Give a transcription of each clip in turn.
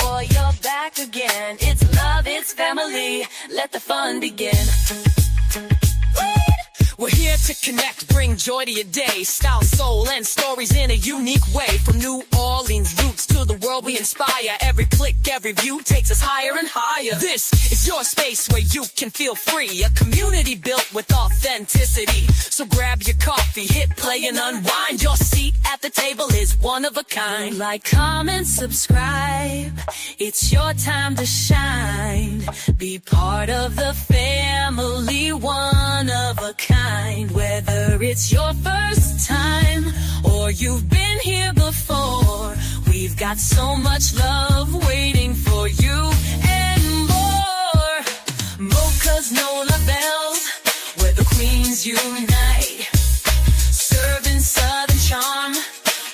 or you're back again. It's love, it's family, let the fun begin. We're here to connect, bring joy to your day. Style, soul, and stories in a unique way. From New Orleans roots to the world we inspire. Every click, every view takes us higher and higher. This is your space where you can feel free. A community built with authenticity. So grab your coffee, hit play and unwind. Your seat at the table is one of a kind. Like, comment, subscribe, it's your time to shine. Be part of the family, one of a kind. Whether it's your first time or you've been here before, we've got so much love waiting for you and more. Moca's Nola Bells, where the queens unite. Serving southern charm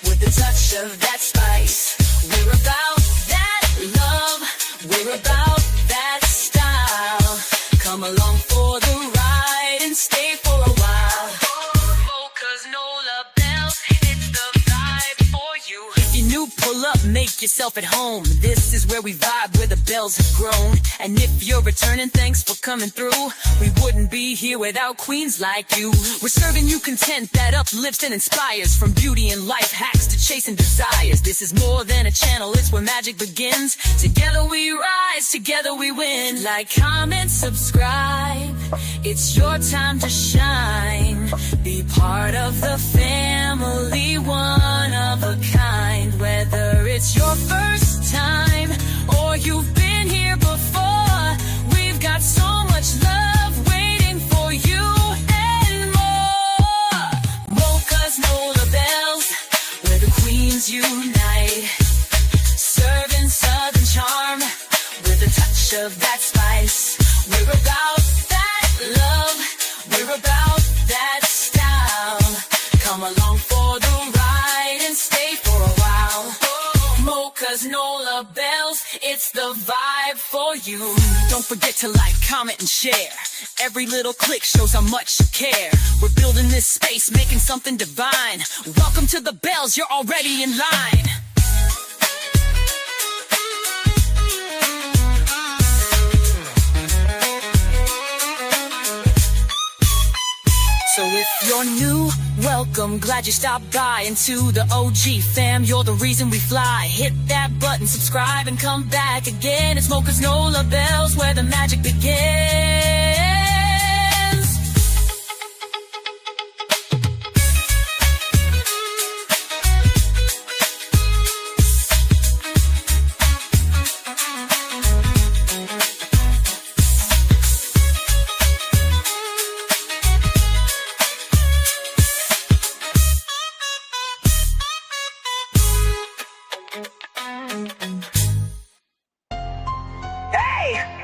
with a touch of that spice. We're about that love, we're about that style. Come along for the ride and stay for a while. Moca's Nola Bells, it's the vibe for you. If you're new, pull up, make yourself at home. This is where we vibe, where the bells have grown. And if you're returning, thanks for coming through. We wouldn't be here without queens like you. We're serving you content that uplifts and inspires. From beauty and life hacks to chasing desires. This is more than a channel, it's where magic begins. Together we rise, together we win. Like, comment, subscribe, it's your time to shine. Be part of the family, one of a kind. Whether it's your first time or you've been here before, we've got so much love waiting for you and more. Moca's Nola Bells, where the queens unite. Serving southern charm with a touch of that spice. We're about that love, we're about that style. Come along for the ride and stay for a while. Moca's Nola Bells, it's the vibe for you. Don't forget to like, comment, and share. Every little click shows how much you care. We're building this space, making something divine. Welcome to the Bells, you're already in line. So if you're new, welcome, glad you stopped by. And to the OG fam, you're the reason we fly. Hit that button, subscribe, and come back again. It's Moca's Nola Bells, where the magic begins.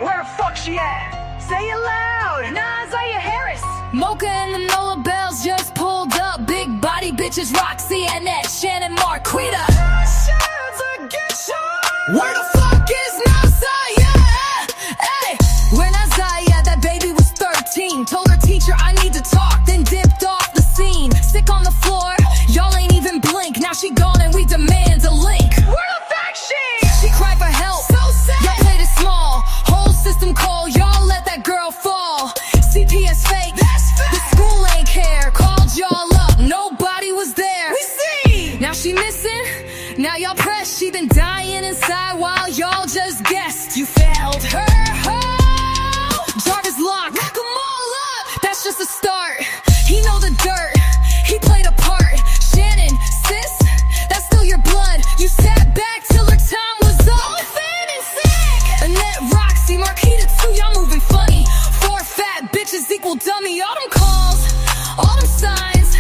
Where the fuck she at? Say it loud! NaZiyah. Moca and the Nola Bells just pulled up. Big body bitches, Roxy, Annette, Shannon, Marquita. Where the fuck is NaZiyah? Hey, where NaZiyah? That baby was 13. Told her teacher I need to talk, then dipped off the scene. Sick on the floor, y'all ain't even blink. Now she gone and we demand a link. Where the fuck she? She cried for help. So sad. Y'all played it small. Whole system call, y'all let that girl fall. CPS fake. The school ain't care. Called y'all up, nobody was there. We see. Now she missing. Now y'all pressed. She been dying inside while y'all just guessed. You failed her. Jarvis locked. Lock 'em all up. That's just a start. He know the dirt. He played a part. Shannon, sis, that's still your blood. You sat back till her time was up. Annette, Roxy, Marquita too, y'all moving funny. 4 fat bitches equal dummy. All them calls, all them signs,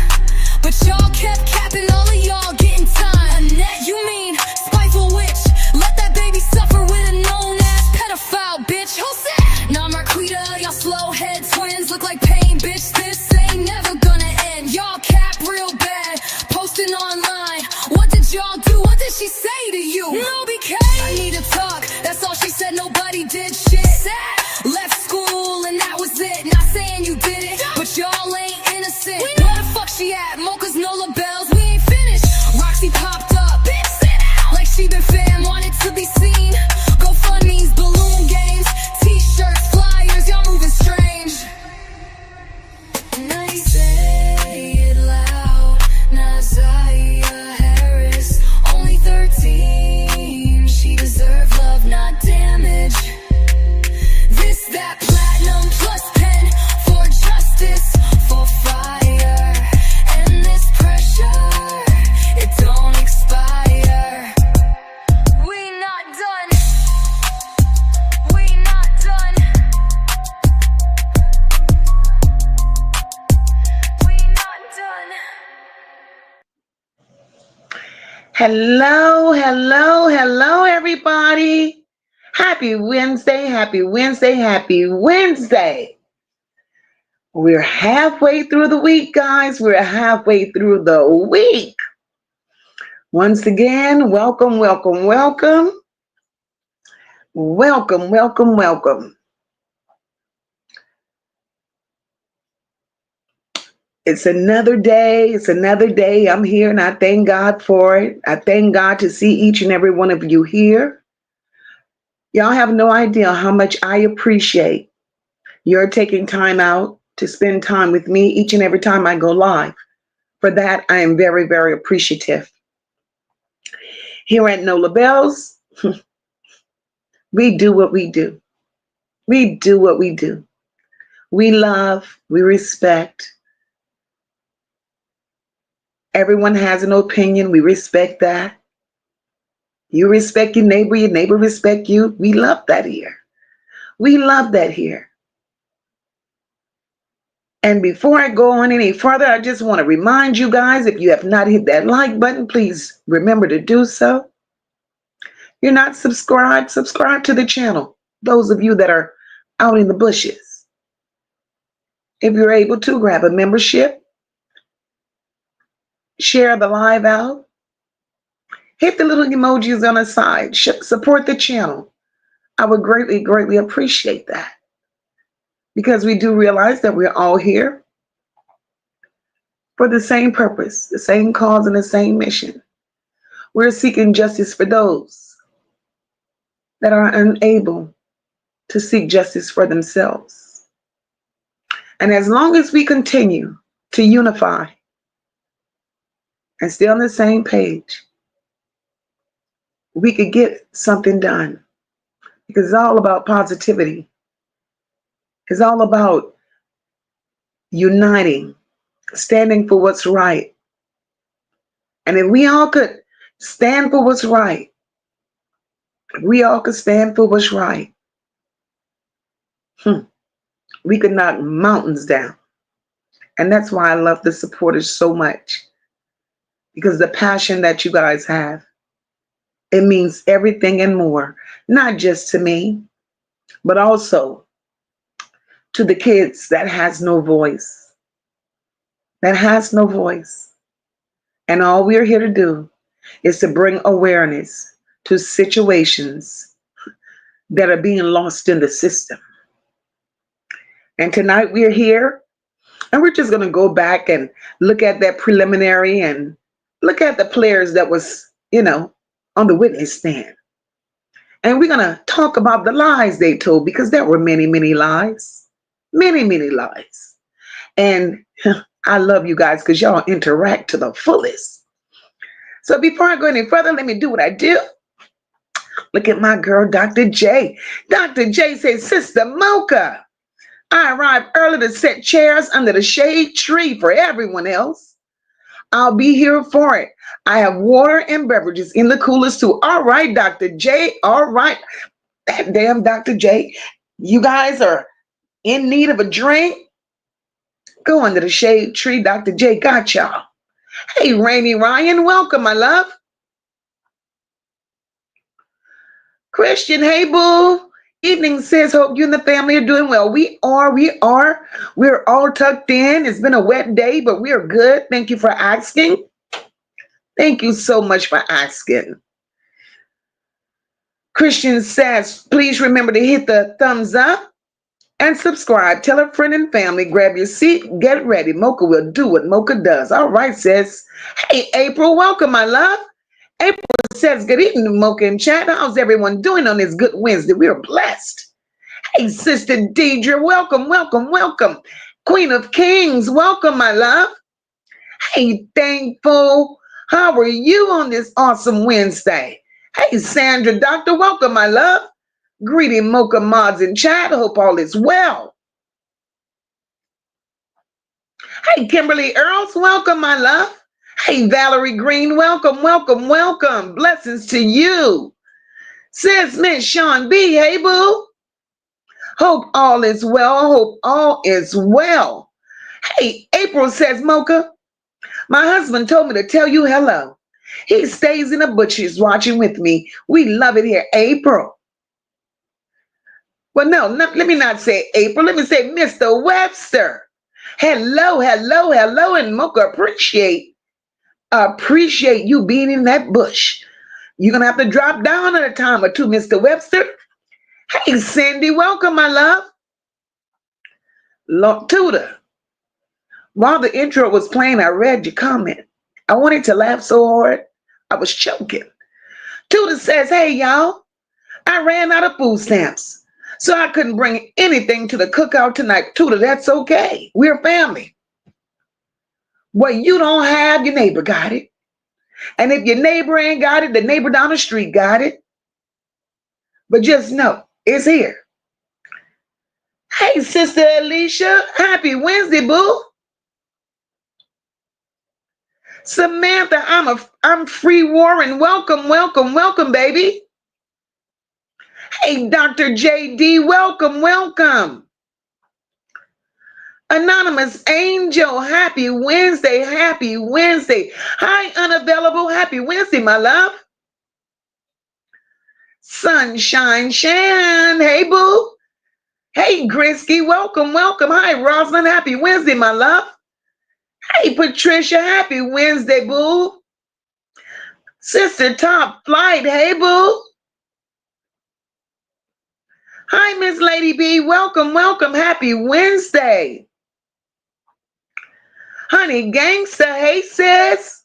but y'all kept capping, all of y'all getting time. Annette, you mean spiteful witch? Let that baby suffer with a known-ass pedophile, bitch. Who's that? Nah, Marquita, y'all slow-head twins look like pain, bitch. This ain't never gonna end. Y'all cap real bad, posting online. What did y'all do? What did she say to you? No BK. I need to talk. That's all she said. Nobody did shit. Left school and that was it. Not saying you did it, but y'all ain't innocent. Where the fuck she at? Moca's Nola Bells, we ain't finished. Roxy popped up, bitch, sit out. Like she been fam, wanted to be seen. Hello, hello, hello, everybody. Happy Wednesday, happy Wednesday, happy Wednesday. We're halfway through the week, guys. We're halfway through the week. Once again, welcome, welcome, welcome. Welcome, welcome, welcome. It's another day. It's another day. I'm here and I thank God for it. I thank God to see each and every one of you here. Y'all have no idea how much I appreciate your taking time out to spend time with me each and every time I go live. For that, I am very, very appreciative. Here at NOLA Bells, we do what we do. We do what we do. We love, we respect. Everyone has an opinion. We respect that. You respect your neighbor respect you. We love that here. We love that here. And before I go on any further, I just want to remind you guys, if you have not hit that like button, please remember to do so. You're not subscribed, subscribe to the channel. Those of you that are out in the bushes. If you're able to, grab a membership. Share the live out. Hit the little emojis on the side. Support the channel. I would greatly, greatly appreciate that. Because we do realize that we're all here for the same purpose, the same cause, and the same mission. We're seeking justice for those that are unable to seek justice for themselves. And as long as we continue to unify and stay on the same page, we could get something done. Because it's all about positivity. It's all about uniting, standing for what's right. And if we all could stand for what's right, if we all could stand for what's right, we could knock mountains down. And that's why I love the supporters so much. Because the passion that you guys have, it means everything and more. Not just to me, but also to the kids that has no voice. That has no voice. And all we're here to do is to bring awareness to situations that are being lost in the system. And tonight we're here, and we're just going to go back and look at that preliminary and look at the players that was, on the witness stand. And we're going to talk about the lies they told, because there were many, many lies. Many, many lies. And I love you guys because y'all interact to the fullest. So before I go any further, let me do what I do. Look at my girl, Dr. J. Dr. J says, Sister Moca, I arrived early to set chairs under the shade tree for everyone else. I'll be here for it. I have water and beverages in the coolers too. All right, Dr. J. All right. Damn, Dr. J. You guys are in need of a drink? Go under the shade tree. Dr. J got y'all. Hey, Rainy Ryan, welcome, my love. Christian, hey, boo. Evening, sis. Hope you and the family are doing well. We are. We're all tucked in. It's been a wet day, but we are good. Thank you for asking. Thank you so much for asking. Christian says, please remember to hit the thumbs up and subscribe. Tell a friend and family, grab your seat, get ready. Mocha will do what Mocha does. All right, sis. Hey, April, welcome, my love. April says, good evening, Mocha and chat. How's everyone doing on this good Wednesday? We are blessed. Hey, Sister Deidre, welcome, welcome, welcome. Queen of Kings, welcome, my love. Hey, Thankful, how are you on this awesome Wednesday? Hey, Sandra, Doctor, welcome, my love. Greeting Mocha mods in chat. Hope all is well. Hey, Kimberly Earls, welcome, my love. Hey, Valerie Green, welcome, welcome, welcome. Blessings to you. Sis, Miss Sean B, hey, boo. Hope all is well. Hope all is well. Hey, April says, Mocha, my husband told me to tell you hello. He stays in the bushes watching with me. We love it here. April. Well, no, let me not say April. Let me say Mr. Webster. Hello, hello, hello, and Mocha appreciate you being in that bush. You're gonna have to drop down at a time or two, Mr. Webster. Hey, Cindy, welcome, my love. Tudor. While the intro was playing, I read your comment. I wanted to laugh so hard, I was choking. Tudor says, hey, y'all, I ran out of food stamps, so I couldn't bring anything to the cookout tonight. Tudor, that's okay. We're family. What you don't have, your neighbor got it. And if your neighbor ain't got it, the neighbor down the street got it. But just know, it's here. Hey, Sister Alicia, happy Wednesday, boo. Samantha, I'm free Warren. Welcome, welcome, welcome, baby. Hey, Dr. JD, welcome, welcome. Anonymous Angel, happy Wednesday, happy Wednesday. Hi, Unavailable, happy Wednesday, my love. Sunshine Shan, hey, boo. Hey, Grisky, welcome, welcome. Hi, Rosalind, happy Wednesday, my love. Hey, Patricia, happy Wednesday, boo. Sister Top Flight, hey, boo. Hi, Miss Lady B, welcome, welcome. Happy Wednesday. Honey Gangster, hey, sis.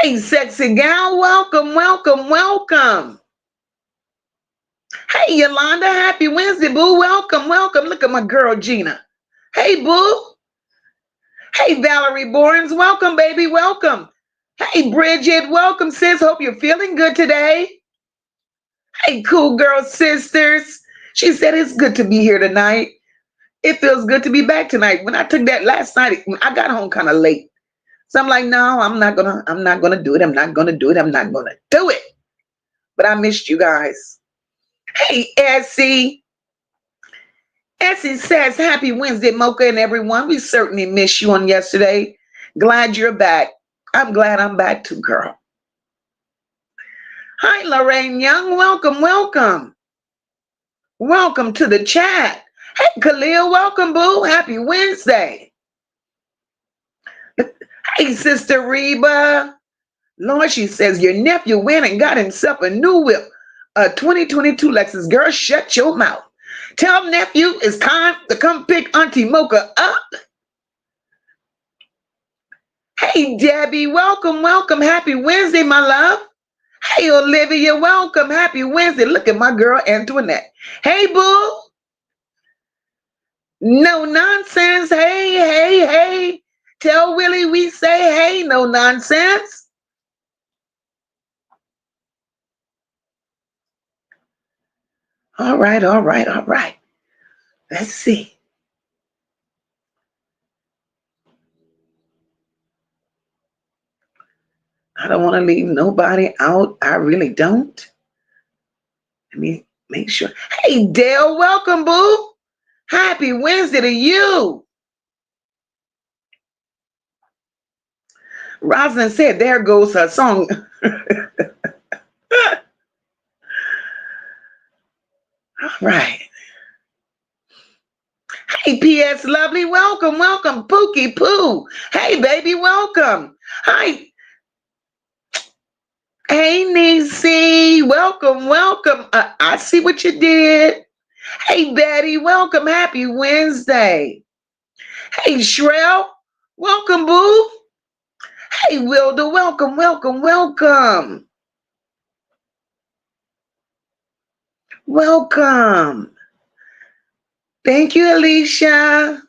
Hey, Sexy Gal, welcome, welcome, welcome. Hey, Yolanda, happy Wednesday, boo. Welcome, welcome. Look at my girl, Gina. Hey, boo. Hey, Valerie Borns, welcome, baby, welcome. Hey, Bridget, welcome, sis. Hope you're feeling good today. Hey, cool girl sisters. She said it's good to be here tonight. It feels good to be back tonight. When I took that last night, I got home kind of late. So I'm like, no, I'm not gonna do it. I'm not gonna do it. But I missed you guys. Hey, Essie. Essie says, happy Wednesday, Mocha and everyone. We certainly missed you on yesterday. Glad you're back. I'm glad I'm back too, girl. Hi, Lorraine Young. Welcome, welcome. Welcome to the chat. Hey, Khalil, welcome, boo. Happy Wednesday. Hey, Sister Reba. Lord, she says, your nephew went and got himself a new whip, a 2022 Lexus. Girl, shut your mouth. Tell nephew it's time to come pick Auntie Mocha up. Hey, Debbie, welcome, welcome. Happy Wednesday, my love. Hey, Olivia, welcome. Happy Wednesday. Look at my girl, Antoinette. Hey, boo. No nonsense. Hey, hey, hey. Tell Willie we say, hey, no nonsense. All right, all right, all right. Let's see. I don't want to leave nobody out. I really don't. Let me make sure. Hey, Dale, welcome, boo. Happy Wednesday to you. Rosalind said, there goes her song. All right. Hey, P.S. Lovely, welcome, welcome. Pookie Poo. Hey, baby, welcome. Hi. Hey, Niecy, welcome, welcome. I see what you did. Hey, Betty, welcome. Happy Wednesday. Hey, Shrell, welcome, boo. Hey, Wilda, welcome, welcome, welcome. Welcome. Thank you, Alicia.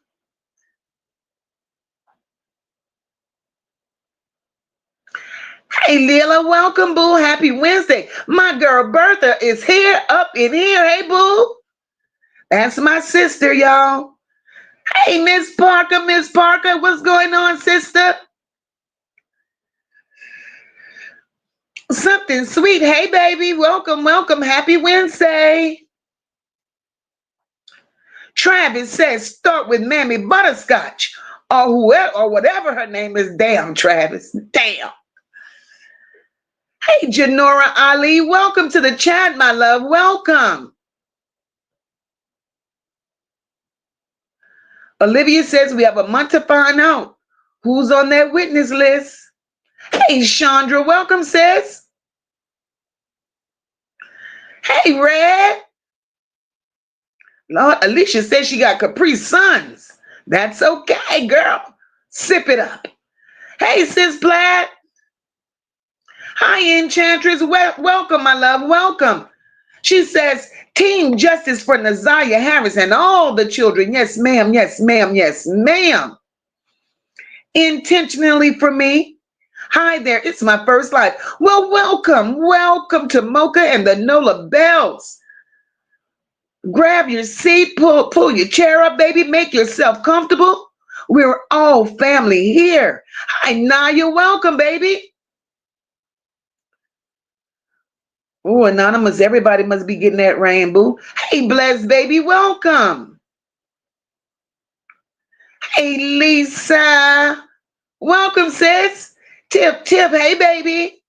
Hey, Lila, welcome, boo. Happy Wednesday. My girl Bertha is here, up in here. Hey, boo. That's my sister, y'all. Hey, Miss Parker, what's going on, sister? Something sweet. Hey, baby, welcome, welcome. Happy Wednesday. Travis says, start with Mammy Butterscotch or whoever or whatever her name is. Damn, Travis. Damn. Hey, Janora Ali, welcome to the chat, my love. Welcome. Olivia says we have a month to find out who's on that witness list. Hey, Chandra, welcome, sis. Hey, Red. Lord, Alicia says she got Capri Suns. That's okay, girl. Sip it up. Hey, sis Plaid. Hi, Enchantress. Welcome, my love. Welcome. She says, Team Justice for NaZiyah Harris and all the children. Yes, ma'am. Yes, ma'am. Yes, ma'am. Intentionally for me. Hi there. It's my first live. Well, welcome. Welcome to Moca and the Nola Bells. Grab your seat, pull your chair up, baby. Make yourself comfortable. We're all family here. Hi, Naya. Welcome, baby. Oh, anonymous. Everybody must be getting that rainbow. Hey, blessed baby. Welcome. Hey, Lisa. Welcome, sis. Tip. Hey, baby.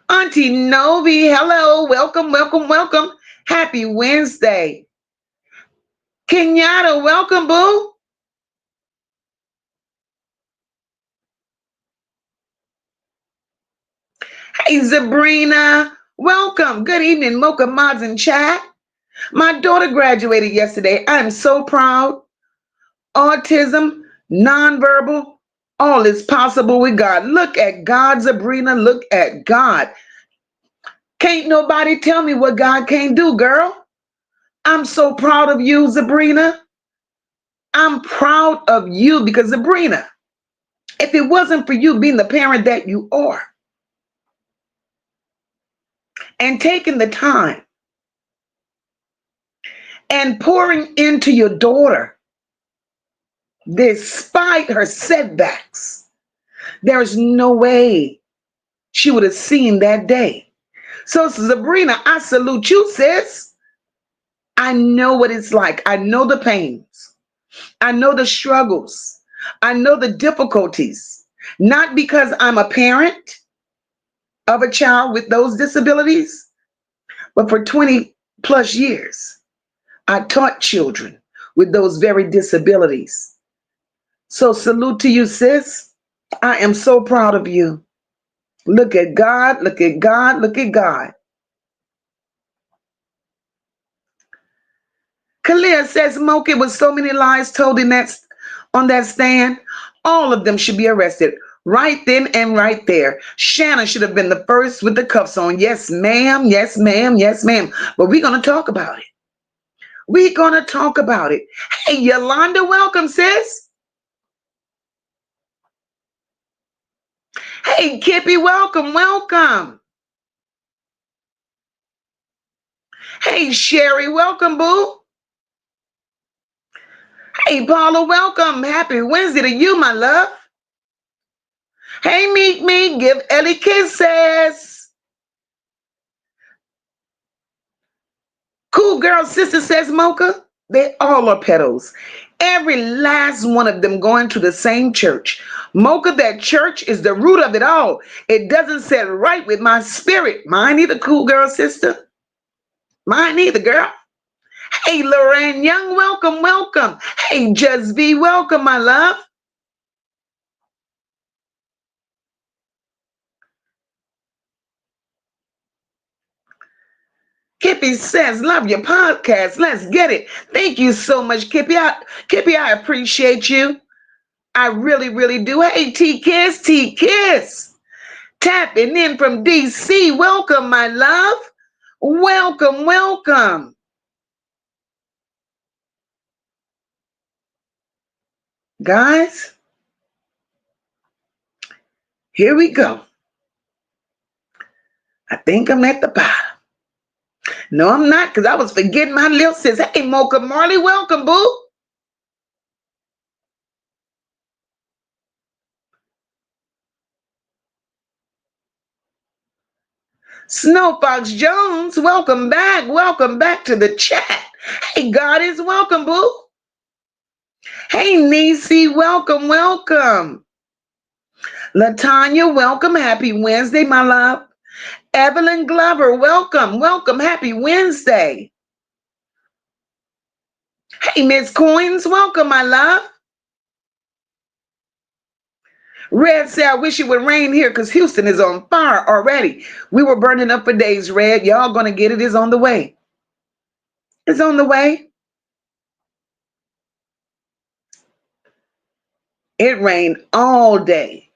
Auntie Novi. Hello. Welcome, welcome, welcome. Happy Wednesday. Kenyatta. Welcome, boo. Hey, Sabrina. Welcome. Good evening, Mocha Mods in chat. My daughter graduated yesterday. I'm so proud. Autism, nonverbal, all is possible with God. Look at God, Sabrina. Look at God. Can't nobody tell me what God can't do, girl. I'm so proud of you, Sabrina. I'm proud of you because, Sabrina, if it wasn't for you being the parent that you are and taking the time and pouring into your daughter despite her setbacks, there's no way she would have seen that day. So, Sabrina, I salute you, sis. I know what it's like. I know the pains. I know the struggles. I know the difficulties. Not because I'm a parent of a child with those disabilities, but for 20 plus years, I taught children with those very disabilities. So salute to you, sis. I am so proud of you. Look at God, look at God, look at God. Kalia says, Mocha, with so many lies told on that stand, all of them should be arrested. Right then and right there. Shannon should have been the first with the cuffs on. Yes, ma'am. Yes, ma'am. Yes, ma'am. But we're going to talk about it. We're going to talk about it. Hey, Yolanda, welcome, sis. Hey, Kippy, welcome, welcome. Hey, Sherry, welcome, boo. Hey, Paula, welcome. Happy Wednesday to you, my love. Hey, Meek, give Ellie kisses. Cool Girl Sister says, Mocha, they all are pedos. Every last one of them going to the same church. Mocha, that church is the root of it all. It doesn't sit right with my spirit. Mine either, Cool Girl Sister. Mine either, girl. Hey, Lorraine Young, welcome, welcome. Hey, Just V, welcome, my love. Kippy says, love your podcast. Let's get it. Thank you so much, Kippy. Kippy, I appreciate you. I really, really do. Hey, T-Kiss. Tapping in from DC. Welcome, my love. Welcome, welcome. Guys, here we go. I think I'm at the bottom. No, I'm not, because I was forgetting my little sis. Hey, Mocha Marley, welcome, boo. Snowfox Jones, welcome back. Welcome back to the chat. Hey, God is welcome, boo. Hey, Nisi, welcome, welcome. Latanya, welcome. Happy Wednesday, my love. Evelyn Glover, welcome, welcome. Happy Wednesday. Hey, Miss Coins, welcome, my love. Red said, I wish it would rain here because Houston is on fire already. We were burning up for days, Red. Y'all gonna get it. It's on the way. It's on the way. It rained all day.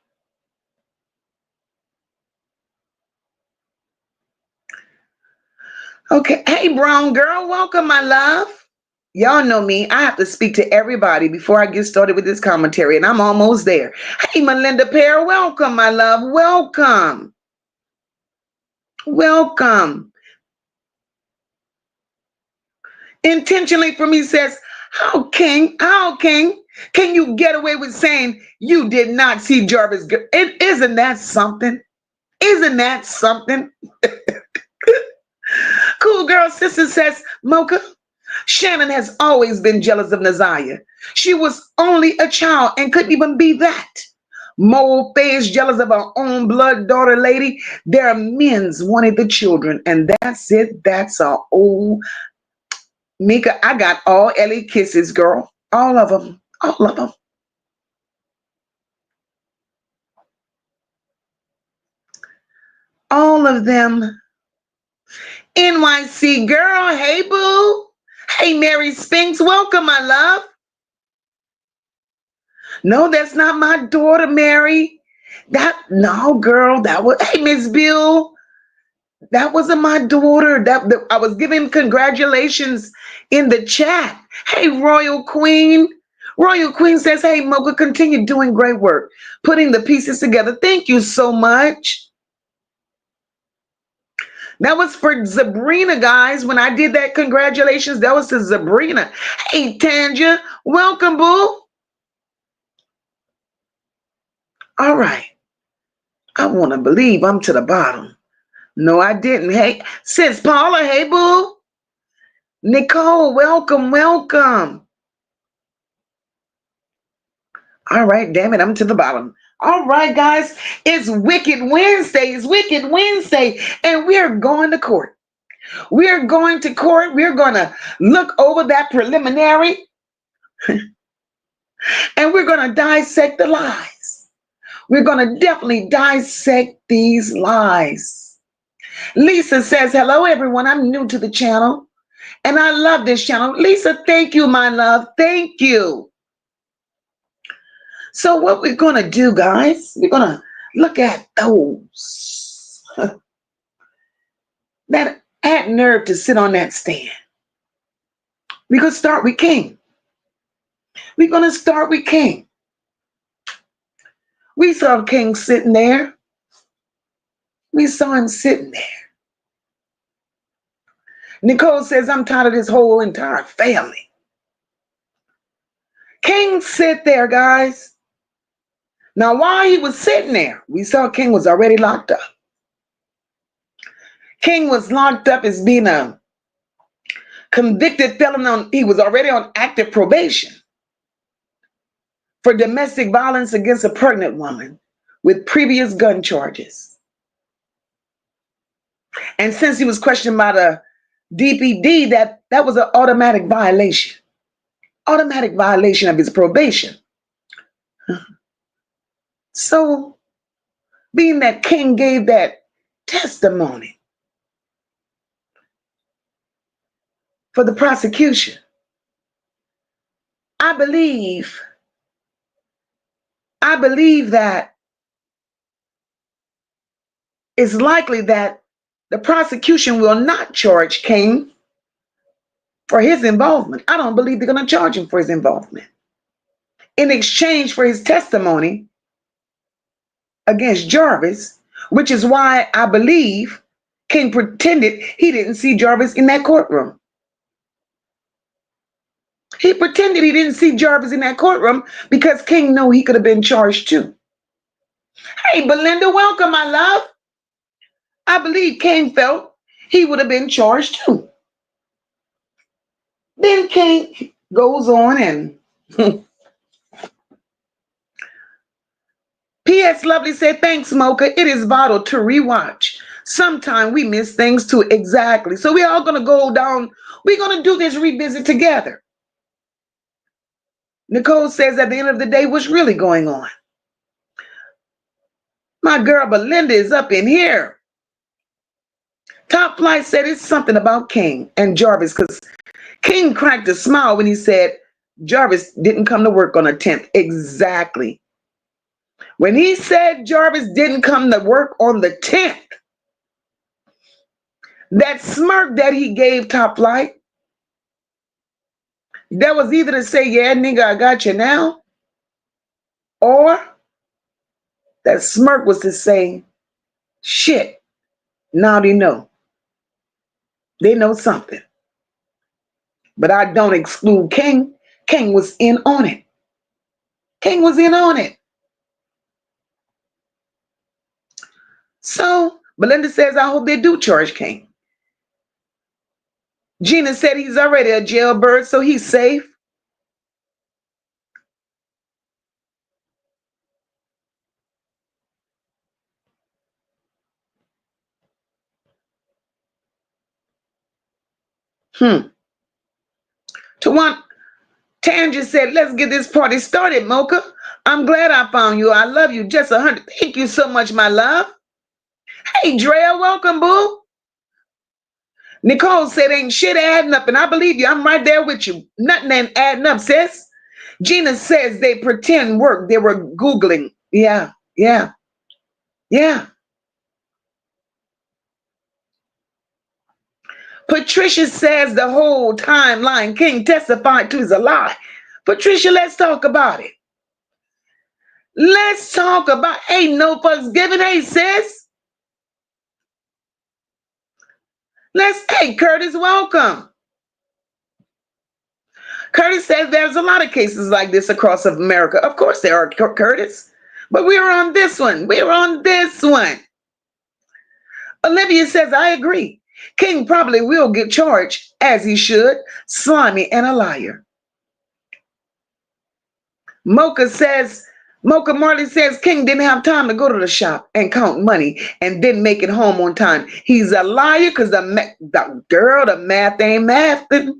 Okay. Hey, brown girl, welcome, my love. Y'all know me. I have to speak to everybody before I get started with this commentary, and I'm almost there. Hey, Melinda Pear, welcome, my love. Welcome. Welcome. Intentionally for me says, how can you get away with saying you did not see Jarvis? Isn't that something? Isn't that something? Cool girl sister says, Mocha, Shannon has always been jealous of NaZiyah. She was only a child and couldn't even be that. Mo Faye is jealous of her own blood daughter lady. Their men's wanted the children, and that's it. That's a old Mika. I got all Ellie kisses, girl. All of them. All of them. All of them. NYC girl. Hey, boo. Hey, Mary Spinks. Welcome, my love. No, that's not my daughter, Mary. No, girl. That was, hey, Miss Bill. That wasn't my daughter. I was giving congratulations in the chat. Hey, Royal Queen. Royal Queen says, hey, Mocha, continue doing great work, putting the pieces together. Thank you so much. That was for Sabrina, guys. When I did that, congratulations. That was to Sabrina. Hey, Tanja. Welcome, boo. All right. I want to believe I'm to the bottom. No, I didn't. Hey, sis Paula, hey, boo. Nicole, welcome, welcome. All right, damn it, I'm to the bottom. All right, guys, it's Wicked Wednesday. It's Wicked Wednesday, and we're going to court. We're going to court. We're going to look over that preliminary, and we're going to dissect the lies. We're going to definitely dissect these lies. Lisa says, hello, everyone. I'm new to the channel, and I love this channel. Lisa, thank you, my love. Thank you. So what we're going to do, guys, we're going to look at those that had nerve to sit on that stand. We're going to start with King. We're going to start with King. We saw King sitting there. We saw him sitting there. Nicole says, I'm tired of this whole entire family. King sit there, guys. Now, while he was sitting there, we saw King was already locked up. King was locked up as being a convicted felon. He was already on active probation for domestic violence against a pregnant woman with previous gun charges. And since he was questioned by the DPD, that was an automatic violation of his probation. So, being that King gave that testimony for the prosecution, I believe that it's likely that the prosecution will not charge King for his involvement. I don't believe they're going to charge him for his involvement in exchange for his testimony against Jarvis, which is why I believe King pretended he didn't see Jarvis in that courtroom. He pretended he didn't see Jarvis in that courtroom because King knew he could have been charged too. Hey, Belinda, welcome, my love. I believe King felt he would have been charged too. Then King goes on and P.S. Lovely said, thanks, Mocha. It is vital to rewatch. Sometimes we miss things too. Exactly. So we're all going to go down. We're going to do this revisit together. Nicole says, at the end of the day, what's really going on? My girl Belinda is up in here. Top Flight said it's something about King and Jarvis, because King cracked a smile when he said Jarvis didn't come to work on the 10th. Exactly. When he said Jarvis didn't come to work on the 10th, that smirk that he gave Top Flight, that was either to say, yeah, nigga, I got you now, or that smirk was to say, shit, now they know. They know something. But I don't exclude King. King was in on it. King was in on it. So Belinda says, I hope they do charge King. Gina said he's already a jailbird, so he's safe. Tanja said, let's get this party started, Mocha. I'm glad I found you. I love you. Just 100. Thank you so much, my love. Hey, Drea, welcome, boo. Nicole said, ain't shit adding up, and I believe you. I'm right there with you. Nothing ain't adding up, sis. Gina says they pretend work. They were Googling. Yeah. Patricia says the whole timeline King testified to is a lie. Patricia, let's talk about it. Let's talk about, ain't no fucks given. Hey, sis. Hey, Curtis, welcome. Curtis says there's a lot of cases like this across America. Of course there are, Curtis. But we're on this one. Olivia says, I agree. King probably will get charged, as he should. Slimy and a liar. Mocha Marley says King didn't have time to go to the shop and count money and didn't make it home on time. He's a liar because the math ain't mathing.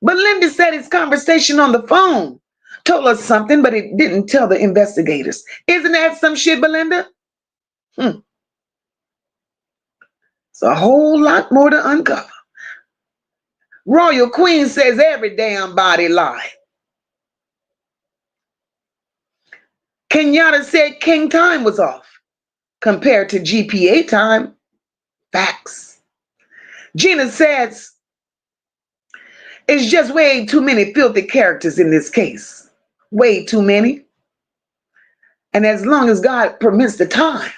But Linda said his conversation on the phone told us something, but it didn't tell the investigators. Isn't that some shit, Belinda? It's a whole lot more to uncover. Royal Queen says every damn body lie. Kenyatta said King time was off compared to GPA time. Facts. Gina says it's just way too many filthy characters in this case. Way too many. And as long as God permits the time,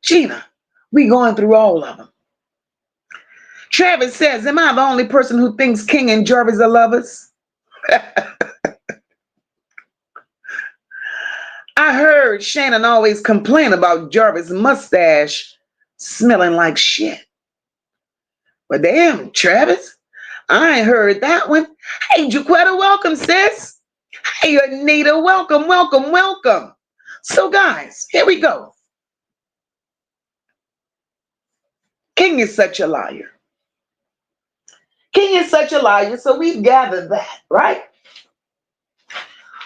Gina, we going through all of them. Travis says, am I the only person who thinks King and Jarvis are lovers? I heard Shannon always complain about Jarvis' mustache smelling like shit. But damn, Travis, I ain't heard that one. Hey, Jaquetta, welcome, sis. Hey, Anita, welcome. So, guys, here we go. King is such a liar. So we've gathered that, right?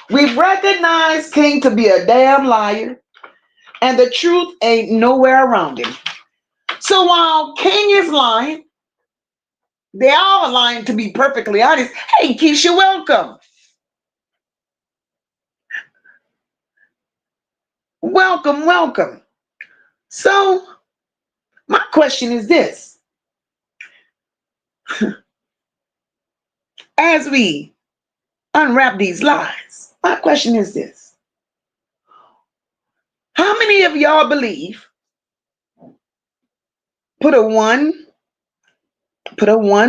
We've recognized King to be a damn liar, and the truth ain't nowhere around him. So while King is lying, they all are lying, to be perfectly honest. Hey, Keisha, welcome. Welcome. So my question is this. As we unwrap these lies, my question is this. How many of y'all believe, put a one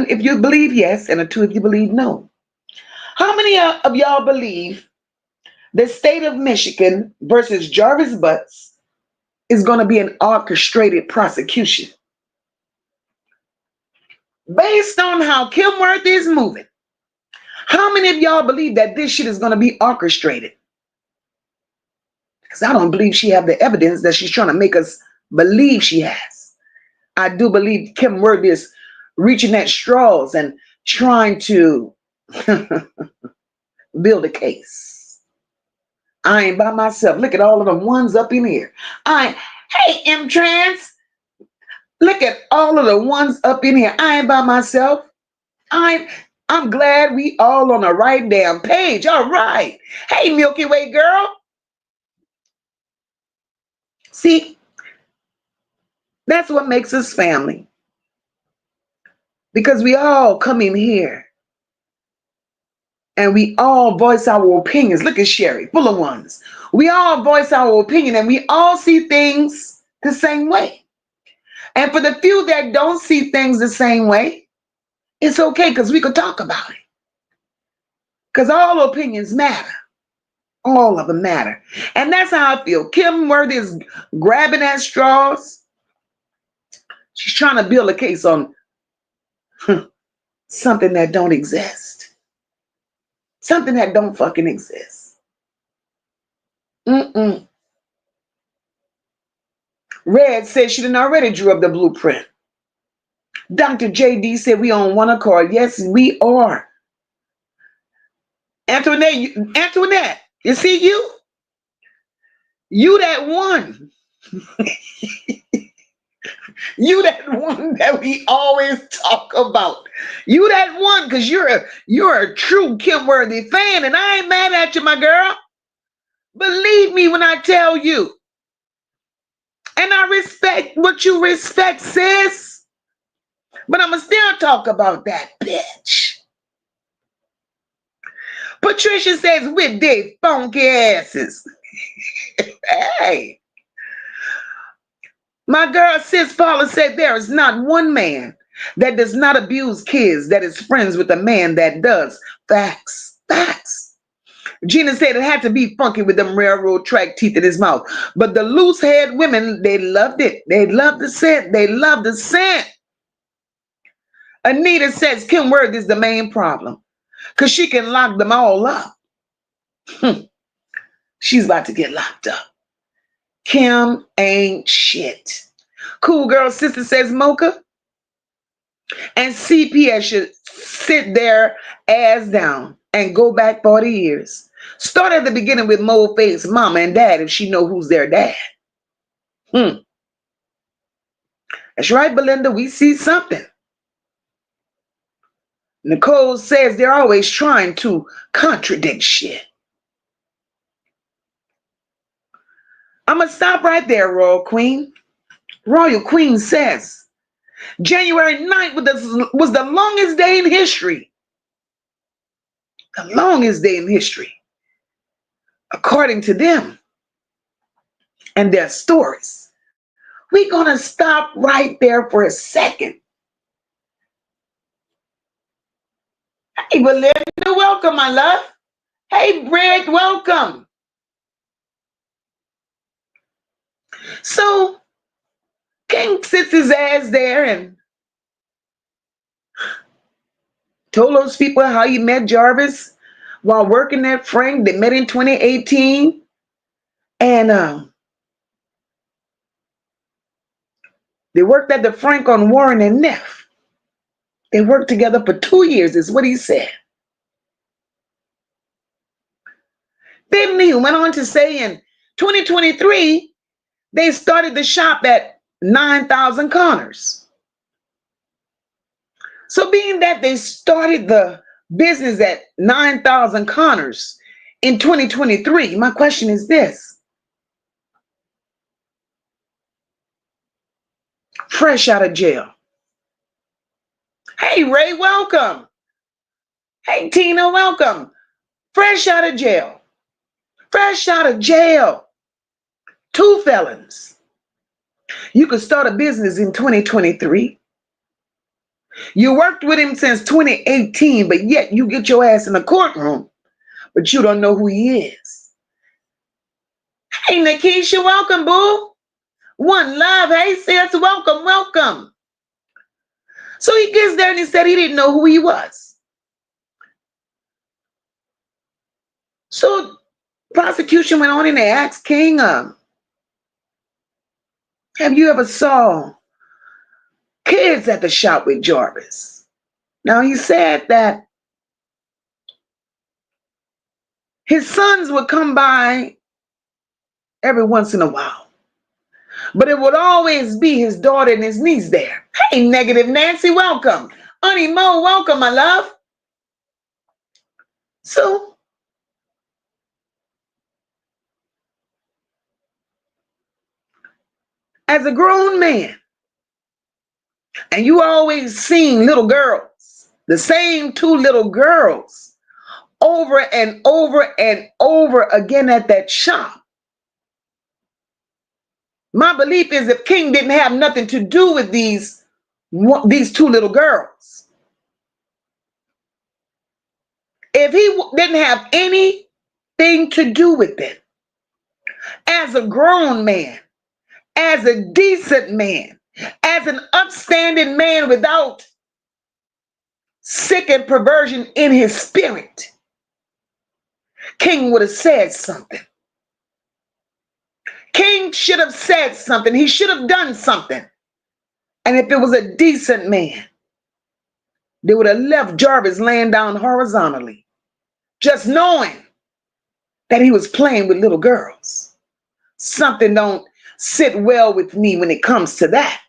if you believe yes, and a 2 if you believe no. How many of y'all believe the state of Michigan versus Jarvis Butts is going to be an orchestrated prosecution? Based on how Kilworth is moving, how many of y'all believe that this shit is going to be orchestrated? Because I don't believe she have the evidence that she's trying to make us believe she has. I do believe Kim Worthy is reaching at straws and trying to build a case. I ain't by myself. Look at all of the ones up in here. Hey, M-Trans, look at all of the ones up in here. I ain't by myself. I'm glad we all on the right damn page. All right. Hey, Milky Way girl. See, that's what makes us family. Because we all come in here and we all voice our opinions. Look at Sherry, full of ones. We all voice our opinion and we all see things the same way. And for the few that don't see things the same way, it's okay because we could talk about it. Because all opinions matter. All of them matter. And that's how I feel. Kim Worthy is grabbing at straws. She's trying to build a case on something that don't exist. Something that don't fucking exist. Red said she done already drew up the blueprint. Dr. JD said we on one accord. Yes, we are. Antoinette, you see you? You that one. You that one that we always talk about. You that one, because you're a true Kim Worthy fan, and I ain't mad at you, my girl. Believe me when I tell you. And I respect what you respect, sis. But I'ma still talk about that bitch. Patricia says with their funky asses. Hey. My girl, sis Paula said there is not one man that does not abuse kids that is friends with a man that does. Facts. Facts. Gina said it had to be funky with them railroad track teeth in his mouth. But the loose-haired women, they loved it. They loved the scent. They loved the scent. Anita says Kim Worthy is the main problem because she can lock them all up. She's about to get locked up. Kim ain't shit. Cool Girl Sister says Moca and CPS should sit their ass down and go back 40 years. Start at the beginning with Mo Face mama and dad if she know who's their dad. That's right, Belinda. We see something. Nicole says they're always trying to contradict shit. I'm going to stop right there, Royal Queen. Royal Queen says January 9th was the longest day in history. The longest day in history. According to them and their stories. We're going to stop right there for a second. Hey, Belinda, welcome, my love. Hey, Brett, welcome. So, King sits his ass there and told those people how he met Jarvis while working at Frank. They met in 2018. And they worked at the Frank on Warren and Neff. They worked together for 2 years, is what he said. Then he went on to say in 2023, they started the shop at 9,000 Connors. So being that they started the business at 9,000 Connors in 2023, my question is this. Fresh out of jail. Hey, Ray, welcome. Hey, Tina, welcome. Fresh out of jail. Fresh out of jail. 2 felons. You could start a business in 2023. You worked with him since 2018, but yet you get your ass in the courtroom, but you don't know who he is. Hey, Nikisha, welcome, boo. One love. Hey, sis, welcome, welcome. So he gets there and he said he didn't know who he was. So Prosecution went on and they asked King, have you ever saw kids at the shop with Jarvis? Now he said that his sons would come by every once in a while, but it would always be his daughter and his niece there. Hey, Negative Nancy, welcome. Honey Mo, welcome, my love. So, as a grown man, and you always seen little girls, the same two little girls, over and over and over again at that shop. My belief is if King didn't have nothing to do with these two little girls, if he didn't have anything to do with it, as a grown man, as a decent man, as an upstanding man without sick and perversion in his spirit, King would have said something. King should have said something. He should have done something. And if it was a decent man, they would have left Jarvis laying down horizontally, just knowing that he was playing with little girls. Something don't sit well with me when it comes to that.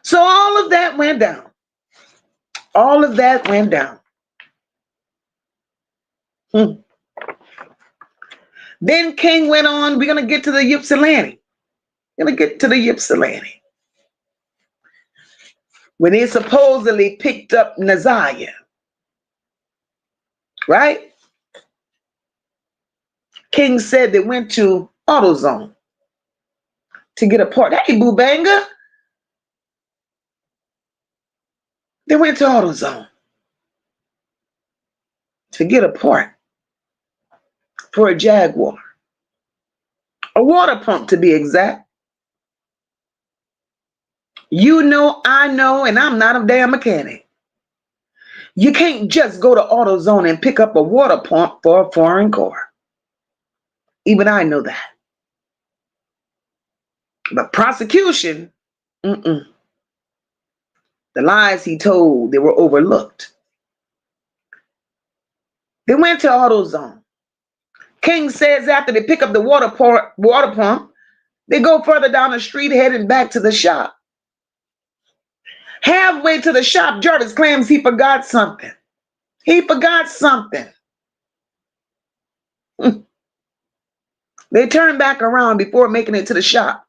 So all of that went down. All of that went down. Then King went on, we're going to get to the Ypsilanti. We're going to get to the Ypsilanti. When they supposedly picked up NaZiyah. Right? King said they went to AutoZone to get a part. Hey, Boo Banger. They went to AutoZone to get a part for a Jaguar. A water pump, to be exact. You know, I know, and I'm not a damn mechanic. You can't just go to AutoZone and pick up a water pump for a foreign car. Even I know that. But prosecution, the lies he told, they were overlooked. They went to AutoZone. King says after they pick up the water pump, they go further down the street heading back to the shop. Halfway to the shop, Jarvis claims he forgot something. He forgot something. They turn back around before making it to the shop,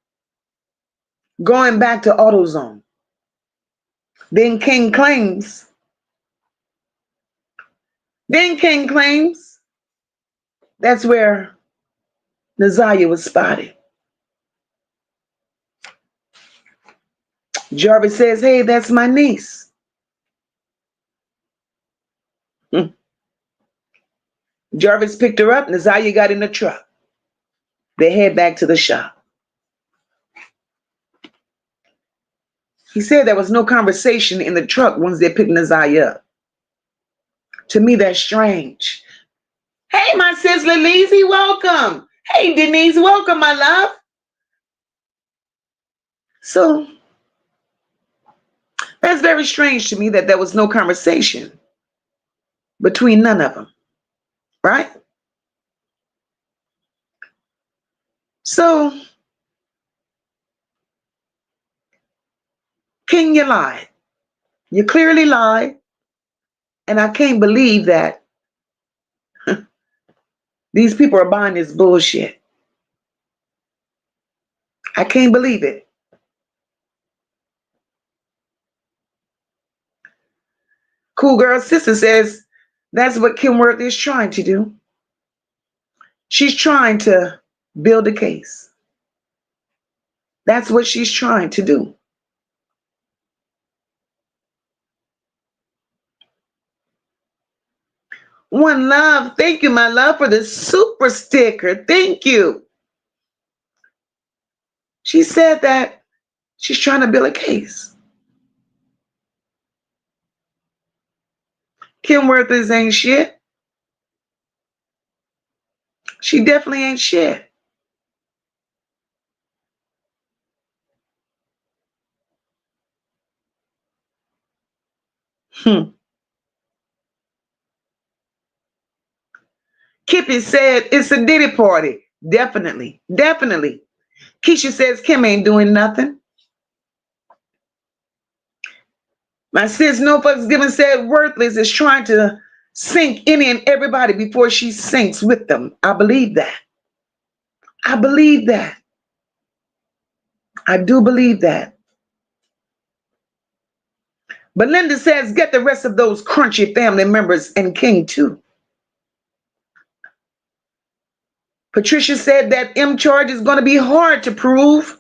going back to AutoZone. Then King claims that's where NaZiyah was spotted. Jarvis says, hey, that's my niece. Jarvis picked her up. NaZiyah got in the truck. They head back to the shop. He said there was no conversation in the truck once they picked NaZiyah up. To me, that's strange. Hey, my sis Lizzie, welcome. Hey, Denise, welcome, my love. So, that's very strange to me that there was no conversation between none of them, right? So, King, you lied. You clearly lied. And I can't believe that these people are buying this bullshit. I can't believe it. Cool Girl Sister says that's what Kim Worth is trying to do. She's trying to build a case. That's what she's trying to do. One Love, thank you, my love, for the super sticker. Thank you. She said that she's trying to build a case. Kim Worth ain't shit. She definitely ain't shit. Kippy said it's a Diddy party. Definitely. Definitely. Keisha says Kim ain't doing nothing. My sis No Fucks Given said Worthless is trying to sink any and everybody before she sinks with them. I believe that. I believe that. I do believe that. But Linda says get the rest of those crunchy family members and King too. Patricia said that M charge is going to be hard to prove.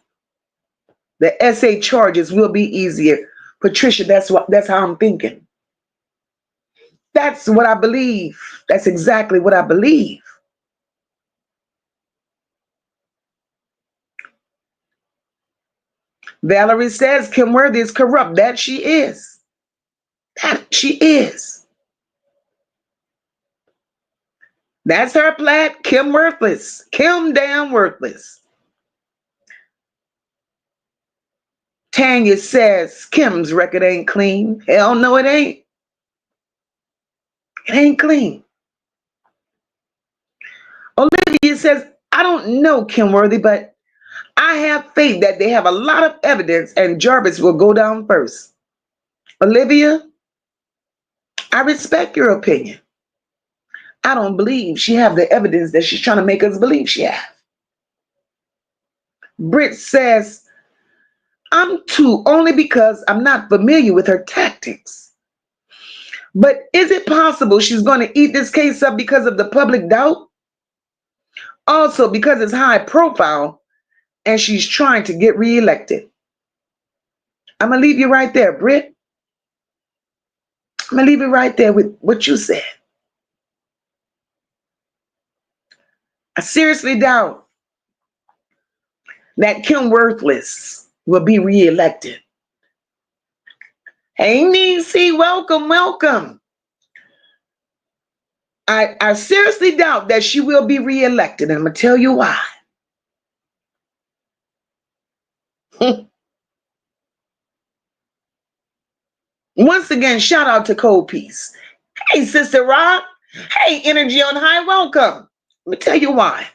The SA charges will be easier. Patricia, that's how I'm thinking. That's what I believe. That's exactly what I believe. Valerie says Kim Worthy is corrupt. That she is. That she is. That's her plat. Kim worthless. Kim damn worthless. Tanya says Kim's record ain't clean. Hell no, it ain't. It ain't clean. Olivia says, I don't know Kim Worthy, but I have faith that they have a lot of evidence and Jarvis will go down first. Olivia, I respect your opinion. I don't believe she have the evidence that she's trying to make us believe she have. Britt says, I'm too, only because I'm not familiar with her tactics. But is it possible she's going to eat this case up because of the public doubt? Also because it's high profile and she's trying to get reelected. I'm going to leave you right there, Britt. I'm going to leave it right there with what you said. I seriously doubt that Kim Worthless will be reelected. Hey, NaZiyah, welcome, welcome. I seriously doubt that she will be reelected, and I'm going to tell you why. Once again, shout out to Cold Peace. Hey, Sister Rock. Hey, Energy on High, welcome. Let me tell you why.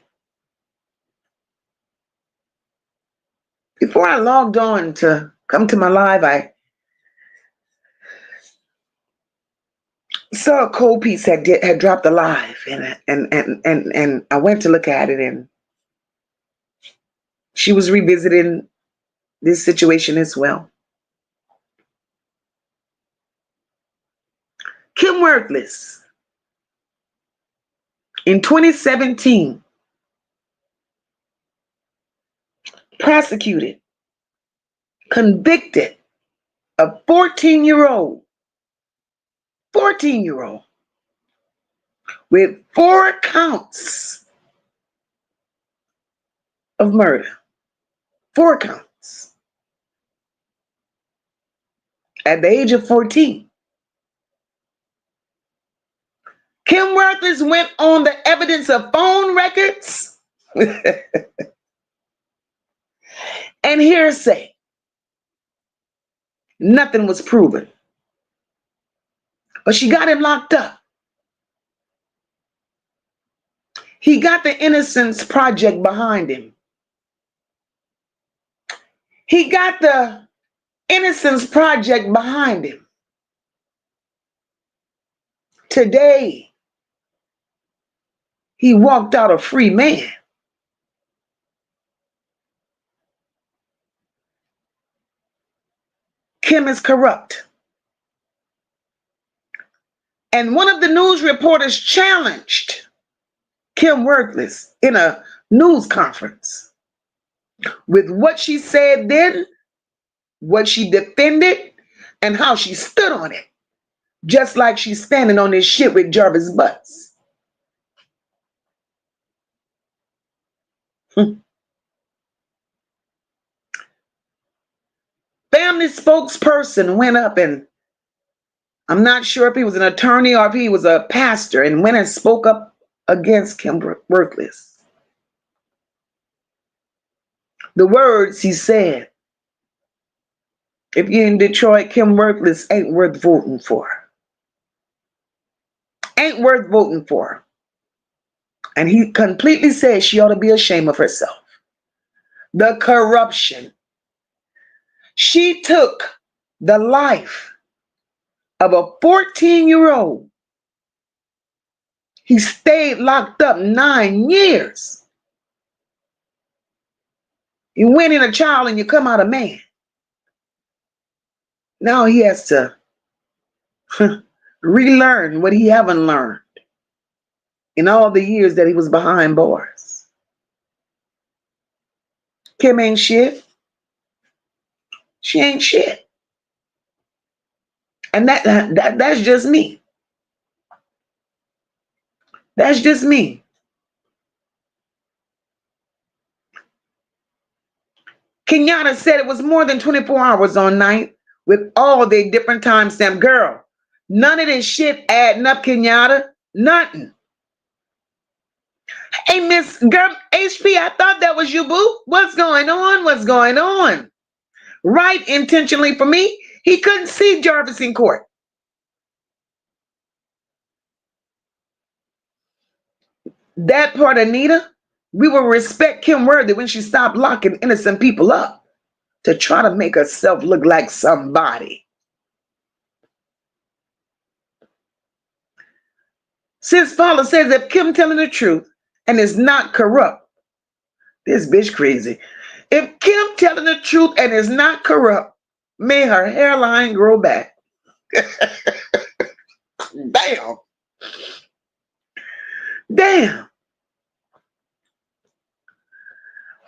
Before I logged on to come to my live, I saw Cold Peace had dropped a live, and I went to look at it, and she was revisiting this situation as well. Kim Worthless, in 2017, prosecuted, convicted a 14-year-old with 4 counts of murder. 4 counts. At the age of 14. Kim Worthless went on the evidence of phone records and hearsay. Nothing was proven. But she got him locked up. He got the Innocence Project behind him. He got the Innocence Project behind him. Today, he walked out a free man. Kim is corrupt. And one of the news reporters challenged Kim Worthless in a news conference with what she said then, what she defended, and how she stood on it. Just like she's standing on this shit with Jarvis Butts. Family spokesperson went up, and I'm not sure if he was an attorney or if he was a pastor, and went and spoke up against Kim Worthless. The words he said, if you're in Detroit, Kim Worthless ain't worth voting for. Ain't worth voting for. And he completely said she ought to be ashamed of herself. The corruption. She took the life of a 14-year-old. He stayed locked up 9 years. You went in a child and you come out a man. Now he has to relearn what he haven't learned in all the years that he was behind bars. Kim ain't shit. She ain't shit. And that's just me. That's just me. Kenyatta said it was more than 24 hours on night with all their different timestamp. Girl, none of this shit adding up, Kenyatta. Nothing. Hey, Miss Girl HP, I thought that was you, boo. What's going on? What's going on? Right intentionally for me, he couldn't see Jarvis in court. That part, Anita, we will respect Kim Worthy when she stopped locking innocent people up to try to make herself look like somebody. Sis Fowler says if Kim telling the truth and is not corrupt, this bitch crazy. If Kim telling the truth and is not corrupt, may her hairline grow back. Damn. Damn.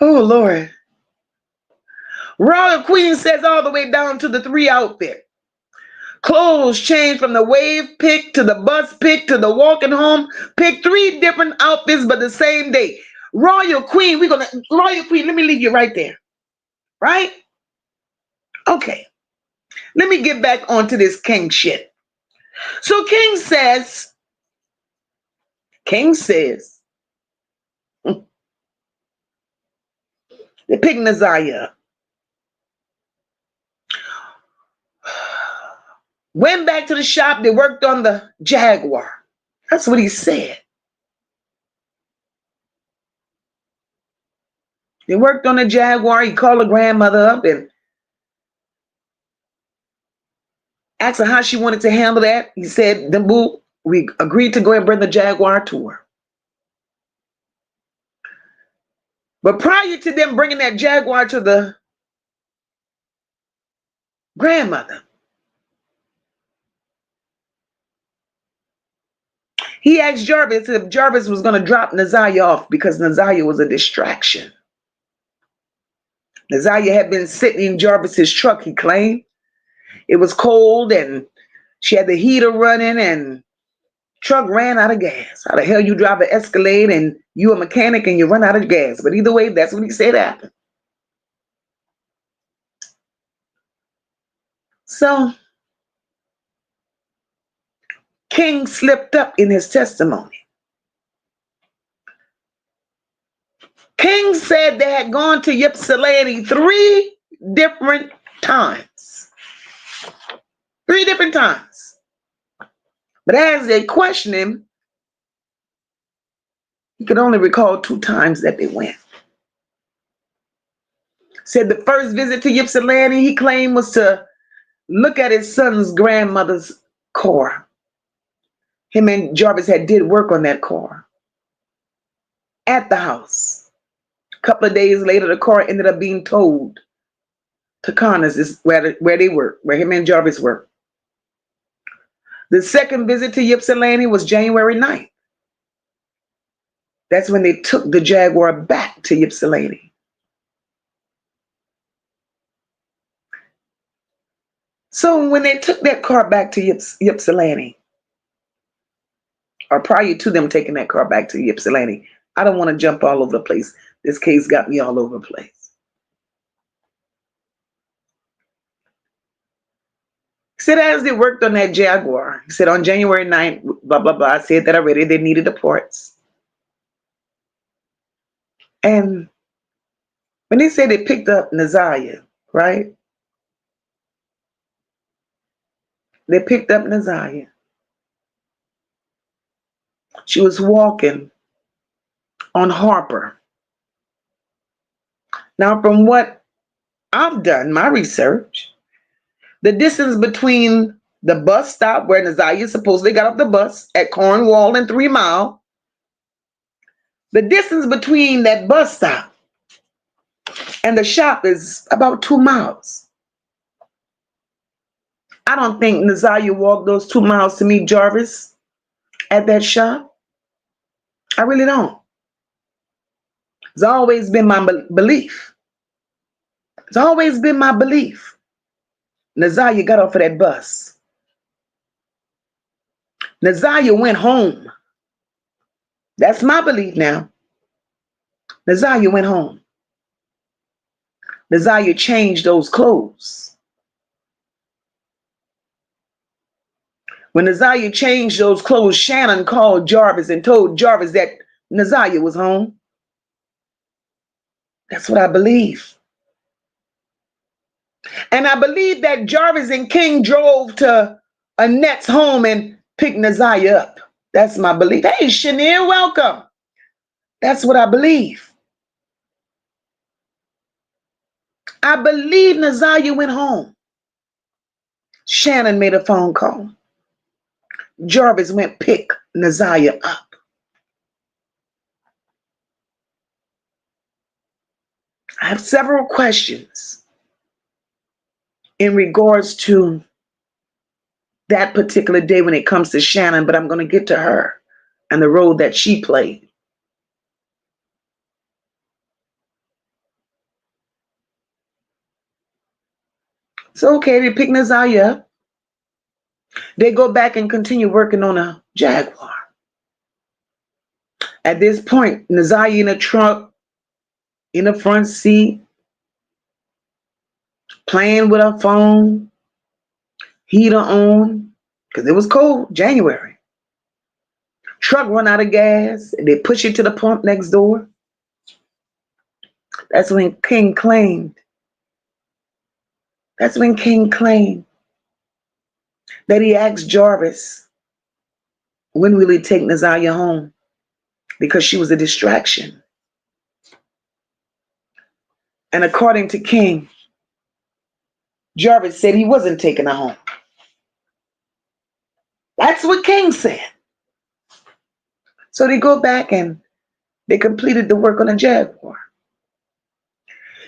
Oh, Lord. Royal Queen says all the way down to the 3 outfit. Clothes changed from the wave pick to the bus pick to the walking home. Pick 3 different outfits, but the same day. Royal Queen, Royal Queen, let me leave you right there. Right? Okay. Let me get back onto this King shit. So King says, they picked NaZiyah. Went back to the shop. They worked on the Jaguar. That's what he said. They worked on the Jaguar. He called the grandmother up and asked her how she wanted to handle that. He said, then boo, we agreed to go and bring the Jaguar to her. But prior to them bringing that Jaguar to the grandmother, he asked Jarvis if Jarvis was going to drop NaZiyah off because NaZiyah was a distraction. NaZiyah had been sitting in Jarvis's truck, he claimed. It was cold and she had the heater running and truck ran out of gas. How the hell you drive an Escalade and you a mechanic and you run out of gas? But either way, that's what he said happened. So King slipped up in his testimony. King said they had gone to Ypsilanti 3 different times. 3 different times. But as they questioned him, he could only recall 2 times that they went. Said the first visit to Ypsilanti, he claimed, was to look at his son's grandmother's car. Him and Jarvis did work on that car at the house. A couple of days later, the car ended up being towed to Connors, where they work, where him and Jarvis work. The second visit to Ypsilanti was January 9th. That's when they took the Jaguar back to Ypsilanti. So when they took that car back to Ypsilanti, or prior to them taking that car back to Ypsilanti, I don't want to jump all over the place. This case got me all over the place. He said as they worked on that Jaguar, he said on January 9th, blah, blah, blah, I said that already, they needed the parts. And when they say they picked up NaZiyah, right? They picked up NaZiyah. She was walking on Harper. Now, from what I've done, my research, the distance between the bus stop where NaZiyah supposedly got off the bus at Cornwall and 3 Mile, the distance between that bus stop and the shop is about 2 miles. I don't think NaZiyah walked those 2 miles to meet Jarvis at that shop. I really don't. It's always been my belief. It's always been my belief. NaZiyah got off of that bus. NaZiyah went home. That's my belief now. NaZiyah went home. NaZiyah changed those clothes. When NaZiyah changed those clothes, Shannon called Jarvis and told Jarvis that NaZiyah was home. That's what I believe. And I believe that Jarvis and King drove to Annette's home and picked NaZiyah up. That's my belief. Hey, Shania, welcome. That's what I believe. I believe NaZiyah went home. Shannon made a phone call. Jarvis went pick NaZiyah up. I have several questions in regards to that particular day when it comes to Shannon, but I'm going to get to her and the role that she played. So, okay, they pick NaZiyah up. They go back and continue working on a Jaguar. At this point, NaZiyah in a truck, in the front seat, playing with her phone, heater on, because it was cold, January. Truck run out of gas, and they push it to the pump next door. That's when King claimed that he asked Jarvis, when will he take NaZiyah home? Because she was a distraction. And according to King, Jarvis said he wasn't taking her home. That's what King said. So they go back and they completed the work on a Jaguar.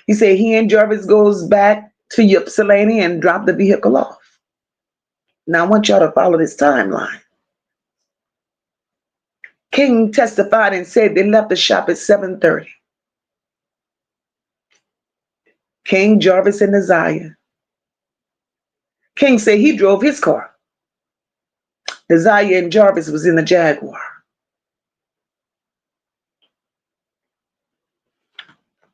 He said he and Jarvis goes back to Ypsilanti and drop the vehicle off. Now I want y'all to follow this timeline. King testified and said they left the shop at 7:30. King, Jarvis, and NaZiyah. King said he drove his car. NaZiyah and Jarvis was in the Jaguar.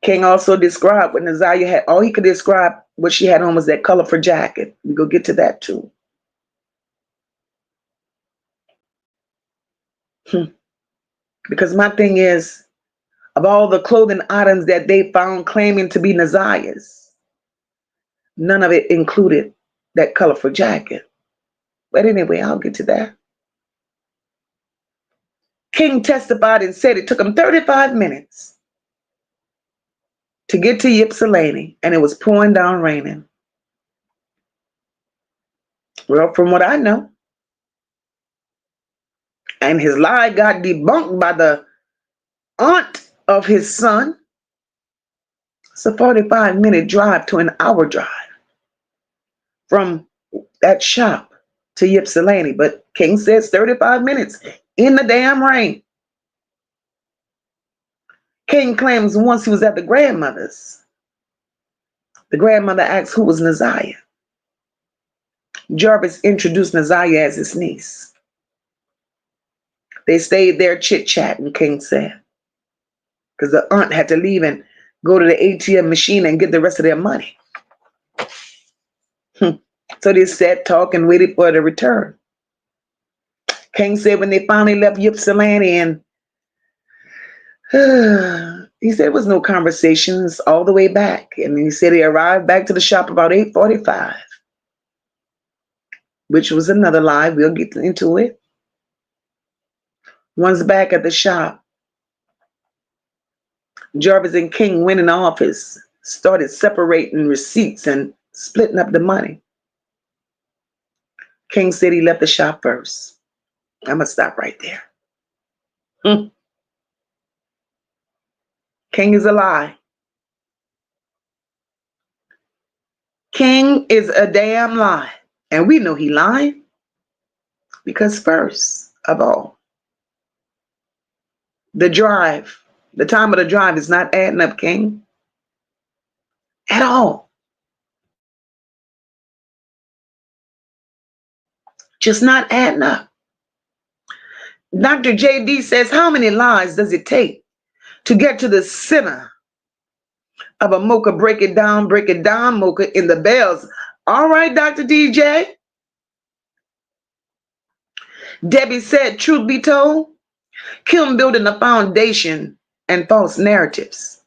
King also described what NaZiyah had. All he could describe what she had on was that colorful jacket. We go get to that too. Because my thing is, of all the clothing items that they found claiming to be NaZiyah's, none of it included that colorful jacket. But anyway, I'll get to that. King testified and said it took him 35 minutes to get to Ypsilanti, and it was pouring down raining. Well, from what I know, and his lie got debunked by the aunt of his son, it's a 45-minute drive to an hour drive from that shop to Ypsilanti. But King says 35 minutes in the damn rain. King claims once he was at the grandmother's, the grandmother asked who was NaZiyah. Jarvis introduced NaZiyah as his niece. They stayed there chit-chatting, King said, because the aunt had to leave and go to the ATM machine and get the rest of their money. So they sat, talked, and waited for her to return. King said when they finally left Ypsilanti and He said it was no conversations all the way back. And he said he arrived back to the shop about 8:45, which was another lie. We'll get into it. Once back at the shop, Jarvis and King went in the office, started separating receipts and splitting up the money. King said he left the shop first. I'm going to stop right there. King is a lie. King is a damn lie. And we know he lying because first of all, the time of the drive is not adding up, King. At all. Just not adding up. Dr. JD says, how many lies does it take to get to the center of a Moca? Break it down, Moca, in the bells. All right, Dr. DJ. Debbie said, truth be told, Kim building a foundation and false narratives.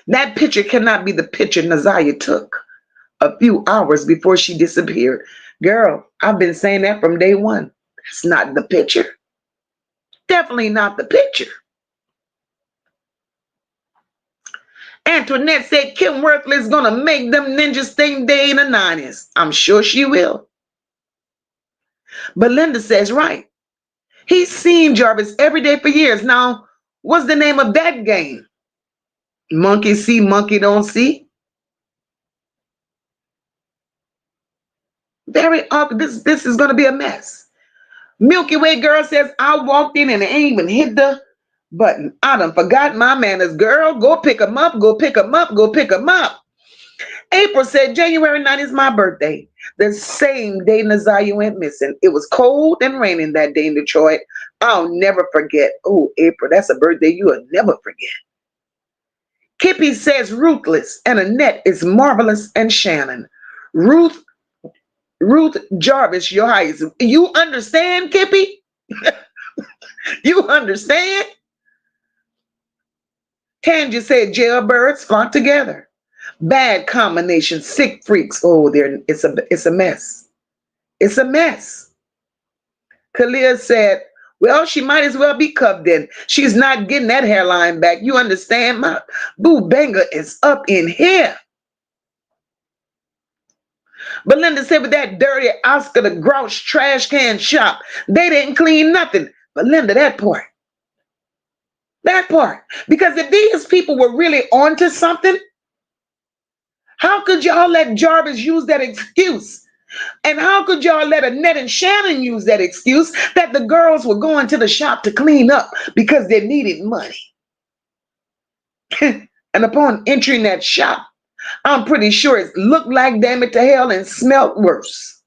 That picture cannot be the picture NaZiyah took a few hours before she disappeared. Girl, I've been saying that from day one. That's not the picture. Definitely not the picture. Antoinette said Kim Worthless gonna make them ninjas think they in the 90s. I'm sure she will. But Linda says right. He's seen Jarvis every day for years. Now, what's the name of that game? Monkey see, monkey don't see. Very awkward. This is gonna be a mess. Milky Way girl says I walked in and I ain't even hit the button. I done forgot my manners. Girl, go pick him up, go pick him up, go pick him up. April said January 9th is my birthday. The same day NaZiyah went missing. It was cold and raining that day in Detroit. I'll never forget. Oh, April, that's a birthday you will never forget. Kippy says ruthless and Annette is marvelous and Shannon. Ruth Jarvis, your highest. You understand, Kippy? You understand? Tangy said jailbirds flock together. Bad combination, sick freaks. Oh, it's a mess. It's a mess. Kalia said, well, she might as well be cuffed then. She's not getting that hairline back. You understand? My boo banger is up in here. Belinda said with that dirty Oscar the Grouch trash can shop, they didn't clean nothing. Belinda, that part. That part. Because if these people were really onto something, how could y'all let Jarvis use that excuse? And how could y'all let Annette and Shannon use that excuse that the girls were going to the shop to clean up because they needed money? And upon entering that shop, I'm pretty sure it looked like damn it to hell and smelled worse.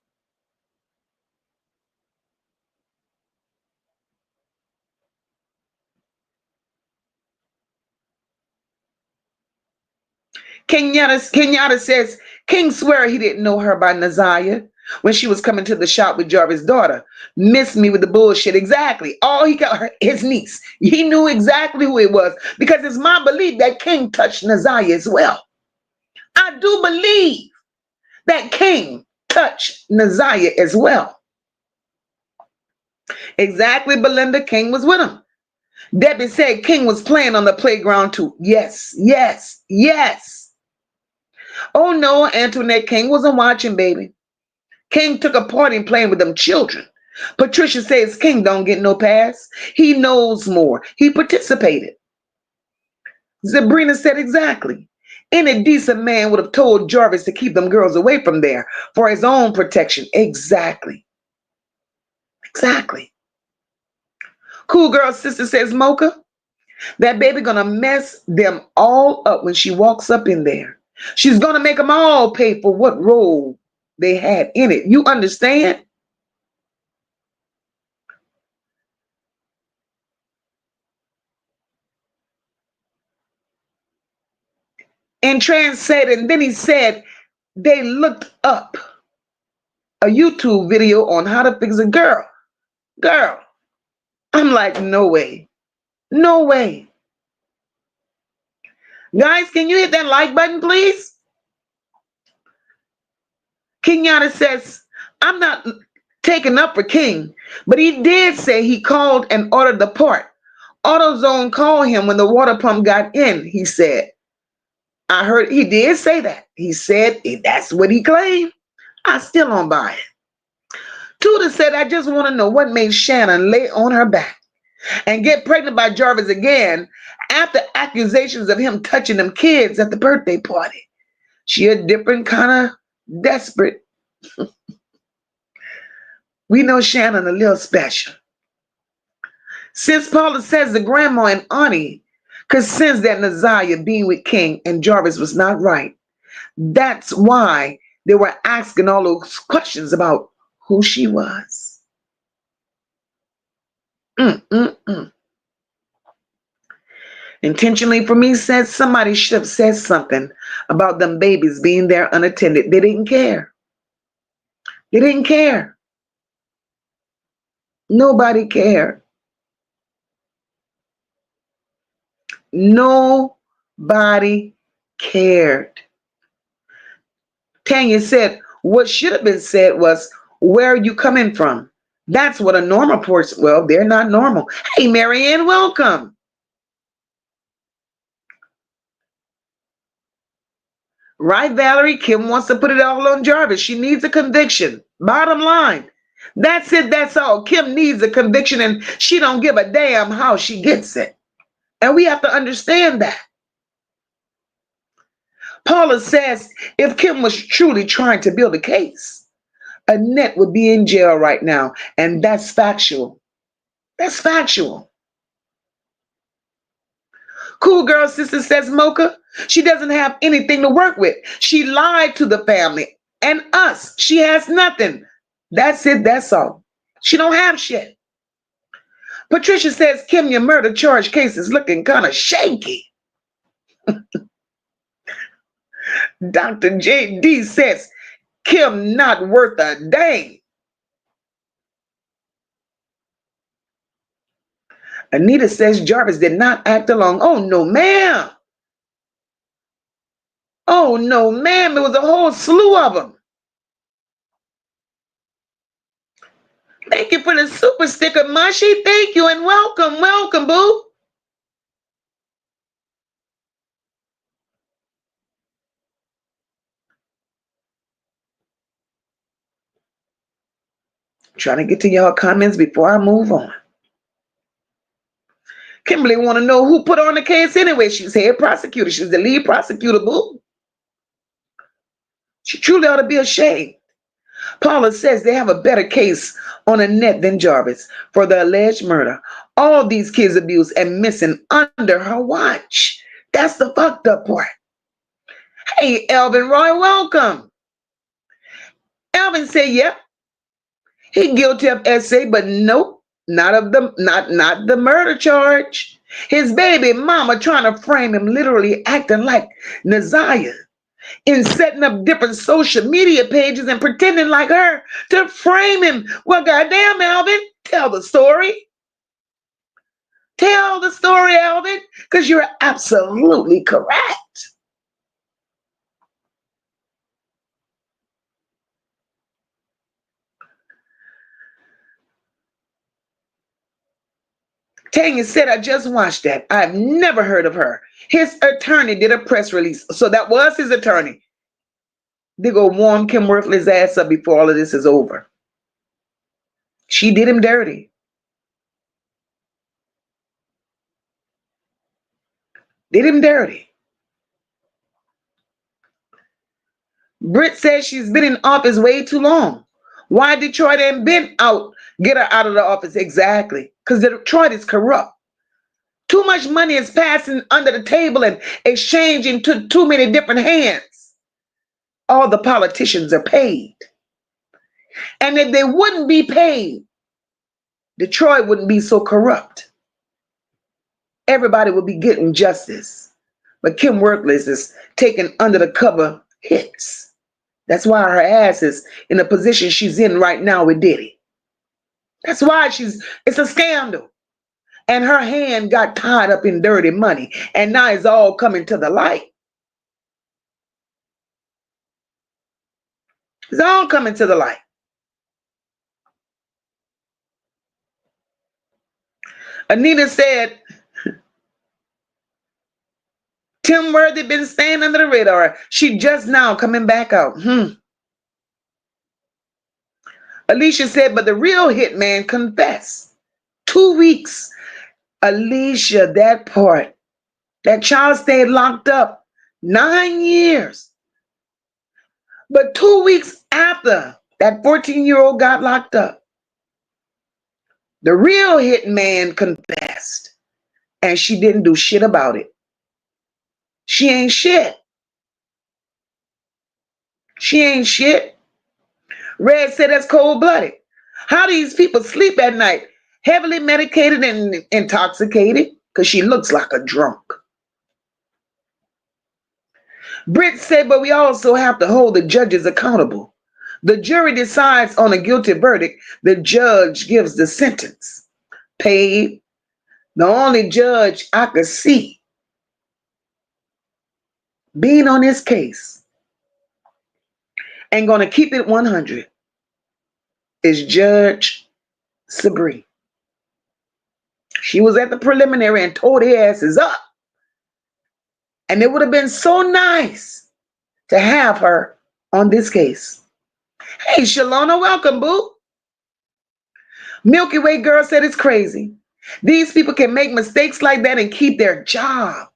Kenyatta says, King swear he didn't know her by NaZiyah when she was coming to the shop with Jarvis' daughter. Missed me with the bullshit. Exactly. All he got her, his niece. He knew exactly who it was because it's my belief that King touched NaZiyah as well. I do believe that King touched NaZiyah as well. Exactly, Belinda. King was with him. Debbie said King was playing on the playground too. Yes, yes, yes. Oh no, Antoinette, King wasn't watching, baby. King took a part in playing with them children. Patricia says King don't get no pass. He knows more. He participated. Sabrina said exactly. Any decent man would have told Jarvis to keep them girls away from there for his own protection. Exactly. Exactly. Cool girl sister says, Mocha, that baby gonna mess them all up when she walks up in there. She's gonna make them all pay for what role they had in it. You understand? And Trans said, and then he said they looked up a YouTube video on how to fix a girl. I'm like, no way. No way. Guys, can you hit that like button, please? Kenyatta says, I'm not taking up for King, but he did say he called and ordered the part. AutoZone called him when the water pump got in, he said. I heard he did say that. He said that's what he claimed. I still don't buy it. Tudor said, I just want to know what made Shannon lay on her back and get pregnant by Jarvis again after accusations of him touching them kids at the birthday party. She a different kind of desperate. We know Shannon a little special. Since Paula says the grandma and auntie could sense that NaZiyah being with King and Jarvis was not right, that's why they were asking all those questions about who she was. Intentionally for me says somebody should have said something about them babies being there unattended. They didn't care. They didn't care. Nobody cared. Nobody cared. Tanya said, what should have been said was, where are you coming from? That's what a normal person, well, they're not normal. Hey, Marianne, welcome. Right, Valerie? Kim wants to put it all on Jarvis. She needs a conviction. Bottom line. That's it. That's all. Kim needs a conviction, and she don't give a damn how she gets it. And we have to understand that. Paula says if Kim was truly trying to build a case, Annette would be in jail right now. And that's factual. That's factual. Cool Girl Sister says, Moca, she doesn't have anything to work with. She lied to the family and us. She has nothing. That's it. That's all. She don't have shit. Patricia says, Kim, your murder charge case is looking kind of shaky. Dr. J.D. says, Kim not worth a dang. Anita says Jarvis did not act alone. Oh, no, ma'am. Oh, no, ma'am. It was a whole slew of them. Thank you for the super sticker, Mushy. Thank you and welcome. Welcome, boo. Trying to get to y'all comments before I move on. Kimberly want to know who put on the case anyway. She's head prosecutor. She's the lead prosecutor, boo. She truly ought to be ashamed. Paula says they have a better case on Annette than Jarvis for the alleged murder. All these kids abused and missing under her watch. That's the fucked up part. Hey, Elvin Roy, welcome. Elvin said, yep, he guilty of SA, but nope, not the murder charge. His baby mama trying to frame him, literally acting like NaZiyah in setting up different social media pages and pretending like her to frame him. Well, goddamn, Alvin, tell the story. Tell the story, Alvin, because you're absolutely correct. Tanya said, I just watched that. I've never heard of her. His attorney did a press release. So that was his attorney. They go warm Kim Worthless ass up before all of this is over. She did him dirty. Did him dirty. Britt says she's been in office way too long. Why Detroit ain't been out? Get her out of the office. Exactly. Because Detroit is corrupt. Too much money is passing under the table and exchanging to too many different hands. All the politicians are paid. And if they wouldn't be paid, Detroit wouldn't be so corrupt. Everybody would be getting justice. But Kim Worthless is taking under the cover hits. That's why her ass is in the position she's in right now with Diddy. That's why it's a scandal. and her hand got tied up in dirty money, and now it's all coming to the light. It's all coming to the light. Anita said, Tim Worthy been staying under the radar. She just now coming back out. Alicia said, but the real hitman confessed. 2 weeks. Alicia, that part. That child stayed locked up 9 years. But 2 weeks after that 14-year-old got locked up, the real hitman confessed. And she didn't do shit about it. She ain't shit. She ain't shit. Red said that's cold-blooded. How these people sleep at night? Heavily medicated and intoxicated? Because she looks like a drunk. Britt said, but we also have to hold the judges accountable. The jury decides on a guilty verdict. The judge gives the sentence. Paid. The only judge I could see being on this case and going to keep it 100 is Judge Sabree. She was at the preliminary and tore their asses up. And it would have been so nice to have her on this case. Hey, Shalona, welcome, boo. Milky Way Girl said it's crazy. These people can make mistakes like that and keep their job.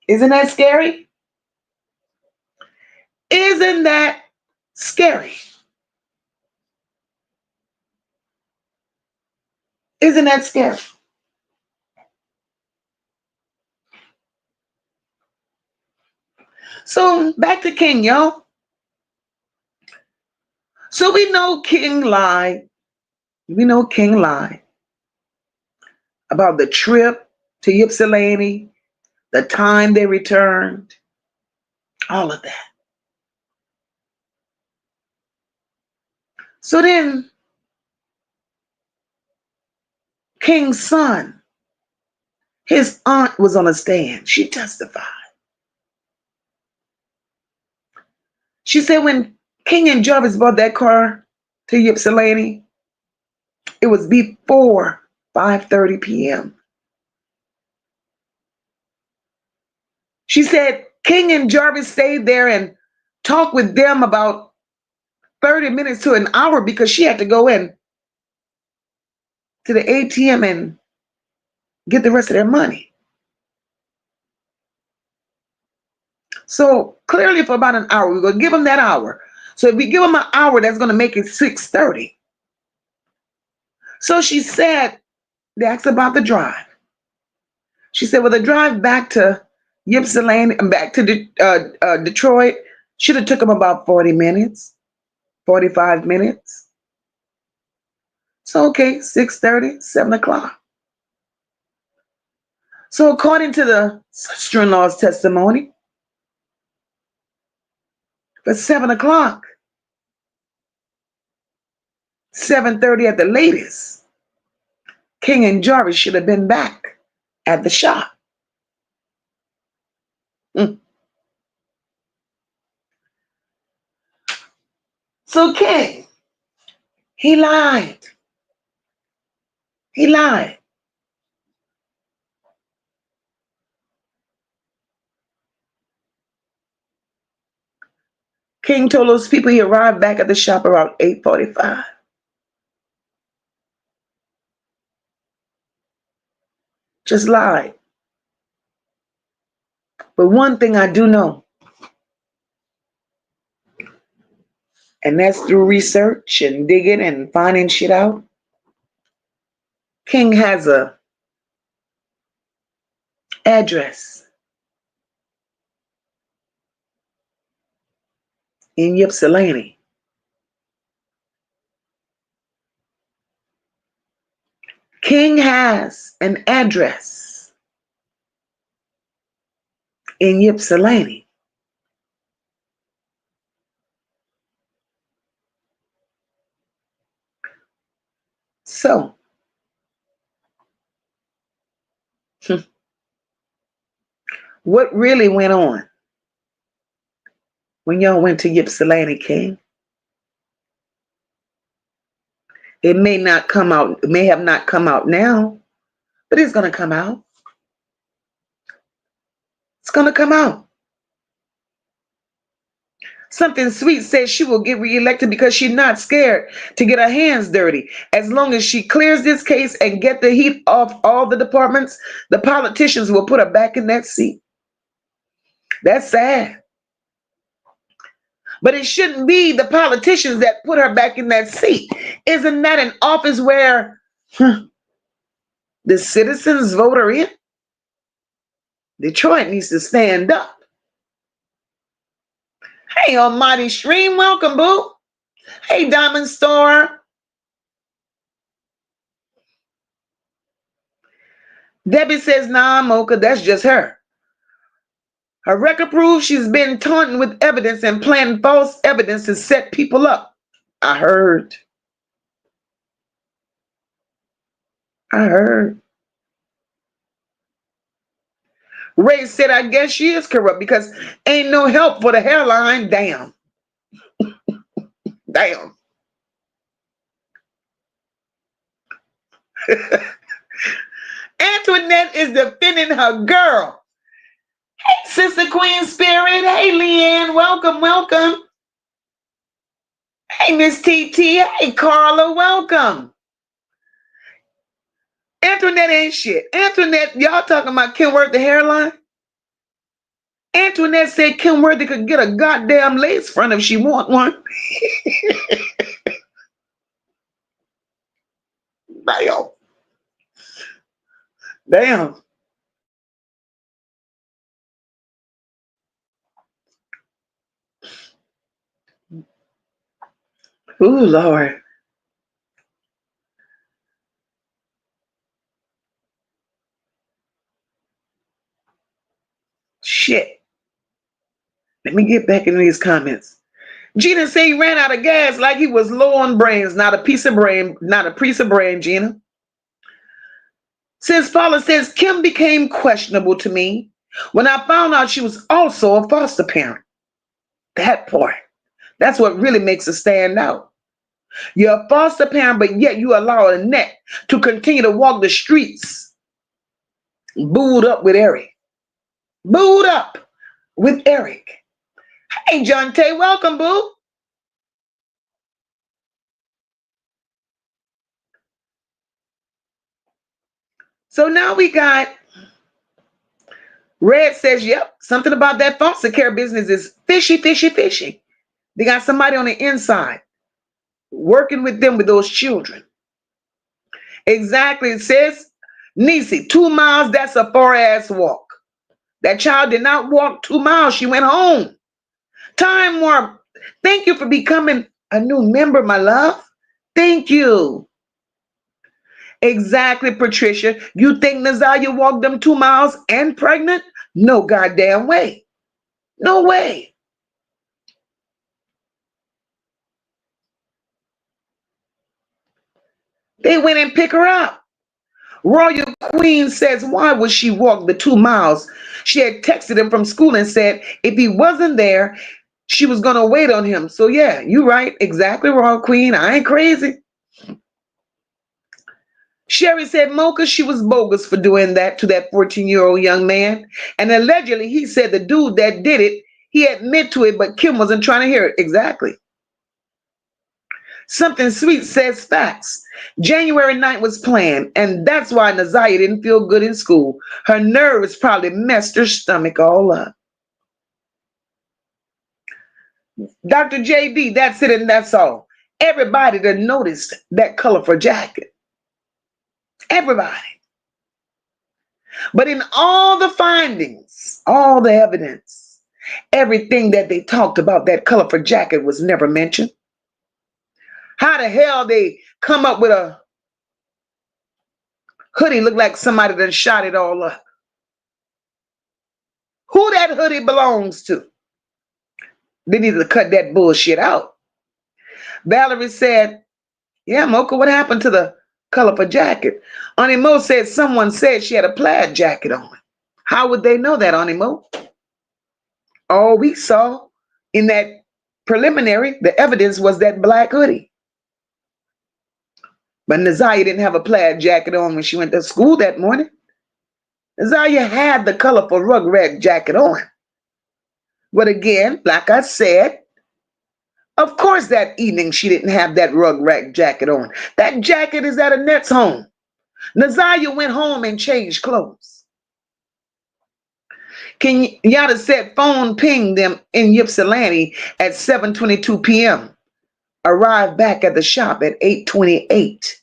Isn't that scary? Isn't that scary? Isn't that scary? So back to King, y'all. So we know King lied. We know King lied about the trip to Ypsilanti, the time they returned, all of that. So then King's son, his aunt was on a stand. She testified. She said when King and Jarvis bought that car to Ypsilanti, it was before 5:30 p.m. She said King and Jarvis stayed there and talked with them about 30 minutes to an hour because she had to go in to the ATM and get the rest of their money. So clearly for about an hour, we're going to give them that hour. So if we give them an hour, that's going to make it 6:30. So she said, they asked about the drive. She said, well, the drive back to Ypsilanti and back to Detroit should have took them about 40 minutes, 45 minutes. So, okay, 6:30, 7 o'clock. So according to the sister-in-law's testimony, for 7 o'clock, 7:30 at the latest, King and Jarvis should have been back at the shop. So King, he lied. He lied. King told those people he arrived back at the shop around 8:45. Just lied. But one thing I do know, and that's through research and digging and finding shit out, King has a address in Ypsilanti. King has an address in Ypsilanti. So What really went on when y'all went to Ypsilanti, King? It may not come out, it may have not come out now, but it's going to come out. It's going to come out. Something Sweet says she will get reelected because she's not scared to get her hands dirty. As long as she clears this case and get the heat off all the departments, the politicians will put her back in that seat. That's sad. But it shouldn't be the politicians that put her back in that seat. Isn't that an office where the citizens vote her in? Detroit needs to stand up. Hey, Almighty Stream, welcome, boo. Hey, Diamond Store. Debbie says, nah, Mocha, that's just her. Her record proves she's been taunting with evidence and planting false evidence to set people up. I heard. Ray said, I guess she is corrupt because ain't no help for the hairline. Damn. Damn. Antoinette is defending her girl. Hey, Sister Queen Spirit. Hey, Leanne. Welcome, welcome. Hey, Miss TT. Hey, Carla. Welcome. Antoinette ain't shit. Antoinette, y'all talking about Kenworth the hairline? Antoinette said Kenworthy could get a goddamn lace front if she want one. Damn. Damn. Ooh, Lord. Shit. Let me get back into these comments. Gina said he ran out of gas like he was low on brains. Not a piece of brain, Gina. Since Paula says Kim became questionable to me when I found out she was also a foster parent. That part. That's what really makes her stand out. You're a foster parent, but yet you allow Annette to continue to walk the streets. Booed up with Eric. Booed up with Eric. Hey, John Tay, welcome, boo. So now we got Red says, yep, something about that foster care business is fishy, fishy, fishy. They got somebody on the inside working with them with those children. Exactly. It says, Nisi, 2 miles, that's a far-ass walk. That child did not walk 2 miles. She went home. Time Warp, thank you for becoming a new member, my love. Thank you. Exactly, Patricia. You think NaZiyah walked them 2 miles and pregnant? No goddamn way. No way. They went and pick her up. Royal Queen says, why would she walk the 2 miles? She had texted him from school and said if he wasn't there, she was going to wait on him. So yeah, you're right. Exactly, Royal Queen. I ain't crazy. Sherry said Mocha, she was bogus for doing that to that 14-year-old young man. And allegedly, he said the dude that did it, he admitted to it, but Kim wasn't trying to hear it. Exactly. Something Sweet says facts. January 9th was planned, and that's why NaZiyah didn't feel good in school. Her nerves probably messed her stomach all up. Dr. JD, that's it and that's all. Everybody that noticed that colorful jacket. Everybody. But in all the findings, all the evidence, everything that they talked about that colorful jacket was never mentioned. How the hell they come up with a hoodie look like somebody that shot it all up? Who that hoodie belongs to? They need to cut that bullshit out. Valerie said, yeah, Mocha, what happened to the colorful jacket. Auntie Mo said someone said she had a plaid jacket on. How would they know that, Auntie Mo? All we saw in that preliminary, the evidence was that black hoodie. But NaZiyah didn't have a plaid jacket on when she went to school that morning. NaZiyah had the colorful rugrat jacket on. But again, like I said, of course that evening she didn't have that rugrat jacket on. That jacket is at Annette's home. NaZiyah went home and changed clothes. Kenyatta said phone pinged them in Ypsilanti at 7:22 p.m. Arrived back at the shop at 8:28.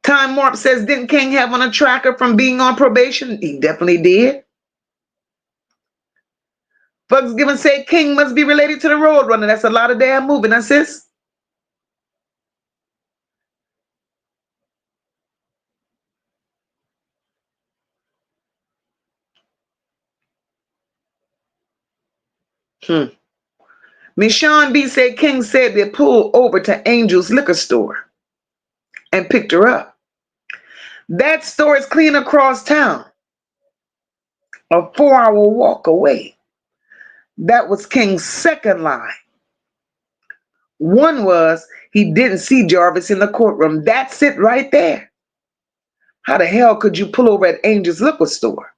Time Warp says, didn't King have on a tracker from being on probation? He definitely did. Bugs Given said King must be related to the Roadrunner. That's a lot of damn moving, huh, sis? Michonne B said King said they pulled over to Angel's liquor store and picked her up. That store is clean across town, a 4-hour walk away. That was King's second lie. One was he didn't see Jarvis in the courtroom. That's it right there. How the hell could you pull over at Angel's liquor store?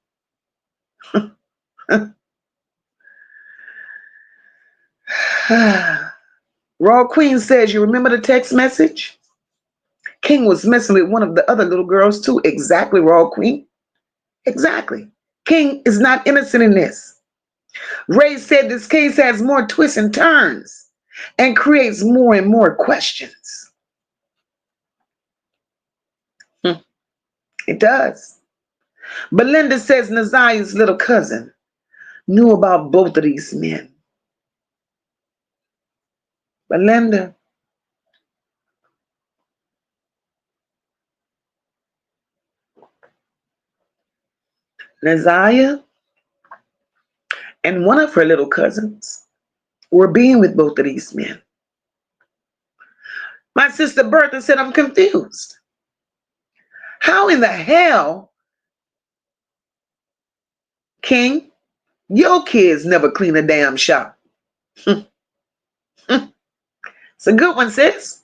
Raw Queen says, you remember the text message? King was messing with one of the other little girls too. Exactly, Raw Queen. Exactly. King is not innocent in this. Ray said this case has more twists and turns and creates more and more questions. It does. Belinda says NaZiyah's little cousin knew about both of these men. Belinda. NaZiyah and one of her little cousins were being with both of these men. My sister Bertha said, I'm confused. How in the hell, King, your kids never clean a damn shop? It's a good one, sis.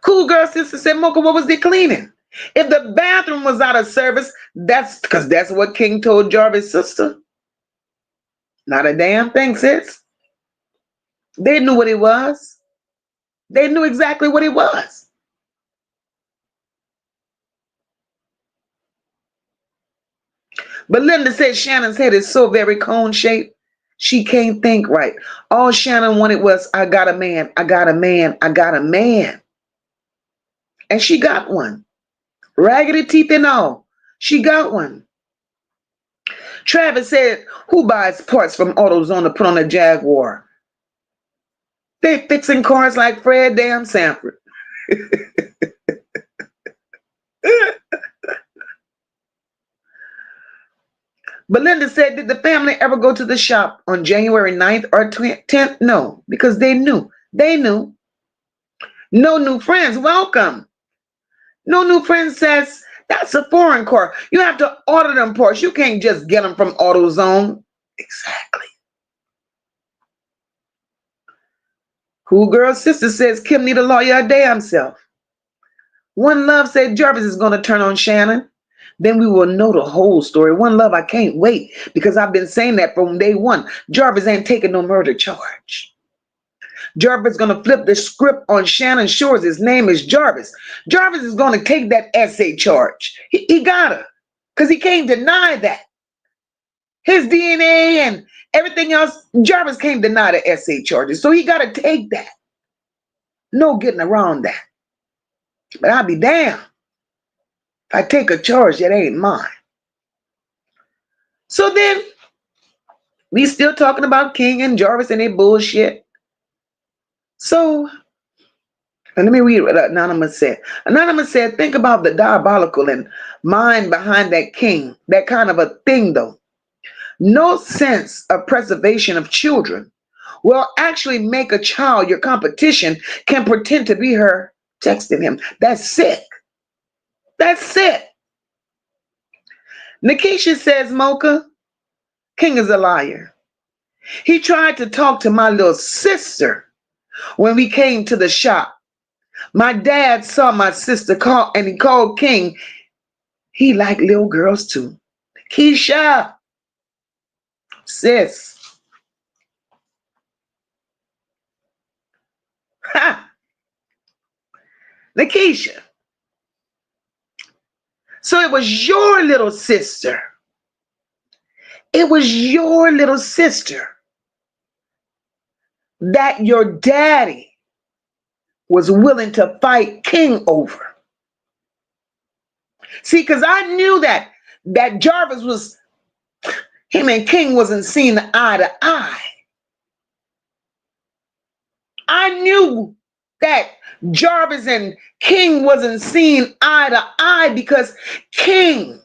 Cool Girl Sister said, Mocha, what was they cleaning? If the bathroom was out of service, that's because that's what King told Jarvis' sister. Not a damn thing, sis. They knew what it was. They knew exactly what it was. But Linda said Shannon's head is so very cone-shaped, she can't think right. All Shannon wanted was, I got a man, I got a man, I got a man. And she got one. Raggedy teeth and all. She got one. Travis said, who buys parts from AutoZone to put on a Jaguar? They fixing cars like Fred damn Sanford. Belinda said, did the family ever go to the shop on January 9th or 10th? No, because they knew. They knew. No new friends. Welcome. No new friends says, that's a foreign car. You have to order them parts. You can't just get them from AutoZone. Exactly. Cool Girl Sister says, Kim need a lawyer a damn self. One Love said Jarvis is going to turn on Shannon. Then we will know the whole story. One Love, I can't wait because I've been saying that from day one. Jarvis ain't taking no murder charge. Jarvis is going to flip the script on Shannon Shores. His name is Jarvis. Jarvis is going to take that essay charge. He gotta, because he can't deny that. His DNA and everything else, Jarvis can't deny the essay charges. So he got to take that. No getting around that. But I'll be damned if I take a charge that ain't mine. So then, we still talking about King and Jarvis and their bullshit. So, and let me read what Anonymous said. Anonymous said, think about the diabolical and mind behind that King. That kind of a thing, though. No sense of preservation of children will actually make a child your competition can pretend to be her texting him. That's sick. That's sick. Nikisha says, Mocha, King is a liar. He tried to talk to my little sister when we came to the shop. My dad saw my sister call and he called King. He liked little girls too. Keisha, sis. Ha! Nikisha. So it was your little sister. It was your little sister that your daddy was willing to fight King over. See, because I knew that Jarvis was, him and King wasn't seeing eye to eye. I knew that Jarvis and King wasn't seeing eye to eye because King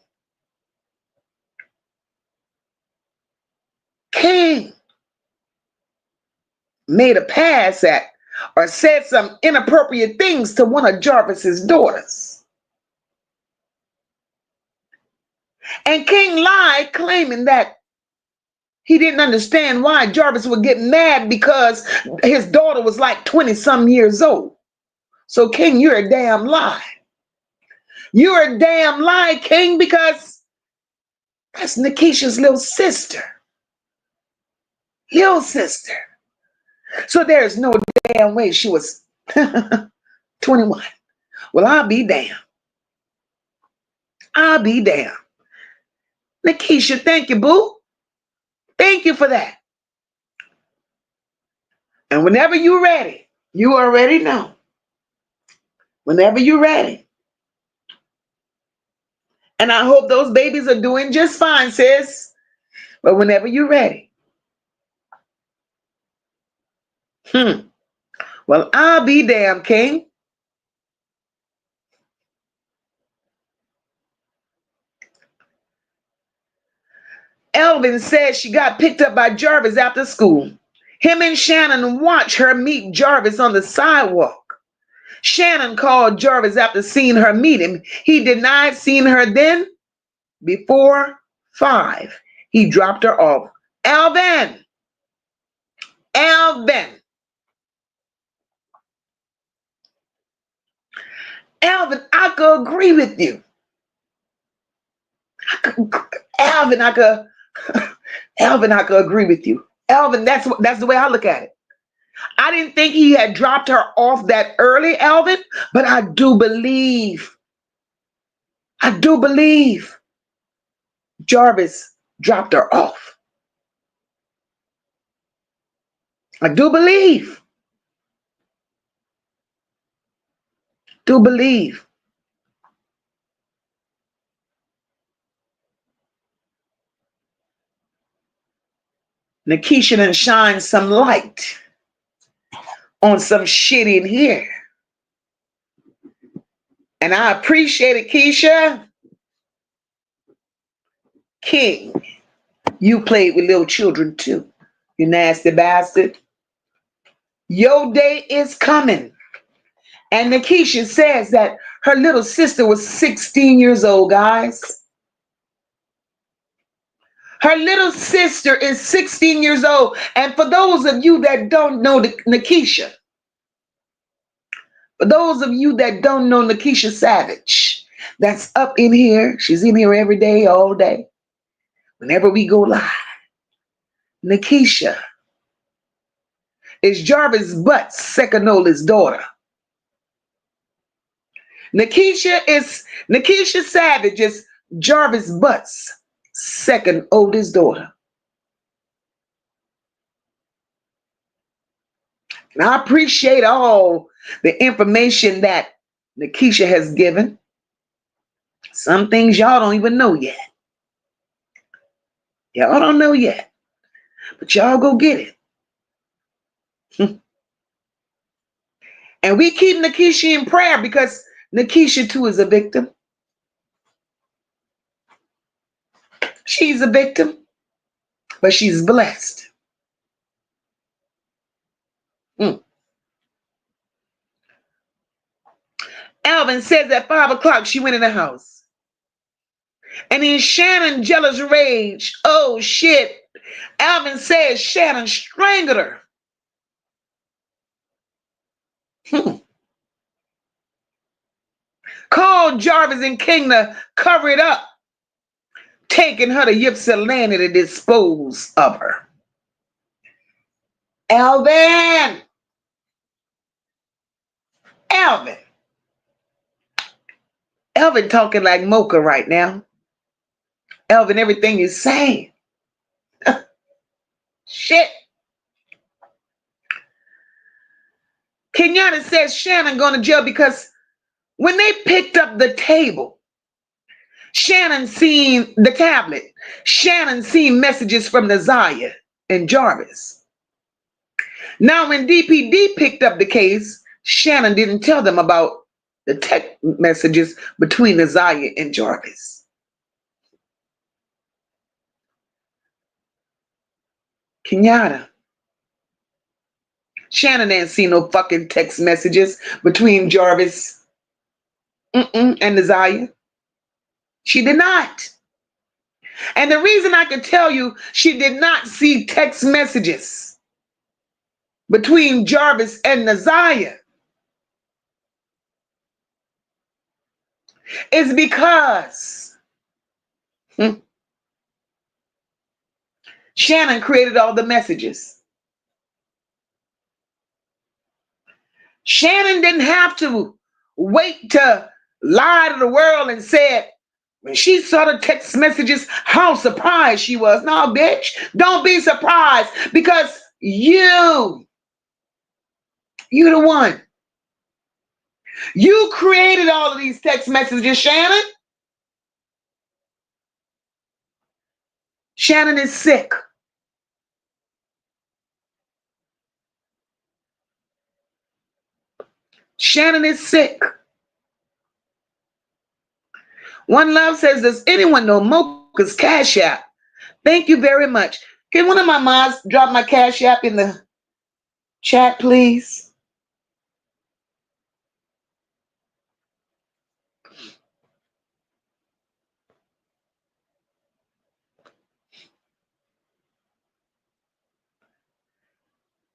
made a pass at or said some inappropriate things to one of Jarvis's daughters. And King lied, claiming that he didn't understand why Jarvis would get mad because his daughter was like 20-some years old. So King, you're a damn lie. You're a damn lie, King, because that's Nikisha's little sister. Little sister. So there's no damn way she was 21. Well, I'll be damned. I'll be damned. Nikisha, thank you, boo. Thank you for that. And whenever you're ready, you already know. Whenever you're ready. And I hope those babies are doing just fine, sis. But whenever you're ready. Well, I'll be damned, King. Elvin says she got picked up by Jarvis after school. Him and Shannon watched her meet Jarvis on the sidewalk. Shannon called Jarvis after seeing her meet him. He denied seeing her then. Before 5, he dropped her off. Elvin, Elvin, I could agree with you. Elvin, I could agree with you. Elvin, that's the way I look at it. I didn't think he had dropped her off that early, Elvin, but I do believe Jarvis dropped her off. I do believe. Nikisha done shine some light on some shit in here. And I appreciate it, Keisha. King, you played with little children too, you nasty bastard. Your day is coming. And Nikisha says that her little sister was 16 years old, guys. Her little sister is 16 years old. And for those of you that don't know Nikisha, Savage, that's up in here. She's in here every day, all day. Whenever we go live. Nikisha is Jarvis Butt's second oldest daughter. Nikisha Savage is Jarvis Butt's second oldest daughter. And I appreciate all the information that Nikisha has given. Some things y'all don't even know yet. Y'all don't know yet. But y'all go get it. And we keep Nikisha in prayer because Nikisha too is a victim. She's a victim. but she's blessed. Alvin says at 5 o'clock she went in the house. And in Shannon jealous rage, oh shit, Alvin says Shannon strangled her. Called Jarvis and King to cover it up, taking her to Ypsilanti to dispose of her. Alvin! Alvin! Alvin talking like Moca right now. Alvin, everything he's saying. Shit. Kenyatta says Shannon going to jail because when they picked up the table, Shannon seen the tablet. Shannon seen messages from NaZiyah and Jarvis. Now, when DPD picked up the case, Shannon didn't tell them about the text messages between NaZiyah and Jarvis. Kenyatta. Shannon ain't seen no fucking text messages between Jarvis and NaZiyah. She did not. And the reason I can tell you she did not see text messages between Jarvis and NaZiyah is because Shannon created all the messages. Shannon didn't have to wait to lie to the world and said, when she saw the text messages, how surprised she was. No, bitch, don't be surprised because you're the one. You created all of these text messages, Shannon. Shannon is sick. Shannon is sick. One Love says, does anyone know Moca's Cash App? Thank you very much. Can one of my moms drop my Cash App in the chat, please?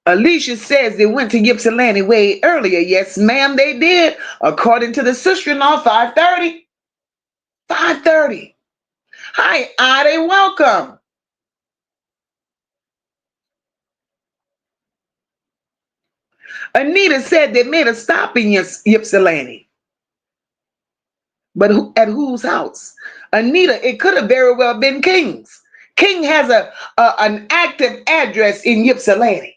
Alicia says they went to Ypsilanti way earlier. Yes, ma'am, they did. According to the sister-in-law, 5:30. 5:30. Hi, Ade, welcome. Anita said they made a stop in Ypsilanti. But at whose house? Anita, it could have very well been King's. King has an active address in Ypsilanti.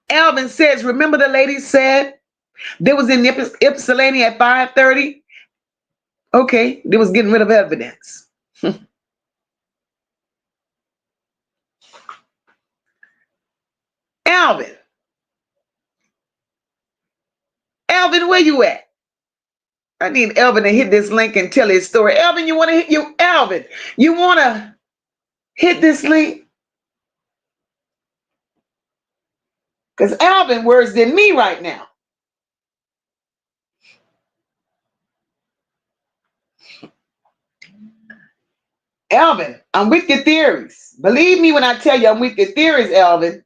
Alvin says, remember the lady said they was in Ypsilanti at 5:30? Okay, they was getting rid of evidence. Alvin. Alvin, where you at? I need Alvin to hit this link and tell his story. Alvin, you want to hit you? Alvin, you want to hit this link? Because Alvin worse than me right now. Alvin, I'm with your theories. Believe me when I tell you I'm with your theories, Alvin.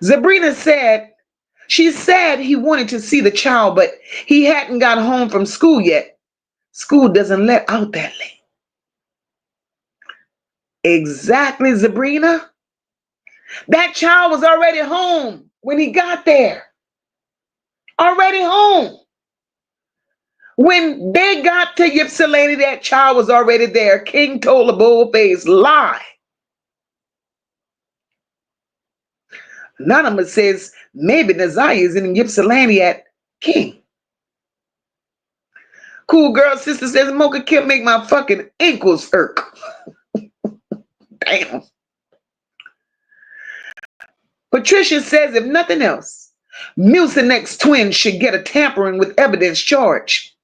Sabrina said, she said he wanted to see the child, but he hadn't got home from school yet. School doesn't let out that late. Exactly, Sabrina. That child was already home when he got there. Already home. When they got to Ypsilanti, that child was already there. King told a bold-faced lie. Anonymous says maybe NaZiyah is in Ypsilanti at King. Cool Girl Sister says Mocha can't make my fucking ankles irk. Damn. Patricia says if nothing else, Mucinex's twins should get a tampering with evidence charge,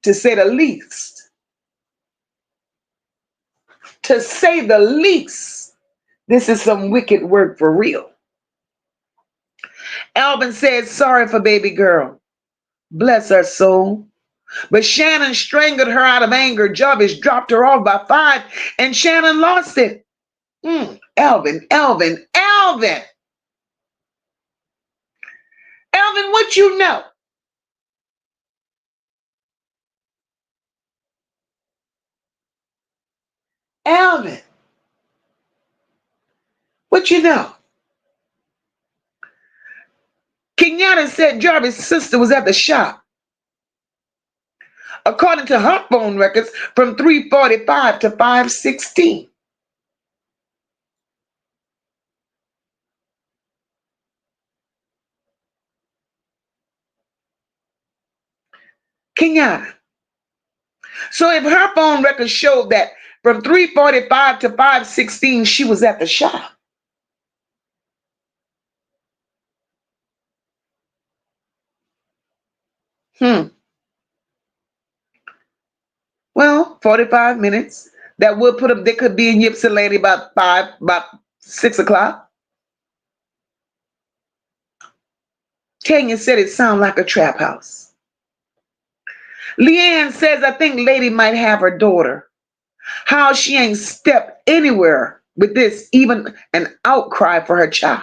to say the least. To say the least, this is some wicked work for real. Alvin said sorry for baby girl. Bless her soul. But Shannon strangled her out of anger. Jarvis dropped her off by 5, and Shannon lost it. Alvin. Alvin, what you know? Alvin, what you know? Kenyatta said Jarvis' sister was at the shop. According to her phone records, from 3:45 to 5:16. Kenyatta. So if her phone records showed that from 3:45 to 5:16, she was at the shop. Well, 45 minutes. That would put them, they could be in Ypsilanti about 6 o'clock. Tanya said it sounded like a trap house. Leanne says, I think lady might have her daughter. How she ain't stepped anywhere with this, even an outcry for her child.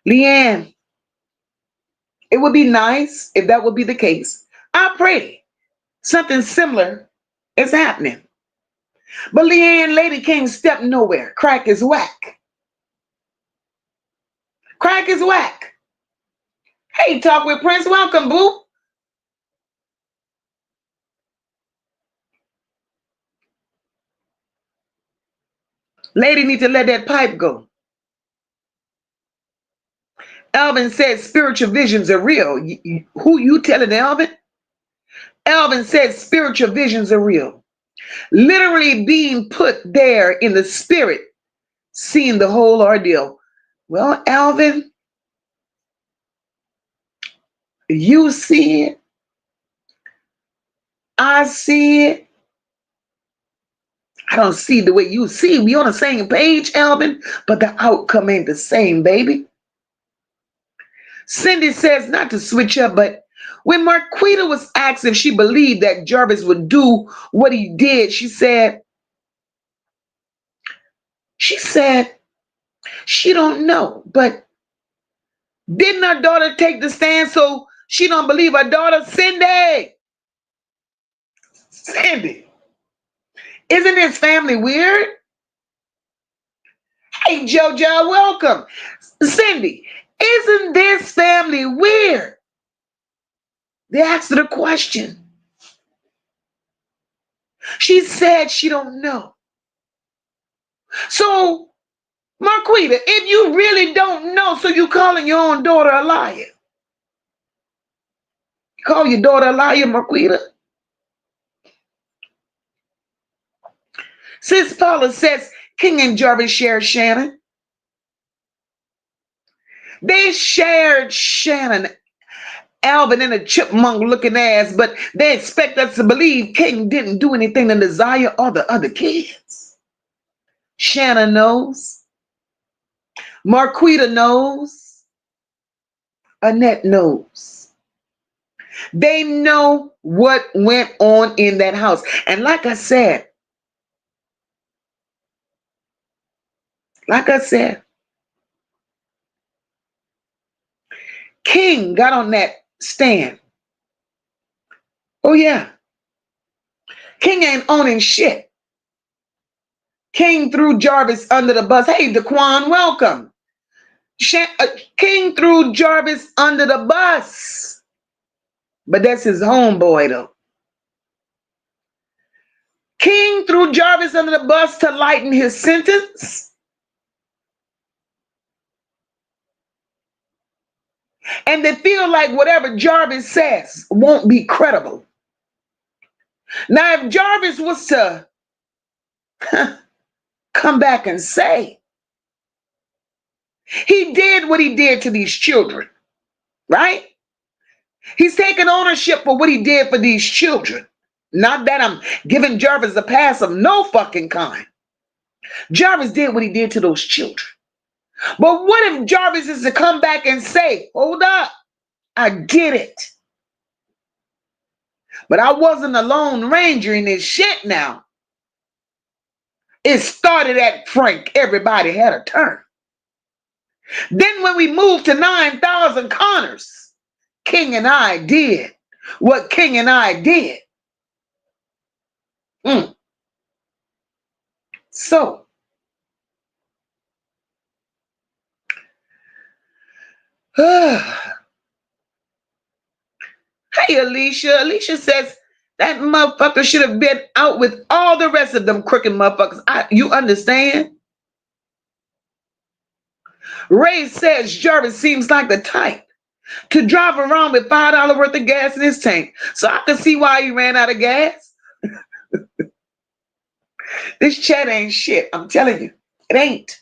Leanne, it would be nice if that would be the case. I pray something similar is happening. But Leanne, lady can't step nowhere. Crack is whack. Crack is whack. Hey, Talk with Prince, welcome, boo. Lady need to let that pipe go. Alvin said spiritual visions are real. Who you telling, Alvin? Alvin said spiritual visions are real. Literally being put there in the spirit, seeing the whole ordeal. Well, Alvin, you see it. I see it. I don't see the way you see. We on the same page, Alvin, but the outcome ain't the same, baby. Cindy says not to switch up, but when Marquita was asked if she believed that Jarvis would do what he did, she said she don't know. But didn't her daughter take the stand, so she don't believe her daughter? Cindy, isn't this family weird? Hey, JoJo, welcome. Cindy, isn't this family weird? They asked her the question. She said she don't know. So, Marquita, if you really don't know, so you calling your own daughter a liar? You call your daughter a liar, Marquita? Sis Paula says King and Jarvis shared Shannon. They shared Shannon, Alvin, and a chipmunk looking ass, but they expect us to believe King didn't do anything to NaZiyah or the other kids. Shannon knows. Marquita knows. Annette knows. They know what went on in that house. And like I said, King got on that stand. Oh, yeah. King ain't owning shit. King threw Jarvis under the bus. Hey, Daquan, welcome. King threw Jarvis under the bus. But that's his homeboy, though. King threw Jarvis under the bus to lighten his sentence. And they feel like whatever Jarvis says won't be credible. Now, if Jarvis was to come back and say he did what he did to these children, right? He's taking ownership for what he did for these children. Not that I'm giving Jarvis a pass of no fucking kind. Jarvis did what he did to those children. But what if Jarvis is to come back and say, hold up, I did it. But I wasn't a lone ranger in this shit now. It started at Frank. Everybody had a turn. Then when we moved to 9,000 Connors, King and I did what King and I did. So, hey, Alicia. Alicia says that motherfucker should have been out with all the rest of them crooked motherfuckers. You understand? Ray says Jarvis seems like the type to drive around with $5 worth of gas in his tank. So I can see why he ran out of gas. This chat ain't shit. I'm telling you. It ain't.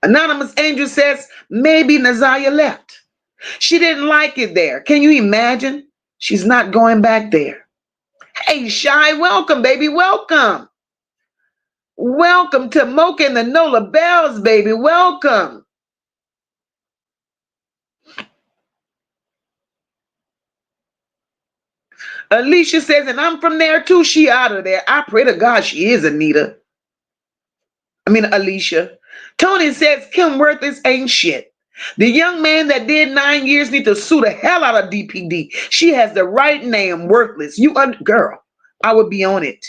Anonymous Angel says maybe NaZiyah left. She didn't like it there. Can you imagine? She's not going back there. Hey, Shy, welcome, baby. Welcome. Welcome to Moca and the Nola Bells, baby. Welcome. Alicia says, and I'm from there too. She out of there. I pray to God she is, Alicia. Tony says Kim Worthless ain't shit. The young man that did 9 years need to sue the hell out of DPD. She has the right name, Worthless. Girl, I would be on it.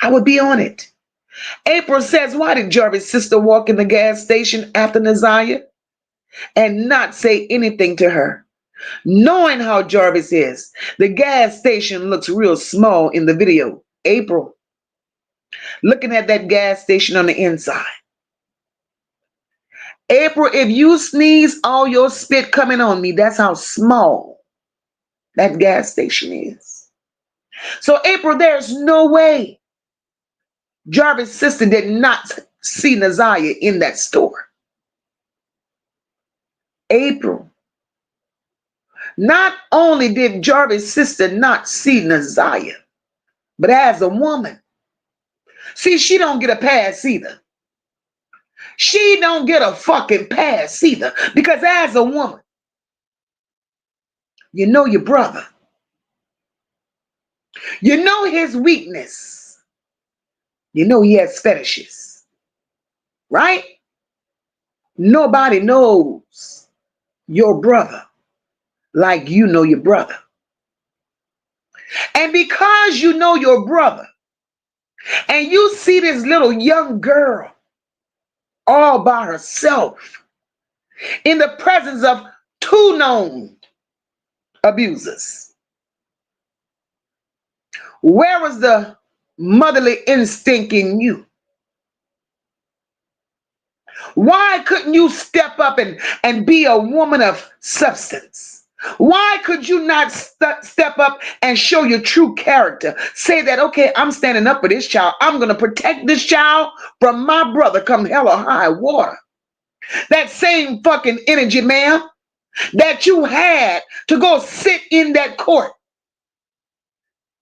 I would be on it. April says, why did Jarvis' sister walk in the gas station after NaZiyah and not say anything to her? Knowing how Jarvis is, the gas station looks real small in the video. April, looking at that gas station on the inside. April, if you sneeze, all your spit coming on me. That's how small that gas station is. So April, there's no way Jarvis' sister did not see NaZiyah in that store. April, not only did Jarvis' sister not see NaZiyah, but as a woman, see, she don't get a pass either. She don't get a fucking pass either. Because as a woman, you know your brother. You know his weakness. You know he has fetishes. Right? Nobody knows your brother like you know your brother. And because you know your brother, and you see this little young girl all by herself in the presence of 2 known abusers, where was the motherly instinct in you? Why couldn't you step up and be a woman of substance? Why could you not step up and show your true character? Say that, okay, I'm standing up for this child. I'm going to protect this child from my brother come hell or high water. That same fucking energy, ma'am, that you had to go sit in that court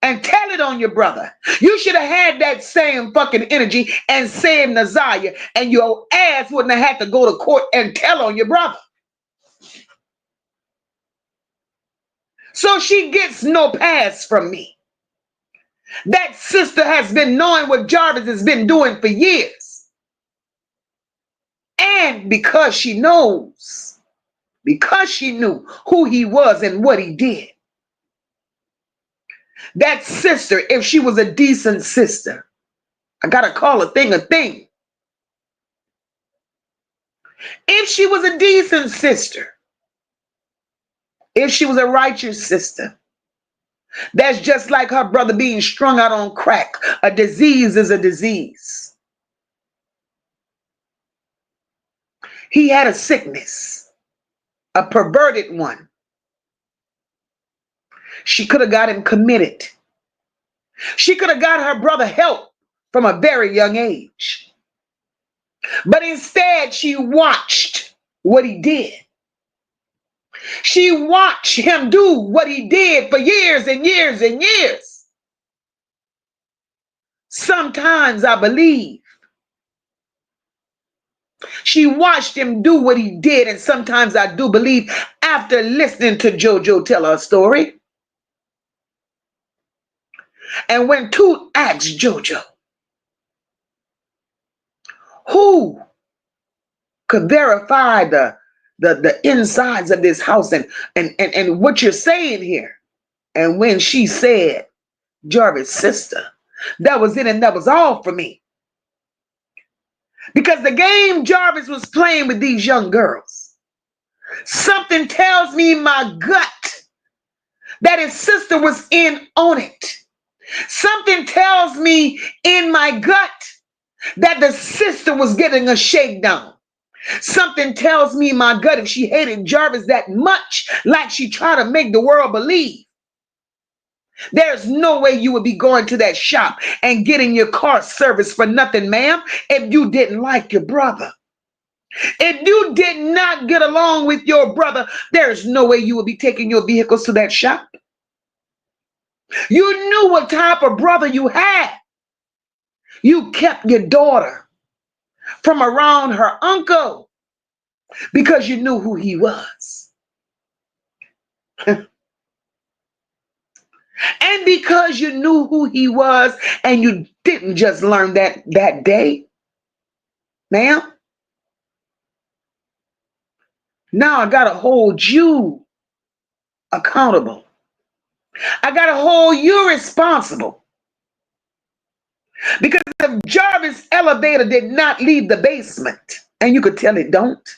and tell it on your brother. You should have had that same fucking energy and saved NaZiyah, and your ass wouldn't have had to go to court and tell on your brother. So she gets no pass from me. That sister has been knowing what Jarvis has been doing for years. And because she knows, because she knew who he was and what he did, that sister, if she was a decent sister, I gotta call a thing a thing. If she was a decent sister, if she was a righteous sister, that's just like her brother being strung out on crack. A disease is a disease. He had a sickness, a perverted one. She could have got him committed. She could have got her brother help from a very young age. But instead, she watched what he did. She watched him do what he did for years and years and years. Sometimes I believe she watched him do what he did, and sometimes I do believe after listening to JoJo tell her story. And when Toot asked JoJo, who could verify the insides of this house and what you're saying here? And when she said, Jarvis' sister, that was it and that was all for me. Because the game Jarvis was playing with these young girls, something tells me in my gut that his sister was in on it. Something tells me in my gut that the sister was getting a shakedown. Something tells me in my gut if she hated Jarvis that much, like she tried to make the world believe, there's no way you would be going to that shop and getting your car serviced for nothing, ma'am, if you didn't like your brother. If you did not get along with your brother, there's no way you would be taking your vehicles to that shop. You knew what type of brother you had. You kept your daughter from around her uncle because you knew who he was. And because you knew who he was, and you didn't just learn that day, ma'am, now I got to hold you accountable. I got to hold you responsible. Because if Jarvis' elevator did not leave the basement, and you could tell it don't,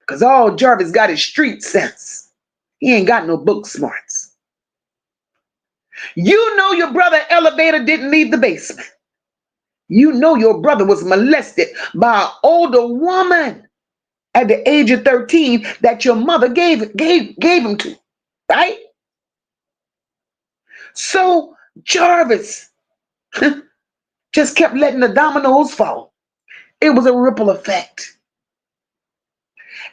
because all Jarvis got is street sense. He ain't got no book smarts. You know your brother's elevator didn't leave the basement. You know your brother was molested by an older woman at the age of 13 that your mother gave him to, right? So Jarvis just kept letting the dominoes fall. It was a ripple effect.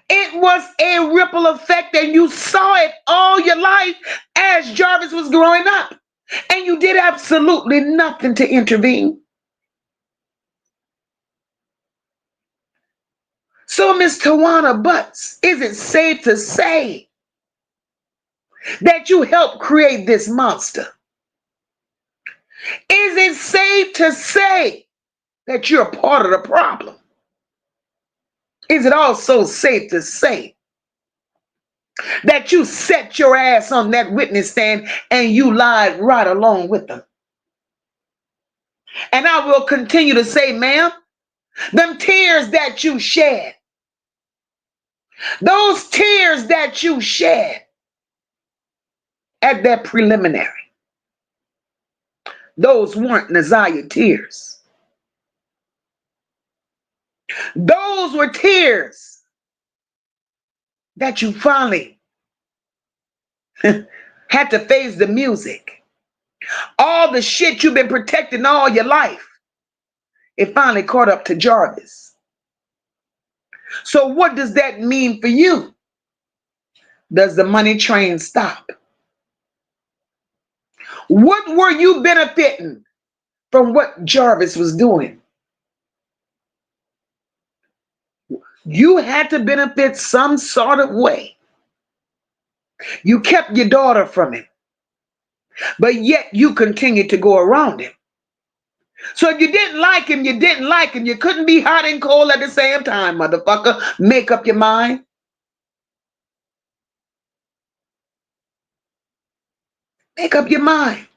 It was a ripple effect, and you saw it all your life as Jarvis was growing up. And you did absolutely nothing to intervene. So, Miss Tawana Butts, is it safe to say that you helped create this monster? Is it safe to say that you're part of the problem? Is it also safe to say that you set your ass on that witness stand and you lied right along with them? And I will continue to say, ma'am, them tears that you shed, those tears that you shed at that preliminary, those weren't NaZiyah tears. Those were tears that you finally had to face the music. All the shit you've been protecting all your life, it finally caught up to Jarvis. So what does that mean for you? Does the money train stop? What were you benefiting from what Jarvis was doing? You had to benefit some sort of way. You kept your daughter from him, but yet you continued to go around him. So if you didn't like him, you didn't like him. You couldn't be hot and cold at the same time, motherfucker. Make up your mind. Make up your mind.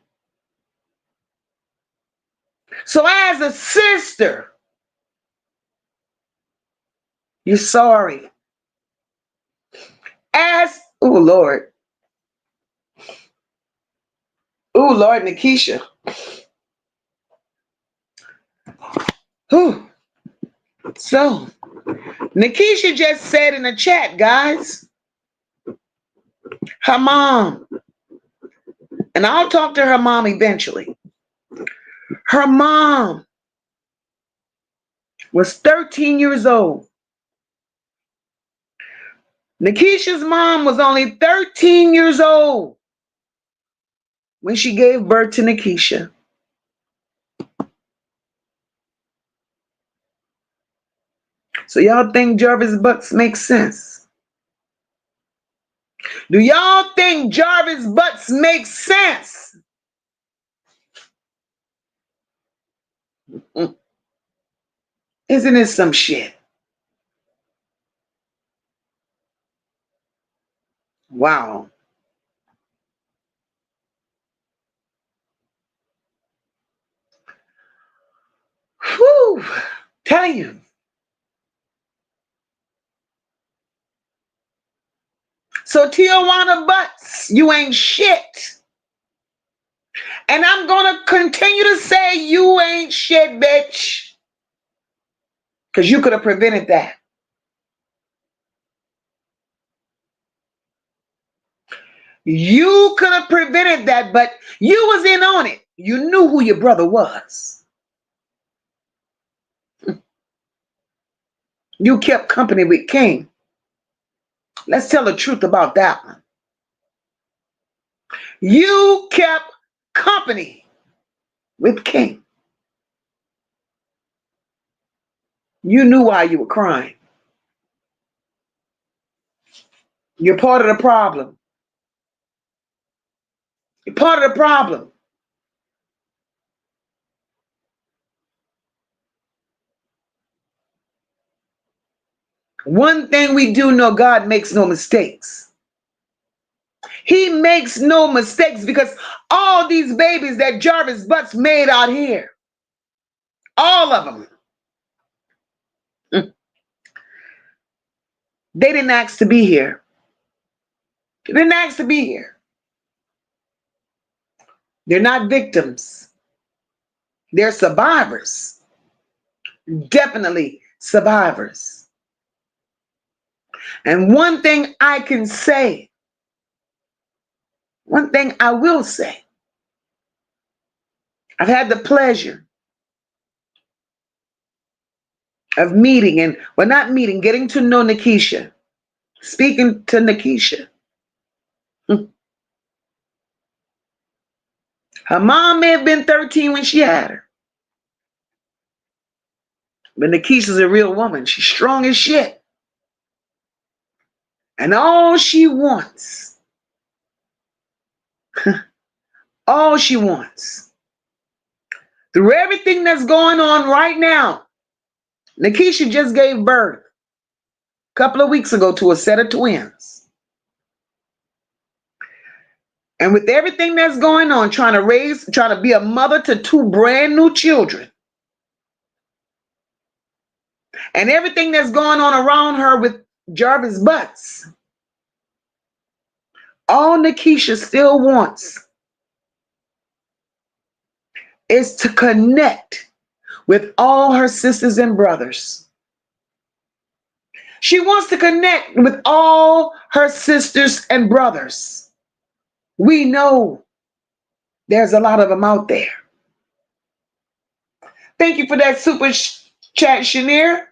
So as a sister, you're sorry. Oh Lord, Nikisha. Whew. So, Nikisha just said in the chat, guys, her mom, and I'll talk to her mom eventually. Her mom was 13 years old Nikisha's mom was only 13 years old when she gave birth to Nikisha. So y'all think Jarvis Butts makes sense? Do y'all think Jarvis Butts makes sense? Isn't it some shit? Wow. Whew. Tell you. So Tijuana Butts, you ain't shit. And I'm going to continue to say you ain't shit, bitch. Because you could have prevented that. You could have prevented that, but you was in on it. You knew who your brother was. You kept company with King. Let's tell the truth about that one. You kept company with King. You knew why you were crying. You're part of the problem. You're part of the problem. One thing we do know, God makes no mistakes. He makes no mistakes because all these babies that Jarvis Butts made out here, all of them, they didn't ask to be here. They didn't ask to be here. They're not victims. They're survivors. Definitely survivors. And one thing I can say, one thing I will say, I've had the pleasure of meeting and, well, not meeting, getting to know Nikisha, speaking to Nikisha. Her mom may have been 13 when she had her. But Nikisha's a real woman. She's strong as shit. And all she wants, all she wants, through everything that's going on right now, Nikisha just gave birth a couple of weeks ago to a set of twins. And with everything that's going on, trying to be a mother to two brand new children, and everything that's going on around her with Jarvis Butts, all Nikisha still wants is to connect with all her sisters and brothers. She wants to connect with all her sisters and brothers. We know there's a lot of them out there. Thank you for that super chat, Shanier.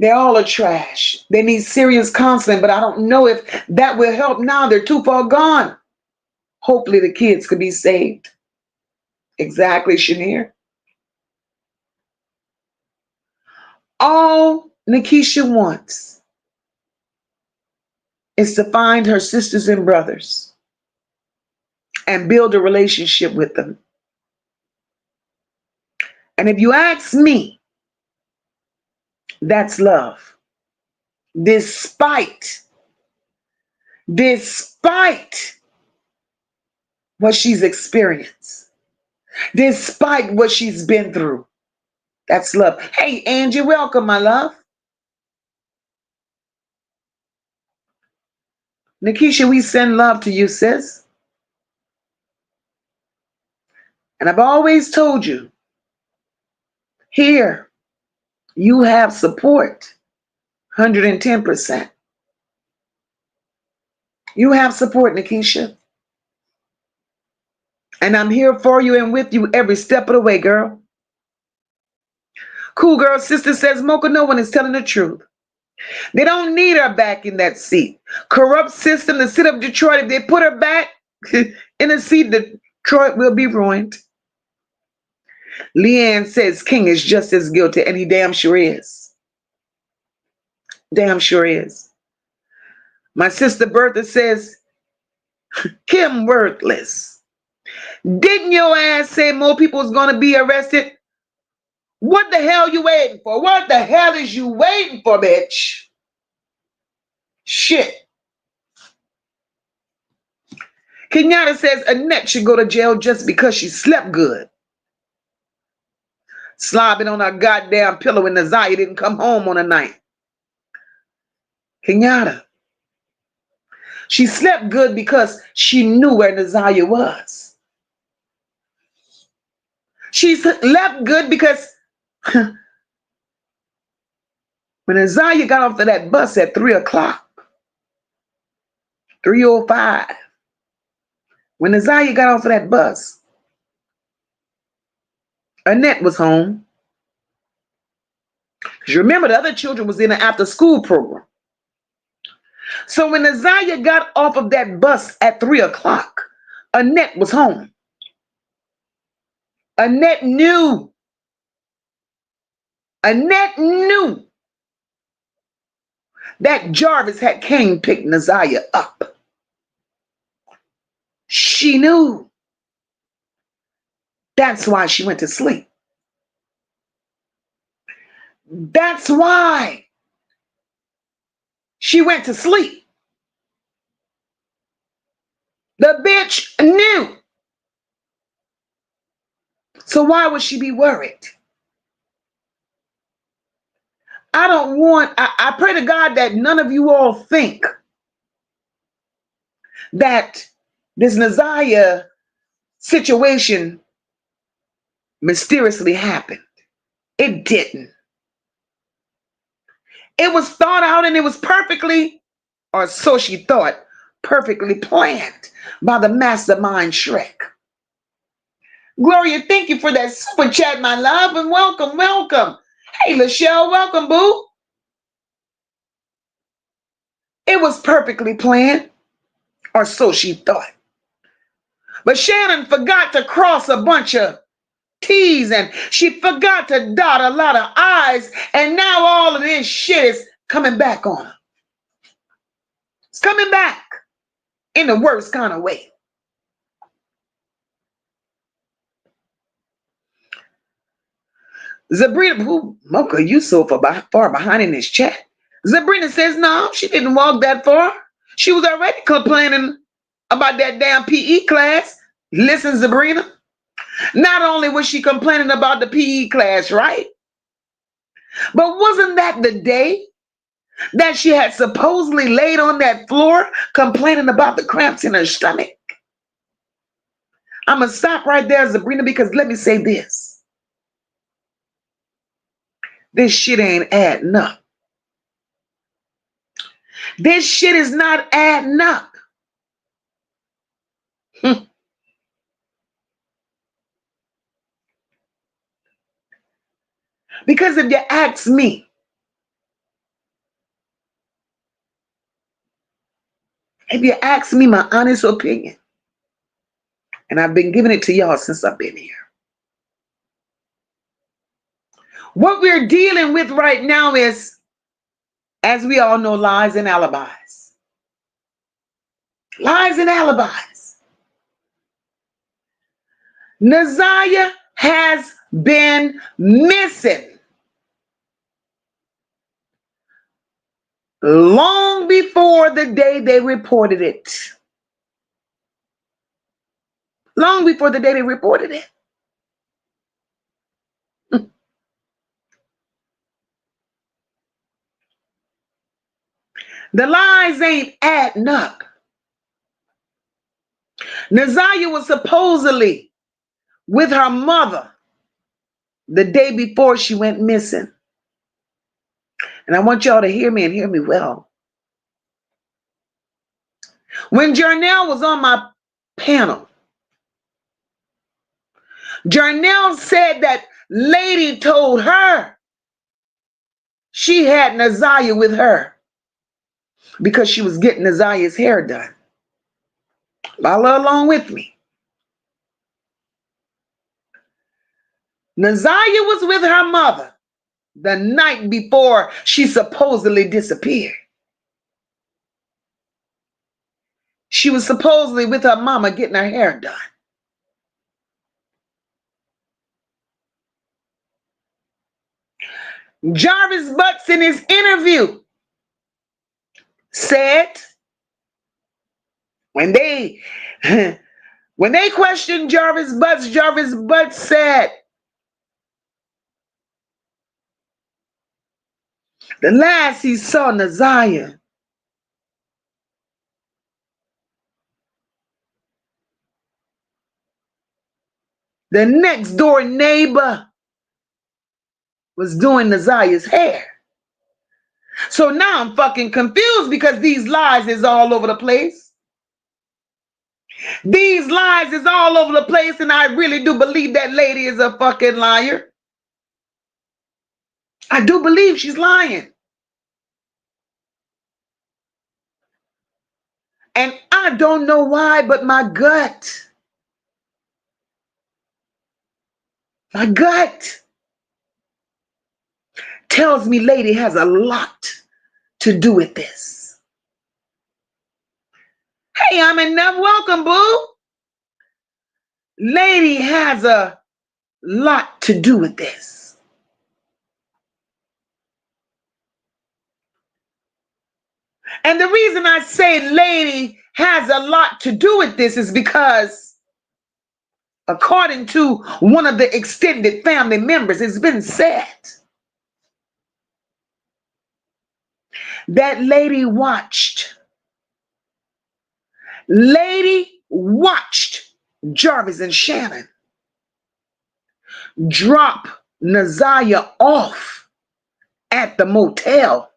They all are trash. They need serious counseling, but I don't know if that will help now. They're too far gone. Hopefully the kids could be saved. Exactly, Shanier. All Nikisha wants is to find her sisters and brothers and build a relationship with them. And if you ask me, that's love. Despite what she's experienced, despite what she's been through, that's love. Hey, Angie, welcome, my love. Nikisha, we send love to you, sis. And I've always told you, here, you have support, 110%. You have support, Nikisha. And I'm here for you and with you every step of the way, girl. Cool Girl Sister says, Mocha, no one is telling the truth. They don't need her back in that seat. Corrupt system, the city of Detroit, if they put her back in a seat, Detroit will be ruined. Leanne says King is just as guilty, and he damn sure is. Damn sure is. My sister Bertha says, Kim worthless. Didn't your ass say more people was going to be arrested? What the hell you waiting for? What the hell is you waiting for, bitch? Shit. Kenyatta says Annette should go to jail just because she slept good. Slobbing on her goddamn pillow when NaZiyah didn't come home on a night. Kenyatta. She slept good because she knew where NaZiyah was. She slept good because when NaZiyah got off of that bus at 3 o'clock, 3:05, when NaZiyah got off of that bus, Annette was home. Because you remember the other children was in the after school program. So when NaZiyah got off of that bus at 3 o'clock, Annette was home. Annette knew. Annette knew that Jarvis had came pick NaZiyah up. She knew. That's why she went to sleep. That's why she went to sleep. The bitch knew. So why would she be worried? I pray to God that none of you all think that this NaZiyah situation mysteriously happened. It didn't. It was thought out, and it was perfectly, or so she thought, perfectly planned by the mastermind Shrek. Gloria, thank you for that super chat, my love, and welcome, welcome. Hey, Lachelle, welcome, boo. It was perfectly planned, or so she thought. But Shannon forgot to cross a bunch of T's, and she forgot to dot a lot of I's, and now all of this shit is coming back on her. It's coming back in the worst kind of way. Sabrina, who, Moca, you so far behind in this chat. Sabrina says, no, she didn't walk that far. She was already complaining about that damn PE class. Listen, Sabrina, not only was she complaining about the PE class, right? But wasn't that the day that she had supposedly laid on that floor complaining about the cramps in her stomach? I'm going to stop right there, Sabrina, because let me say this. This shit ain't adding up. This shit is not adding up. Because if you ask me, my honest opinion, and I've been giving it to y'all since I've been here, what we're dealing with right now is, as we all know, lies and alibis. Lies and alibis. NaZiyah has been missing long before the day they reported it. Long before the day they reported it. The lies ain't adding up. NaZiyah was supposedly with her mother the day before she went missing. And I want y'all to hear me and hear me well. When Jarnell was on my panel, Jarnell said that lady told her she had NaZiyah with her because she was getting NaZiyah's hair done. Follow along with me. NaZiyah was with her mother the night before she supposedly disappeared. She was supposedly with her mama getting her hair done. Jarvis Butts in his interview said when they questioned Jarvis Butts said the last he saw NaZiyah, the next door neighbor was doing NaZiyah's hair. So now I'm fucking confused because these lies is all over the place. These lies is all over the place, and I really do believe that lady is a fucking liar. I do believe she's lying. And I don't know why, but my gut tells me lady has a lot to do with this. Hey, I'm enough. Welcome, boo. Lady has a lot to do with this. And the reason I say lady has a lot to do with this is because according to one of the extended family members, it's been said that lady watched Jarvis and Shannon drop NaZiyah off at the motel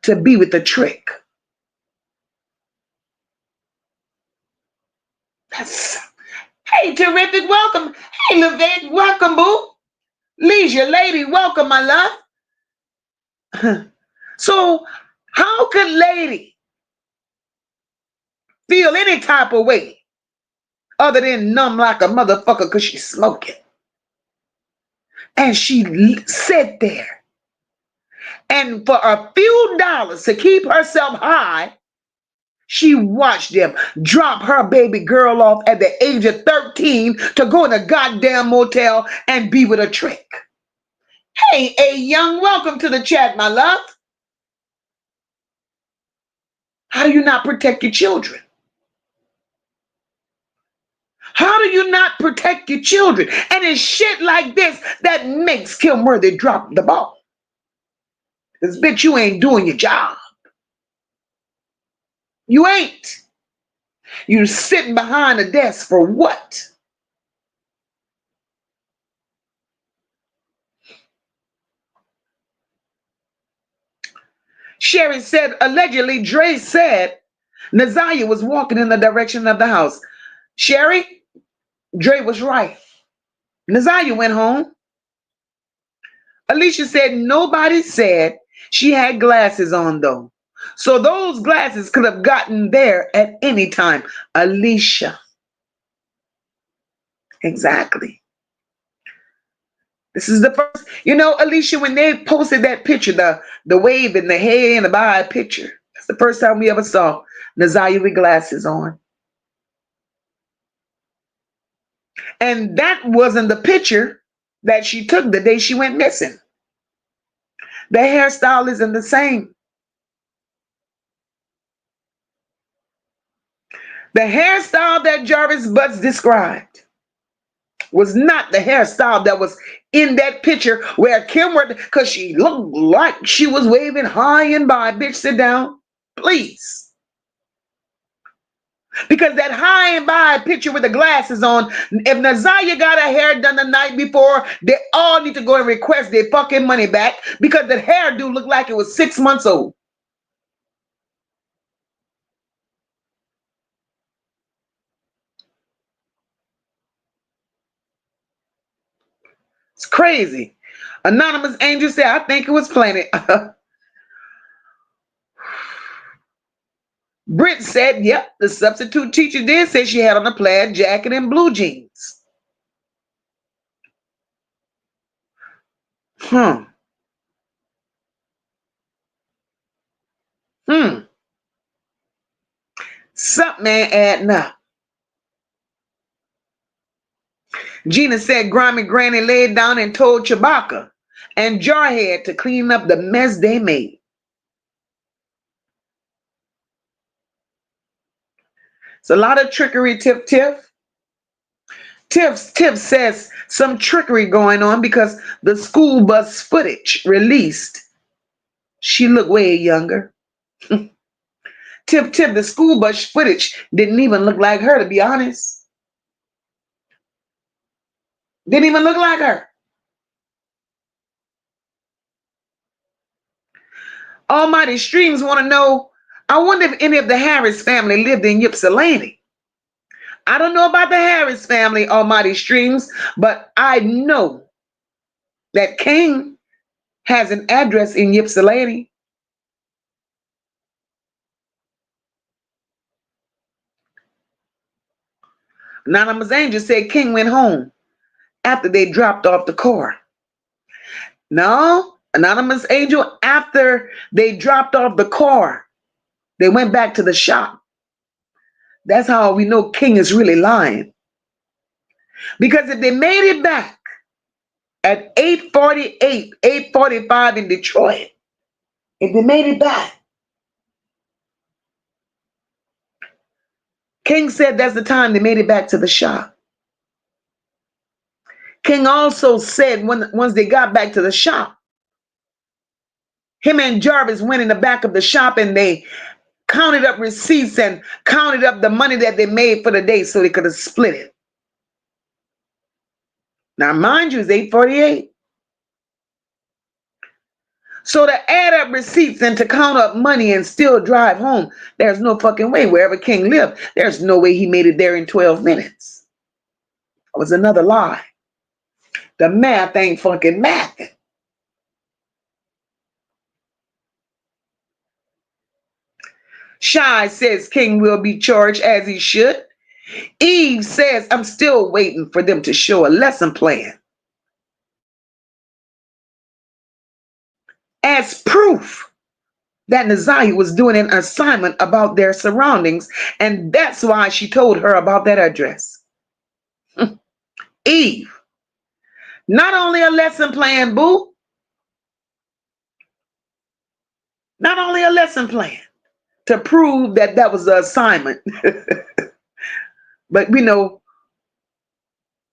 to be with the trick. Hey, terrific, welcome. Hey, Levette, welcome, boo. Leisure lady, welcome, my love. So, how could lady feel any type of way other than numb like a motherfucker because she's smoking? And she sat there, and for a few dollars to keep herself high, she watched them drop her baby girl off at the age of 13 to go in a goddamn motel and be with a trick. Hey, A Young, welcome to the chat, my love. How do you not protect your children? How do you not protect your children? And it's shit like this that makes Kilworthy drop the ball. Because, bitch, you ain't doing your job. You ain't. You're sitting behind a desk for what? Sherry said, allegedly, Dre said NaZiyah was walking in the direction of the house. Sherry, Dre was right. NaZiyah went home. Alicia said nobody said she had glasses on, though. So those glasses could have gotten there at any time. Alicia. Exactly. This is the first, Alicia, when they posted that picture, the wave and the hair and the bye picture, that's the first time we ever saw NaZiyah with glasses on. And that wasn't the picture that she took the day she went missing. The hairstyle isn't the same. The hairstyle that Jarvis Butts described was not the hairstyle that was in that picture where Kilworthy, because she looked like she was waving high and by. Bitch, sit down, please. Because that high and by picture with the glasses on, if NaZiyah got her hair done the night before, they all need to go and request their fucking money back because the hairdo looked like it was 6 months old. It's crazy. Anonymous Angel said, I think it was Planet. Britt said, yep, the substitute teacher did say she had on a plaid jacket and blue jeans. Hmm. Something ain't adding up. Gina said Grimy Granny laid down and told Chewbacca and Jarhead to clean up the mess they made. It's a lot of trickery, Tiff. Tiff says some trickery going on because the school bus footage released. She looked way younger. Tiff, the school bus footage didn't even look like her, to be honest. Didn't even look like her. Almighty Streams want to know, I wonder if any of the Harris family lived in Ypsilanti. I don't know about the Harris family, Almighty Streams, but I know that King has an address in Ypsilanti. Anonymous Angel said King went home after they dropped off the car. No, Anonymous Angel, after they dropped off the car, they went back to the shop. That's how we know King is really lying. Because if they made it back at 8:48, 8:45 in Detroit, if they made it back, King said that's the time they made it back to the shop. King also said once they got back to the shop, him and Jarvis went in the back of the shop and they counted up receipts and counted up the money that they made for the day so they could have split it. Now, mind you, it's 8:48. So to add up receipts and to count up money and still drive home, there's no fucking way. Wherever King lived, there's no way he made it there in 12 minutes. That was another lie. The math ain't fucking mathing. Shy says King will be charged as he should. Eve says, I'm still waiting for them to show a lesson plan as proof that NaZiyah was doing an assignment about their surroundings, and that's why she told her about that address. Eve, not only a lesson plan, boo, not only a lesson plan to prove that that was the assignment, but we know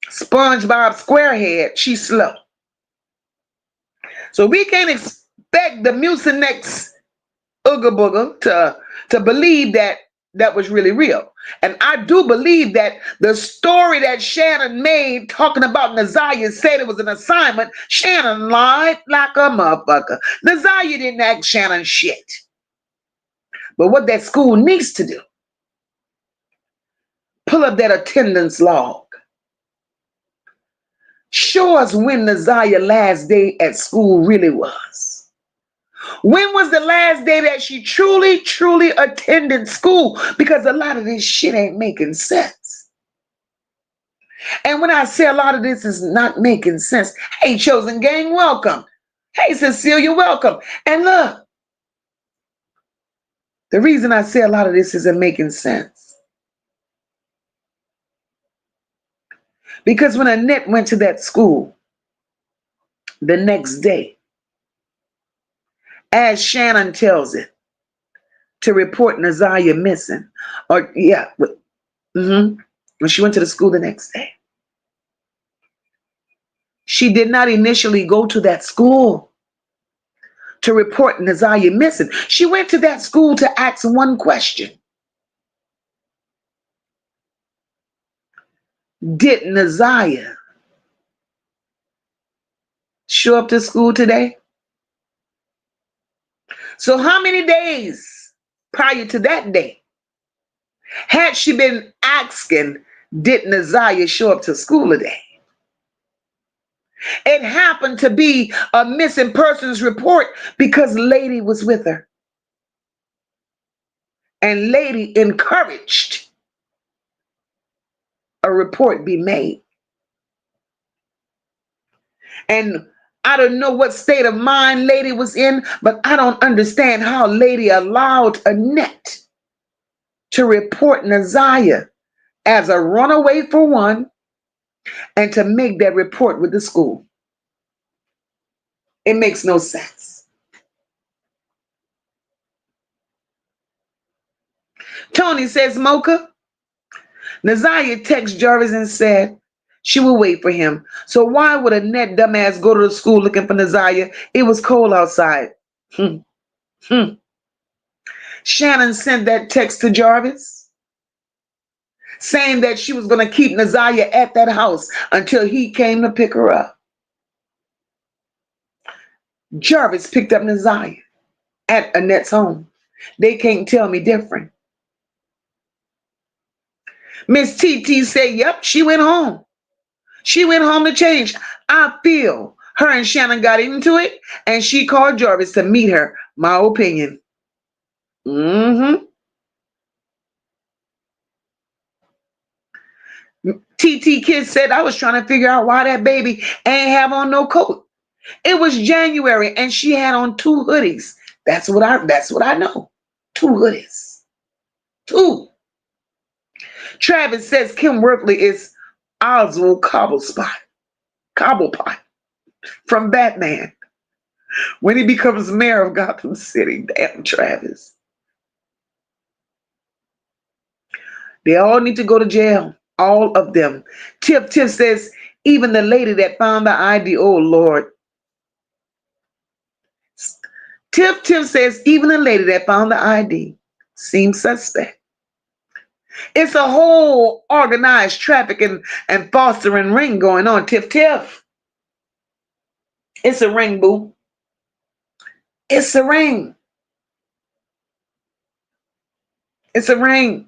SpongeBob Squarehead, she's slow. So we can't expect the Mucinex Ooga Booga to believe that that was really real. And I do believe that the story that Shannon made talking about NaZiyah said it was an assignment, Shannon lied like a motherfucker. NaZiyah didn't ask Shannon shit. But what that school needs to do, pull up that attendance log. Show us when NaZiyah's last day at school really was. When was the last day that she truly attended school? Because a lot of this shit ain't making sense. And when I say a lot of this is not making sense, hey, Chosen Gang, welcome. Hey, Cecilia, welcome. And look, the reason I say a lot of this isn't making sense, because when Annette went to that school the next day, as Shannon tells it, to report NaZiyah missing, or when she went to the school the next day, she did not initially go to that school to report NaZiyah missing. She went to that school to ask one question. Did NaZiyah show up to school today? So how many days prior to that day had she been asking, did NaZiyah show up to school today? It happened to be a missing persons report because Lady was with her. And Lady encouraged a report be made. And I don't know what state of mind Lady was in, but I don't understand how Lady allowed Annette to report NaZiyah as a runaway for one, and to make that report with the school. It makes no sense. Tony says, Moca, NaZiyah texted Jarvis and said she will wait for him. So why would Annette dumbass go to the school looking for NaZiyah? It was cold outside. Shannon sent that text to Jarvis saying that she was going to keep NaZiyah at that house until he came to pick her up. Jarvis picked up NaZiyah at Annette's home. They can't tell me different. Miss TT said, yep, she went home. She went home to change. I feel her and Shannon got into it, and she called Jarvis to meet her. My opinion. TT Kid said, I was trying to figure out why that baby ain't have on no coat. It was January, and she had on 2 hoodies. That's what I know. 2 hoodies. 2. Travis says Kim Worthley is Oswald Cobblepot from Batman when he becomes mayor of Gotham City. Damn, Travis. They all need to go to jail. All of them. Tiff says, even the lady that found the ID. Oh, Lord. Tiff says, even the lady that found the ID seems suspect. It's a whole organized trafficking and fostering ring going on, Tiff. It's a ring, boo. It's a ring. It's a ring.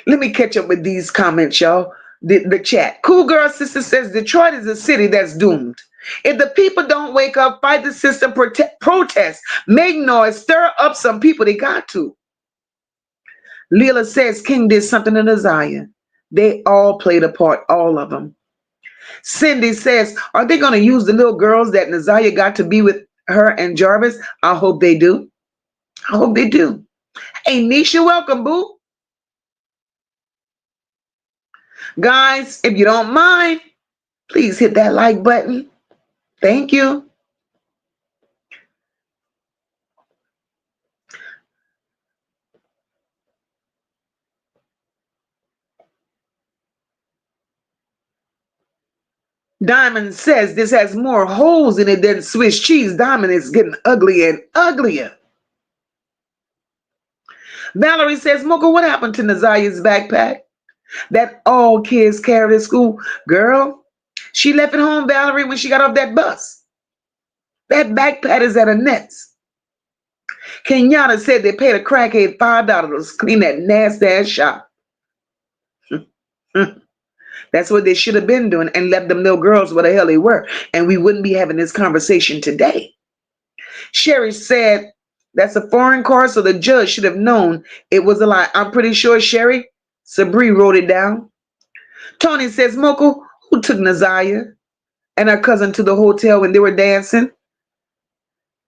Let me catch up with these comments, y'all. The chat. Cool Girl Sister says, Detroit is a city that's doomed. If the people don't wake up, fight the system, protest, make noise, stir up some people, they got to. Leela says King did something to NaZiyah. They all played a part, all of them. Cindy says, are they going to use the little girls that NaZiyah got to be with her and Jarvis? I hope they do. I hope they do. Hey, Nisha, welcome, boo. Guys, if you don't mind, please hit that like button. Thank you. Diamond says this has more holes in it than Swiss cheese. Diamond is getting uglier and uglier. Valerie says, Mocha, what happened to NaZiyah's backpack that all kids carry to school? Girl, she left it home, Valerie, when she got off that bus. That backpack is at Annette's. Kenyatta said they paid a crackhead $5 to clean that nasty ass shop. That's what they should have been doing and left them little girls where the hell they were. And we wouldn't be having this conversation today. Sherry said that's a foreign car, so the judge should have known it was a lie. I'm pretty sure Sherry Sabri wrote it down. Tony says, Mocha, who took NaZiyah and her cousin to the hotel when they were dancing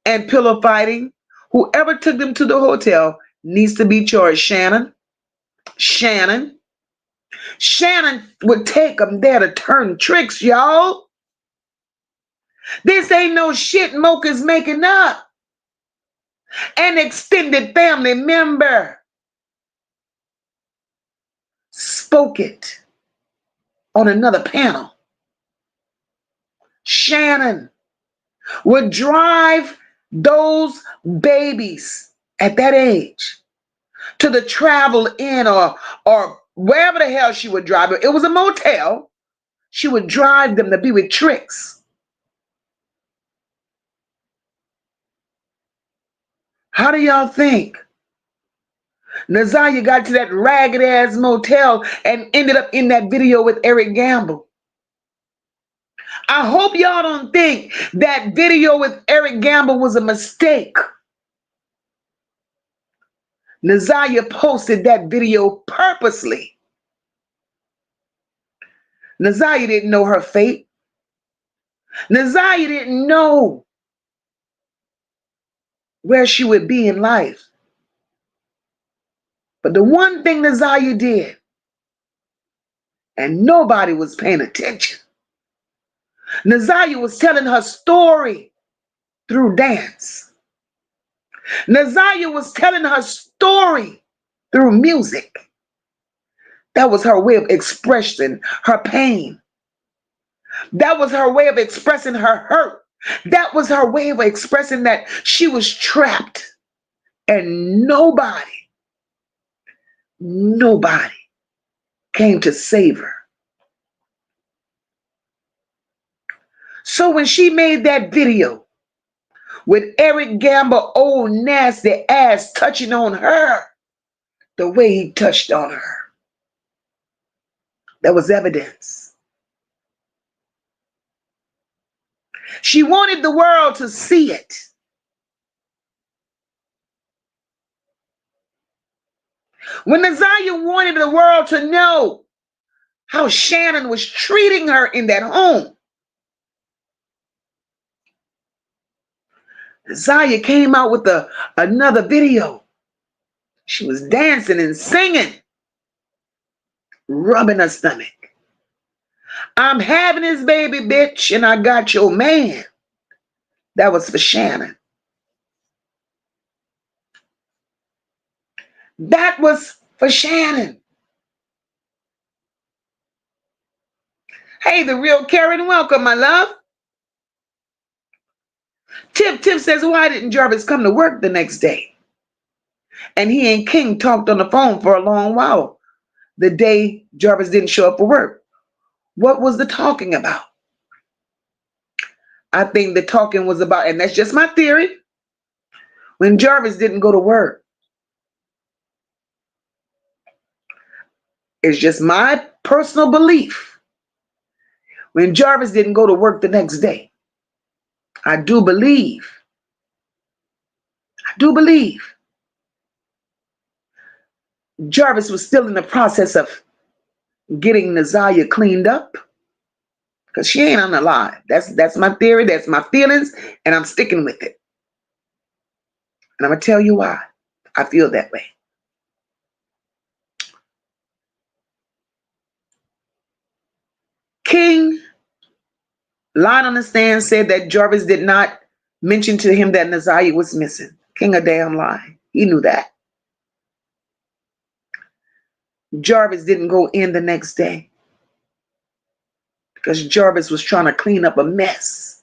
and pillow fighting? Whoever took them to the hotel needs to be charged. Shannon would take them there to turn tricks, y'all. This ain't no shit Mocha's making up. An extended family member spoke it on another panel. Shannon would drive those babies at that age to the Travel Inn or wherever the hell she would drive. It was a motel. She would drive them to be with tricks. How do y'all think NaZiyah got to that ragged ass motel and ended up in that video with Eric Gamble? I hope y'all don't think that video with Eric Gamble was a mistake. NaZiyah posted that video purposely. NaZiyah didn't know her fate. NaZiyah didn't know where she would be in life. But the one thing NaZiyah did, and nobody was paying attention, NaZiyah was telling her story through dance. NaZiyah was telling her story through music. That was her way of expressing her pain. That was her way of expressing her hurt. That was her way of expressing that she was trapped and nobody came to save her. So when she made that video with Eric Gamble, old nasty ass, touching on her the way he touched on her, there was evidence. She wanted the world to see it. When NaZiyah wanted the world to know how Shannon was treating her in that home, NaZiyah came out with another video. She was dancing and singing, rubbing her stomach. I'm having his baby, bitch, and I got your man. That was for Shannon. That was for Shannon. Hey, the real Karen, welcome, my love. Tip says, why didn't Jarvis come to work the next day? And he and King talked on the phone for a long while the day Jarvis didn't show up for work. What was the talking about? I think the talking was about, and that's just my theory, when Jarvis didn't go to work. It's just my personal belief. When Jarvis didn't go to work the next day, I do believe Jarvis was still in the process of getting NaZiyah cleaned up, because she ain't unalive. That's my theory, that's my feelings, and I'm sticking with it. And I'm going to tell you why I feel that way. King, lying on the stand, said that Jarvis did not mention to him that NaZiyah was missing. King a damn lie. He knew that. Jarvis didn't go in the next day because Jarvis was trying to clean up a mess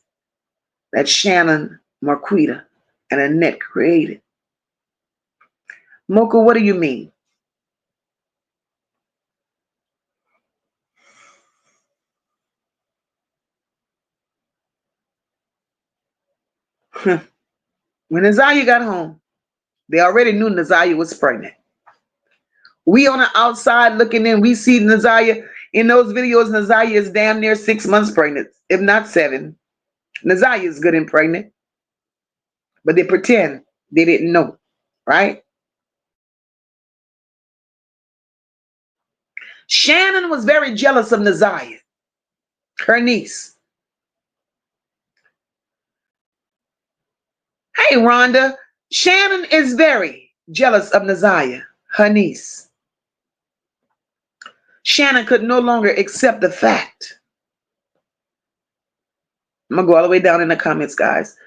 that Shannon, Marquita, and Annette created. Moca, what do you mean? When NaZiyah got home, they already knew NaZiyah was pregnant. We on the outside looking in, we see NaZiyah in those videos. NaZiyah is damn near 6 months pregnant, if not 7. NaZiyah is good and pregnant, but they pretend they didn't know, right? Shannon was very jealous of NaZiyah, her niece. Hey, Rhonda, Shannon is very jealous of NaZiyah, her niece. Shannon could no longer accept the fact. I'm going to go all the way down in the comments, guys.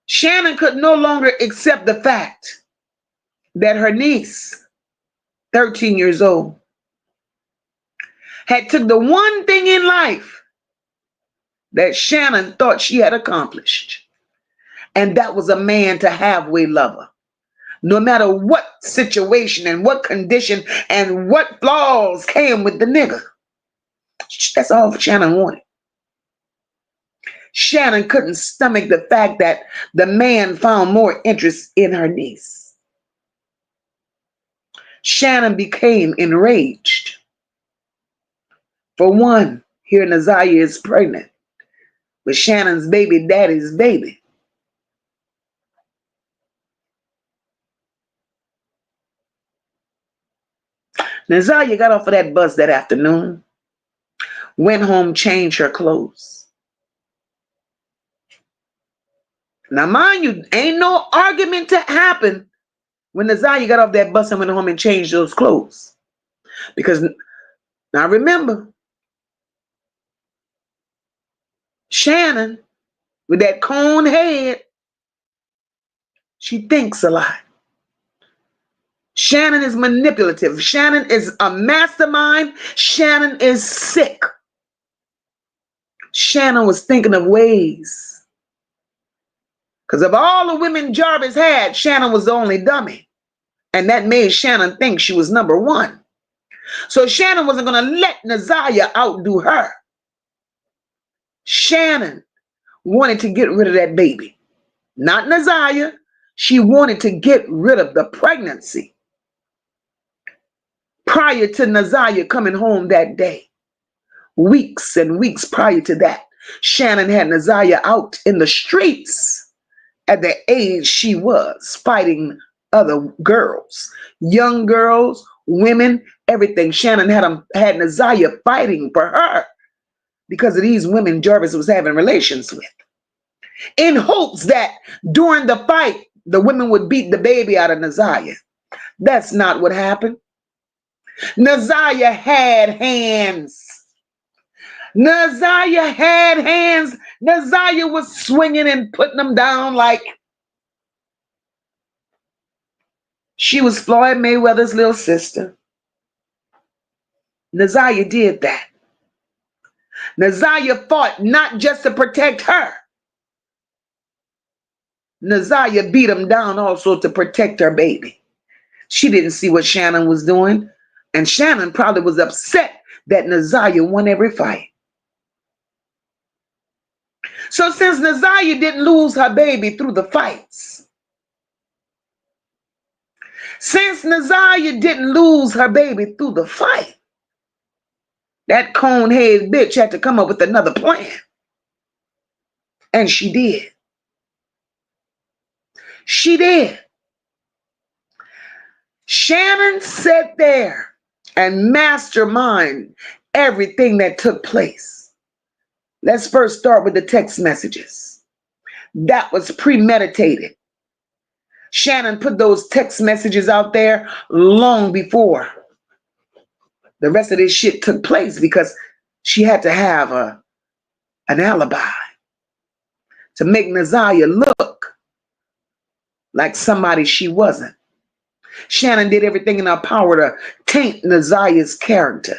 Shannon could no longer accept the fact that her niece, 13 years old, had took the one thing in life that Shannon thought she had accomplished. And that was a man to halfway love her. No matter what situation and what condition and what flaws came with the nigga. That's all Shannon wanted. Shannon couldn't stomach the fact that the man found more interest in her niece. Shannon became enraged. For one, Here NaZiyah is pregnant with Shannon's baby daddy's baby. NaZiyah got off of that bus that afternoon, went home, changed her clothes. Now, mind you, ain't no argument to happen when NaZiyah got off that bus and went home and changed those clothes. Because, now remember, Shannon, with that cone head, she thinks a lot. Shannon is manipulative. Shannon is a mastermind. Shannon is sick. Shannon was thinking of ways. Because of all the women Jarvis had, Shannon was the only dummy. And that made Shannon think she was number one. So Shannon wasn't going to let NaZiyah outdo her. Shannon wanted to get rid of that baby. Not NaZiyah. She wanted to get rid of the pregnancy. Prior to NaZiyah coming home that day, weeks and weeks prior to that, Shannon had NaZiyah out in the streets at the age she was, fighting other girls, young girls, women, everything. Shannon had NaZiyah fighting for her because of these women Jarvis was having relations with, in hopes that during the fight, the women would beat the baby out of NaZiyah. That's not what happened. NaZiyah had hands. NaZiyah had hands. NaZiyah was swinging and putting them down like she was Floyd Mayweather's little sister. NaZiyah did that. NaZiyah fought not just to protect her. NaZiyah beat him down also to protect her baby. She didn't see what Shannon was doing. And Shannon probably was upset that NaZiyah won every fight. So since NaZiyah didn't lose her baby through the fights, since NaZiyah didn't lose her baby through the fight, that cone-head bitch had to come up with another plan. And she did. She did. Shannon sat there and mastermind everything that took place. Let's first start with the text messages. That was premeditated. Shannon put those text messages out there long before the rest of this shit took place because she had to have an alibi to make NaZiyah look like somebody she wasn't. Shannon did everything in her power to taint NaZiyah's character.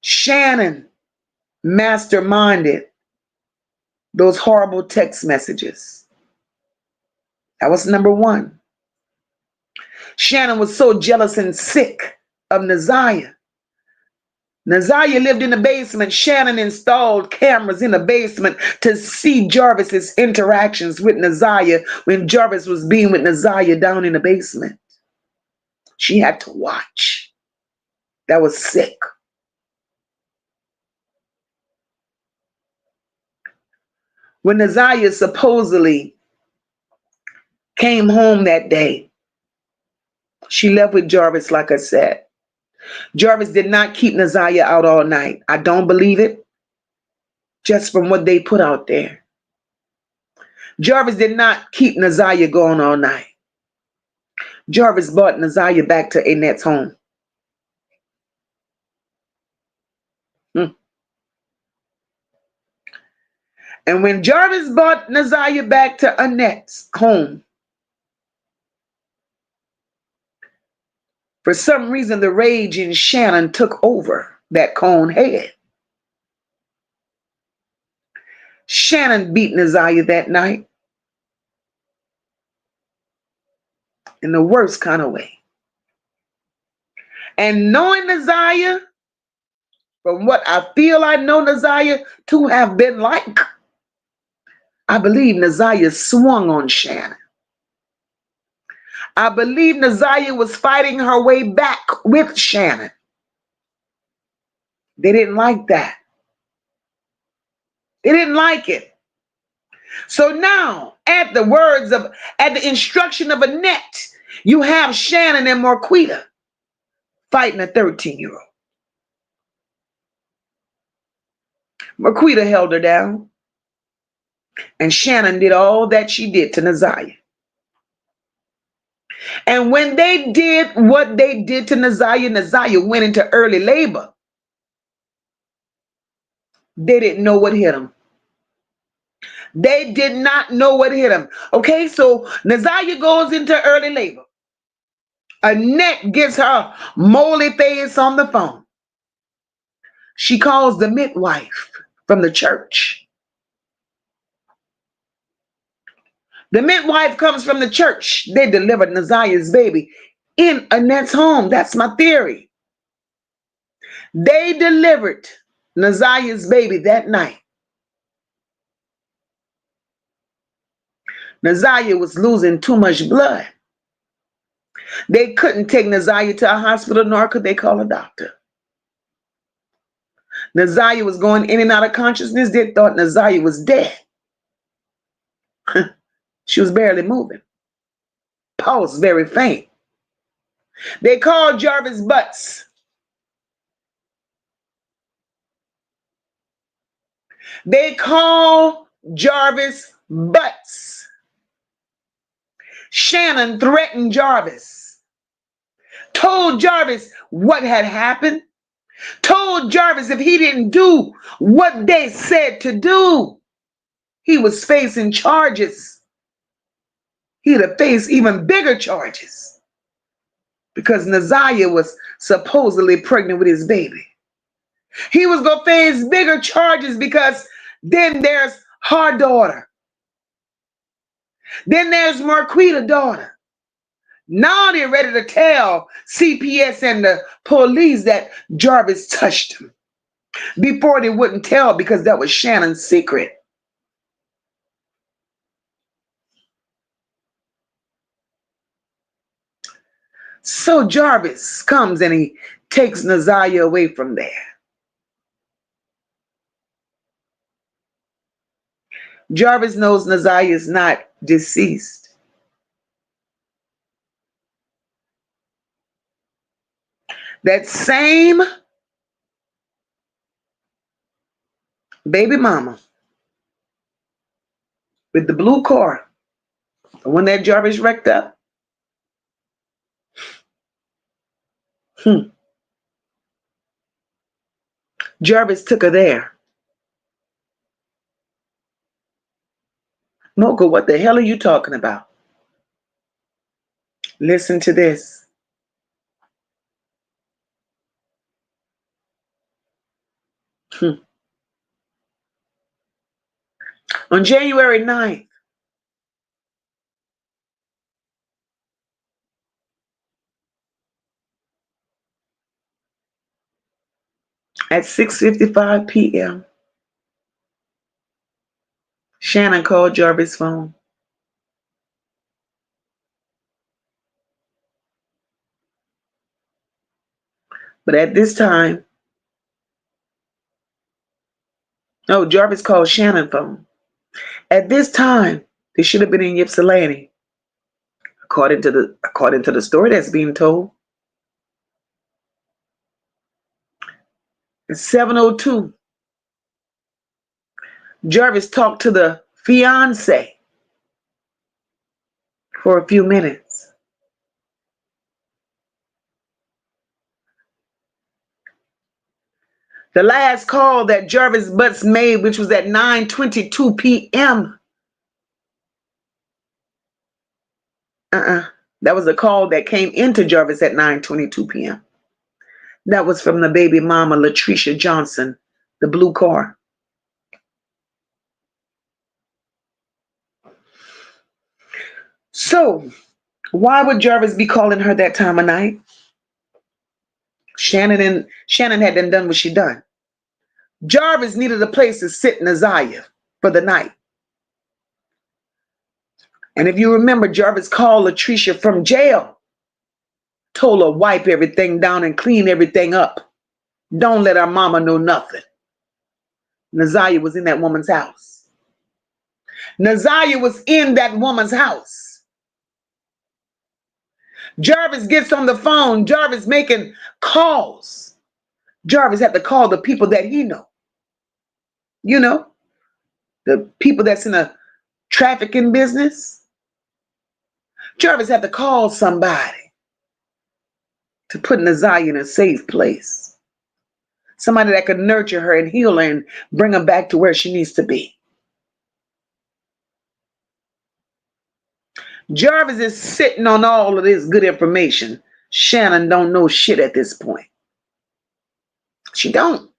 Shannon masterminded those horrible text messages. That was number one. Shannon was so jealous and sick of NaZiyah. NaZiyah lived in the basement. Shannon installed cameras in the basement to see Jarvis's interactions with NaZiyah when Jarvis was being with NaZiyah down in the basement. She had to watch. That was sick. When NaZiyah supposedly came home that day, she left with Jarvis, like I said. Jarvis did not keep NaZiyah out all night. I don't believe it, just from what they put out there. Jarvis did not keep NaZiyah going all night. Jarvis brought NaZiyah back to Annette's home. And when Jarvis brought NaZiyah back to Annette's home, for some reason, the rage in Shannon took over that cone head. Shannon beat NaZiyah that night in the worst kind of way. And knowing NaZiyah, from what I feel I know NaZiyah to have been like, I believe NaZiyah swung on Shannon. I believe NaZiyah was fighting her way back with Shannon. They didn't like that. They didn't like it. So now, at the instruction of Annette, you have Shannon and Marquita fighting a 13-year-old. Marquita held her down, and Shannon did all that she did to NaZiyah. And when they did what they did to NaZiyah, NaZiyah went into early labor. They didn't know what hit them. They did not know what hit them. Okay, so NaZiyah goes into early labor. Annette gets her moldy face on the phone. She calls the midwife from the church. The midwife comes from the church. They delivered NaZiyah's baby in Annette's home. That's my theory. They delivered NaZiyah's baby that night. NaZiyah was losing too much blood. They couldn't take NaZiyah to a hospital, nor could they call a doctor. NaZiyah was going in and out of consciousness. They thought NaZiyah was dead. She was barely moving. Pulse very faint. They called Jarvis Butts. They called Jarvis Butts. Shannon threatened Jarvis. Told Jarvis what had happened. Told Jarvis if he didn't do what they said to do, he was facing charges. He'd have faced even bigger charges because NaZiyah was supposedly pregnant with his baby. He was going to face bigger charges because then there's her daughter. Then there's Marquita's daughter. Now they're ready to tell CPS and the police that Jarvis touched him. Before they wouldn't tell because that was Shannon's secret. So Jarvis comes and he takes NaZiyah away from there. Jarvis knows NaZiyah is not deceased. That same baby mama with the blue car, the one that Jarvis wrecked up. Jarvis took her there. Moca, what the hell are you talking about? Listen to this. On January 9th, at 6:55 p.m., Shannon called Jarvis' phone. But at this time, no, Jarvis called Shannon's phone. At this time, they should have been in Ypsilanti, according to the story that's being told. At 7:02, Jarvis talked to the fiance for a few minutes. The last call that Jarvis Butts made, which was at 9:22 p.m. That was a call that came into Jarvis at 9:22 p.m. That was from the baby mama, Latricia Johnson, the blue car. So, why would Jarvis be calling her that time of night? Shannon had done what she done. Jarvis needed a place to sit NaZiyah for the night. And if you remember, Jarvis called Latricia from jail, told her wipe everything down and clean everything up. Don't let our mama know nothing. NaZiyah was in that woman's house. NaZiyah was in that woman's house. Jarvis gets on the phone. Jarvis making calls. Jarvis had to call the people that he know. You know, the people that's in a trafficking business. Jarvis had to call somebody to put NaZiyah in a safe place. Somebody that could nurture her and heal her and bring her back to where she needs to be. Jarvis is sitting on all of this good information. Shannon don't know shit at this point. She don't.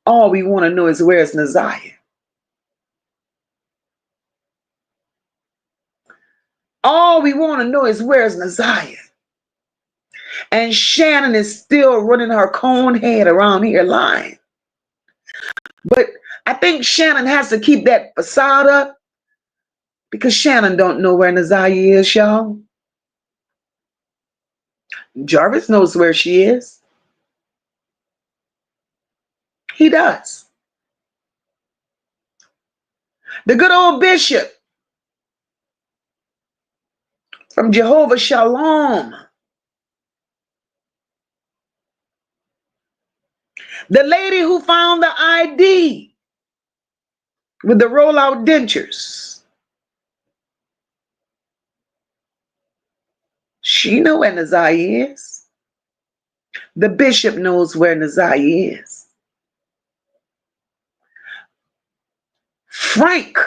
All we want to know is where's NaZiyah. All we want to know is where's NaZiyah. And Shannon is still running her cone head around here lying. But I think Shannon has to keep that facade up because Shannon don't know where NaZiyah is, y'all. Jarvis knows where she is. He does. The good old bishop from Jehovah Shalom. The lady who found the ID with the rollout dentures. She knows where NaZiyah is. The bishop knows where NaZiyah is. Frank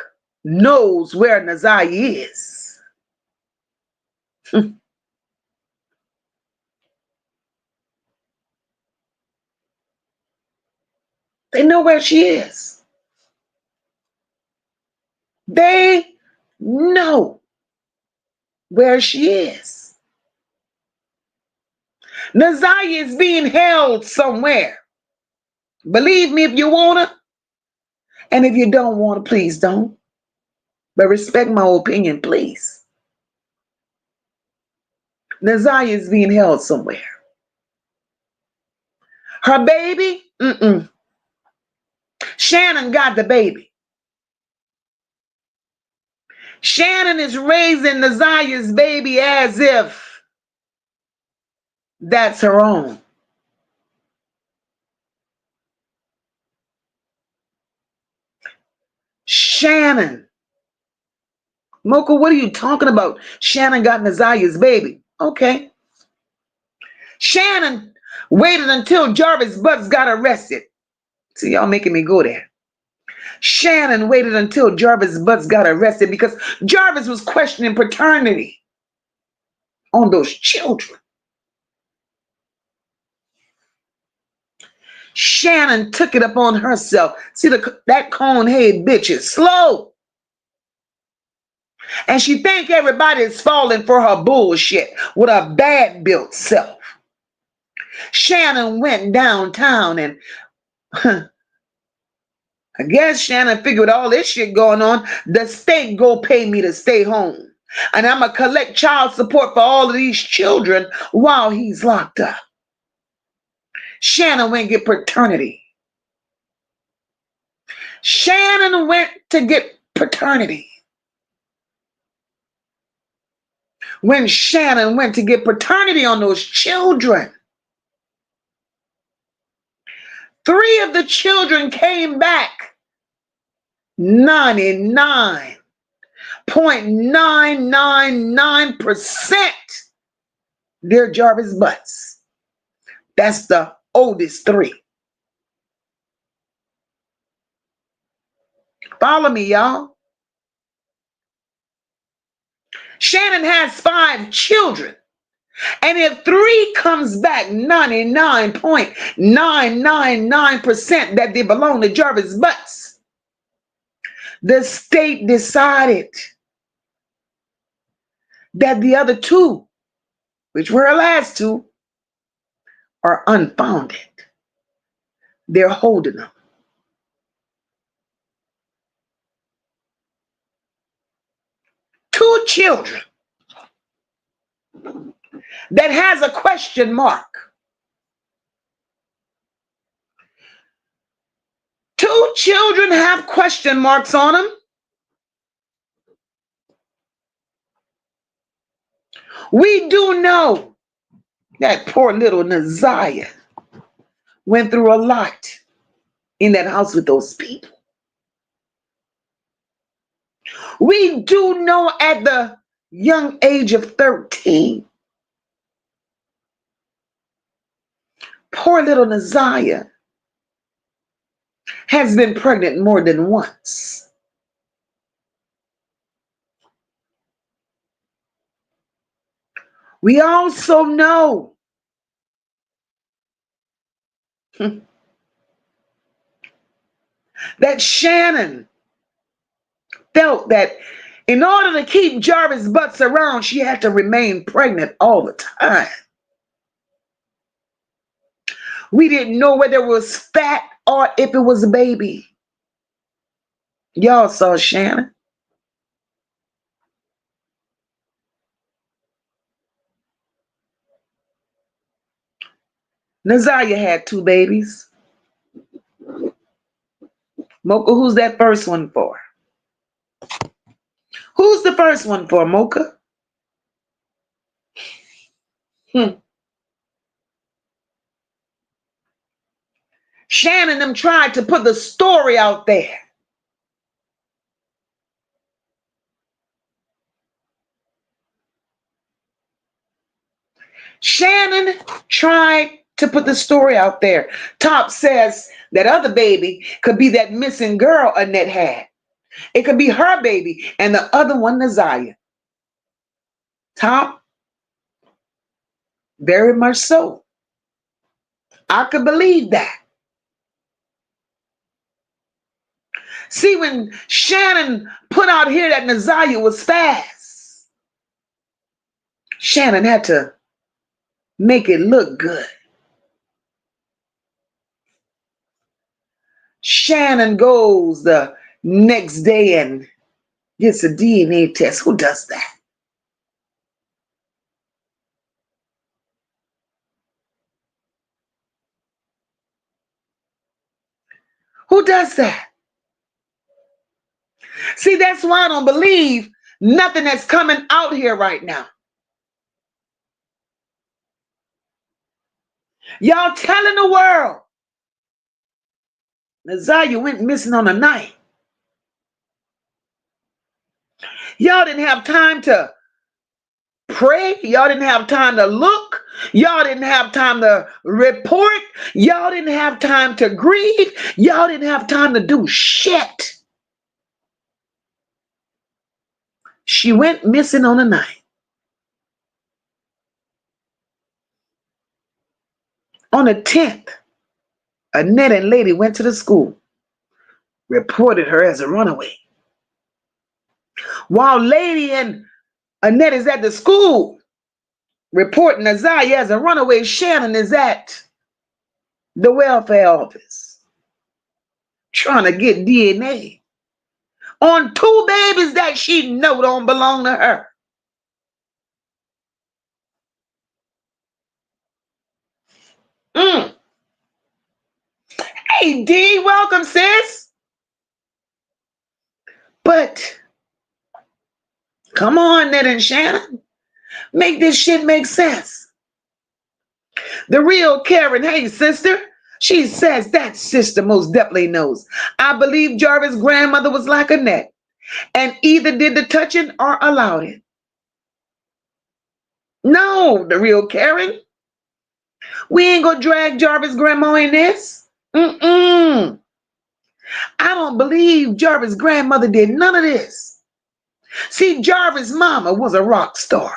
knows where NaZiyah is. They know where she is. They know where she is. NaZiyah is being held somewhere. Believe me if you want to. And if you don't want to, please don't. But respect my opinion, please. NaZiyah is being held somewhere. Her baby? Shannon got the baby. Shannon is raising NaZiyah's baby as if that's her own. Shannon. Moca, what are you talking about? Shannon got NaZiyah's baby. Okay. Shannon waited until Jarvis Butts got arrested. See, y'all making me go there. Shannon waited until Jarvis Butts got arrested because Jarvis was questioning paternity on those children. Shannon took it upon herself. See, that cone-head bitch is slow. And she think everybody is falling for her bullshit with her bad-built self. Shannon went downtown and I guess Shannon figured all this shit going on, the state go pay me to stay home. And I'm going to collect child support for all of these children while he's locked up. Shannon went and get paternity. Shannon went to get paternity. When Shannon went to get paternity on those children, 3 of the children came back 99.999% they're Jarvis Butts. That's the oldest 3. Follow me, y'all. Shannon has 5 children. And if 3 comes back 99.999% that they belong to Jarvis Butts, the state decided that the other 2, which were her last 2, are unfounded. They're holding them. Two children that has a question mark. 2 children have question marks on them. We do know that poor little NaZiyah went through a lot in that house with those people. We do know at the young age of 13, poor little NaZiyah has been pregnant more than once. We also know that Shannon felt that in order to keep Jarvis Butts around, she had to remain pregnant all the time. We didn't know whether it was fat or if it was a baby. Y'all saw Shannon. NaZiyah had 2 babies. Moca, who's that first one for? Who's the first one for, Moca? Shannon them tried to put the story out there. Shannon tried to put the story out there. Top says that other baby could be that missing girl Annette had. It could be her baby and the other one, NaZiyah. Top, very much so. I could believe that. See, when Shannon put out here that NaZiyah was fast, Shannon had to make it look good. Shannon goes the next day and gets a DNA test. Who does that? Who does that? See, that's why I don't believe nothing that's coming out here right now. Y'all telling the world NaZiyah went missing on a night. Y'all didn't have time to pray. Y'all didn't have time to look. Y'all didn't have time to report. Y'all didn't have time to grieve. Y'all didn't have time to do shit. She went missing on a night. On the 10th, Annette and Lady went to the school, reported her as a runaway. While Lady and Annette is at the school reporting NaZiyah as a runaway, Shannon is at the welfare office trying to get DNA on 2 babies that she know don't belong to her. Hey, D, welcome, sis. But come on, Ned and Shannon. Make this shit make sense. The real Karen, hey, sister. She says that sister most definitely knows. I believe Jarvis' grandmother was like Annette and either did the touching or allowed it. No, the real Karen. We ain't gonna drag Jarvis' grandma in this. I don't believe Jarvis' grandmother did none of this. See, Jarvis' mama was a rock star.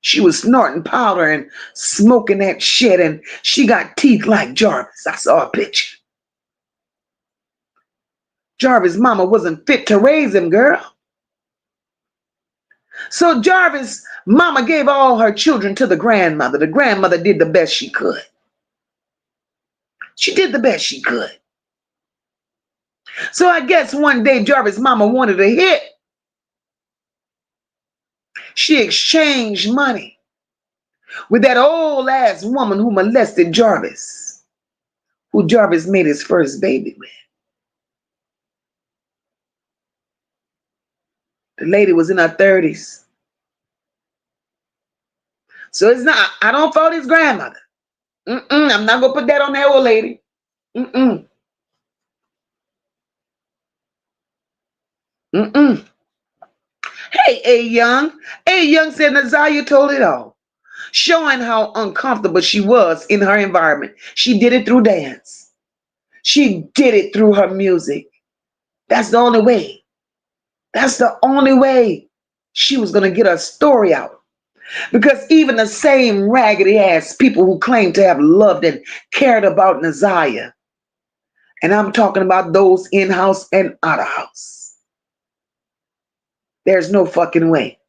She was snorting powder and smoking that shit, and she got teeth like Jarvis. I saw a picture. Jarvis' mama wasn't fit to raise him, girl. So Jarvis' mama gave all her children to the grandmother. The grandmother did the best she could. She did the best she could. So I guess one day Jarvis' mama wanted a hit. She exchanged money with that old ass woman who molested Jarvis, who Jarvis made his first baby with. The lady was in her 30s. So it's not, I don't fault his grandmother. I'm not going to put that on that old lady. Mm-mm. Mm-mm. Hey, A Young. A Young said NaZiyah told it all, showing how uncomfortable she was in her environment. She did it through dance. She did it through her music. That's the only way. That's the only way she was going to get her story out. Because even the same raggedy ass people who claim to have loved and cared about NaZiyah, and I'm talking about those in-house and out-of-house, there's no fucking way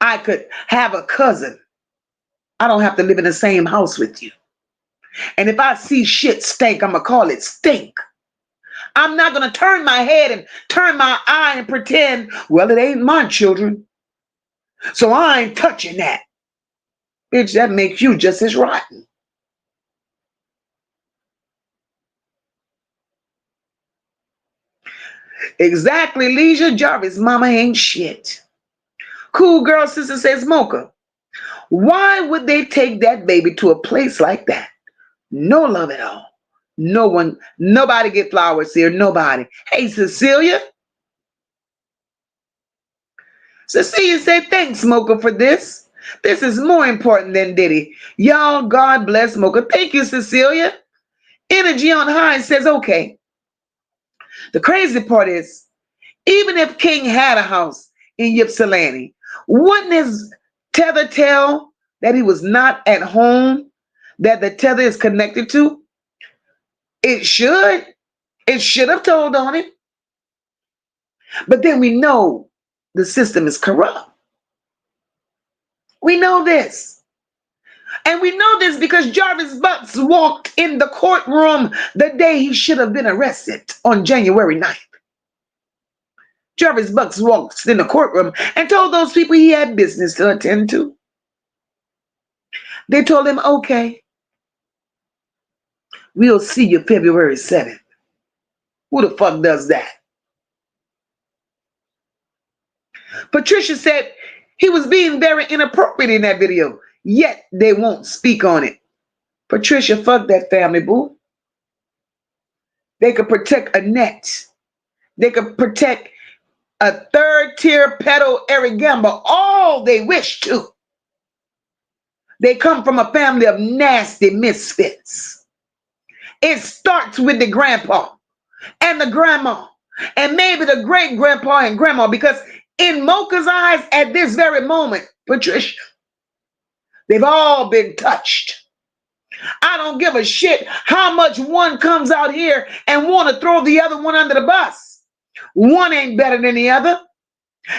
I could have a cousin. I don't have to live in the same house with you. And if I see shit stink, I'm going to call it stink. I'm not going to turn my head and turn my eye and pretend, well, it ain't my children, so I ain't touching that. Bitch, that makes you just as rotten. Exactly, Leisure. Jarvis' mama ain't shit. Cool Girl Sister says, Mocha, why would they take that baby to a place like that? No love at all. No one, nobody get flowers here. Nobody. Hey, Cecilia. Cecilia said, thanks, Mocha, for this. This is more important than Diddy. Y'all, God bless Mocha. Thank you, Cecilia. Energy on High says, okay. The crazy part is, even if King had a house in Ypsilanti, wouldn't his tether tell that he was not at home, that the tether is connected to? It should. It should have told on him. But then we know the system is corrupt. We know this. And we know this because Jarvis Bucks walked in the courtroom the day he should have been arrested on January 9th. Jarvis Bucks walked in the courtroom and told those people he had business to attend to. They told him, okay, we'll see you February 7th. Who the fuck does that? Patricia said he was being very inappropriate in that video, yet they won't speak on it. Patricia, fuck that family, boo. They could protect Annette. They could protect a third-tier pedo Eric Gamble all they wish to. They come from a family of nasty misfits. It starts with the grandpa and the grandma and maybe the great-grandpa and grandma, because in Mocha's eyes at this very moment, Patricia, they've all been touched. I don't give a shit how much one comes out here and want to throw the other one under the bus. One ain't better than the other.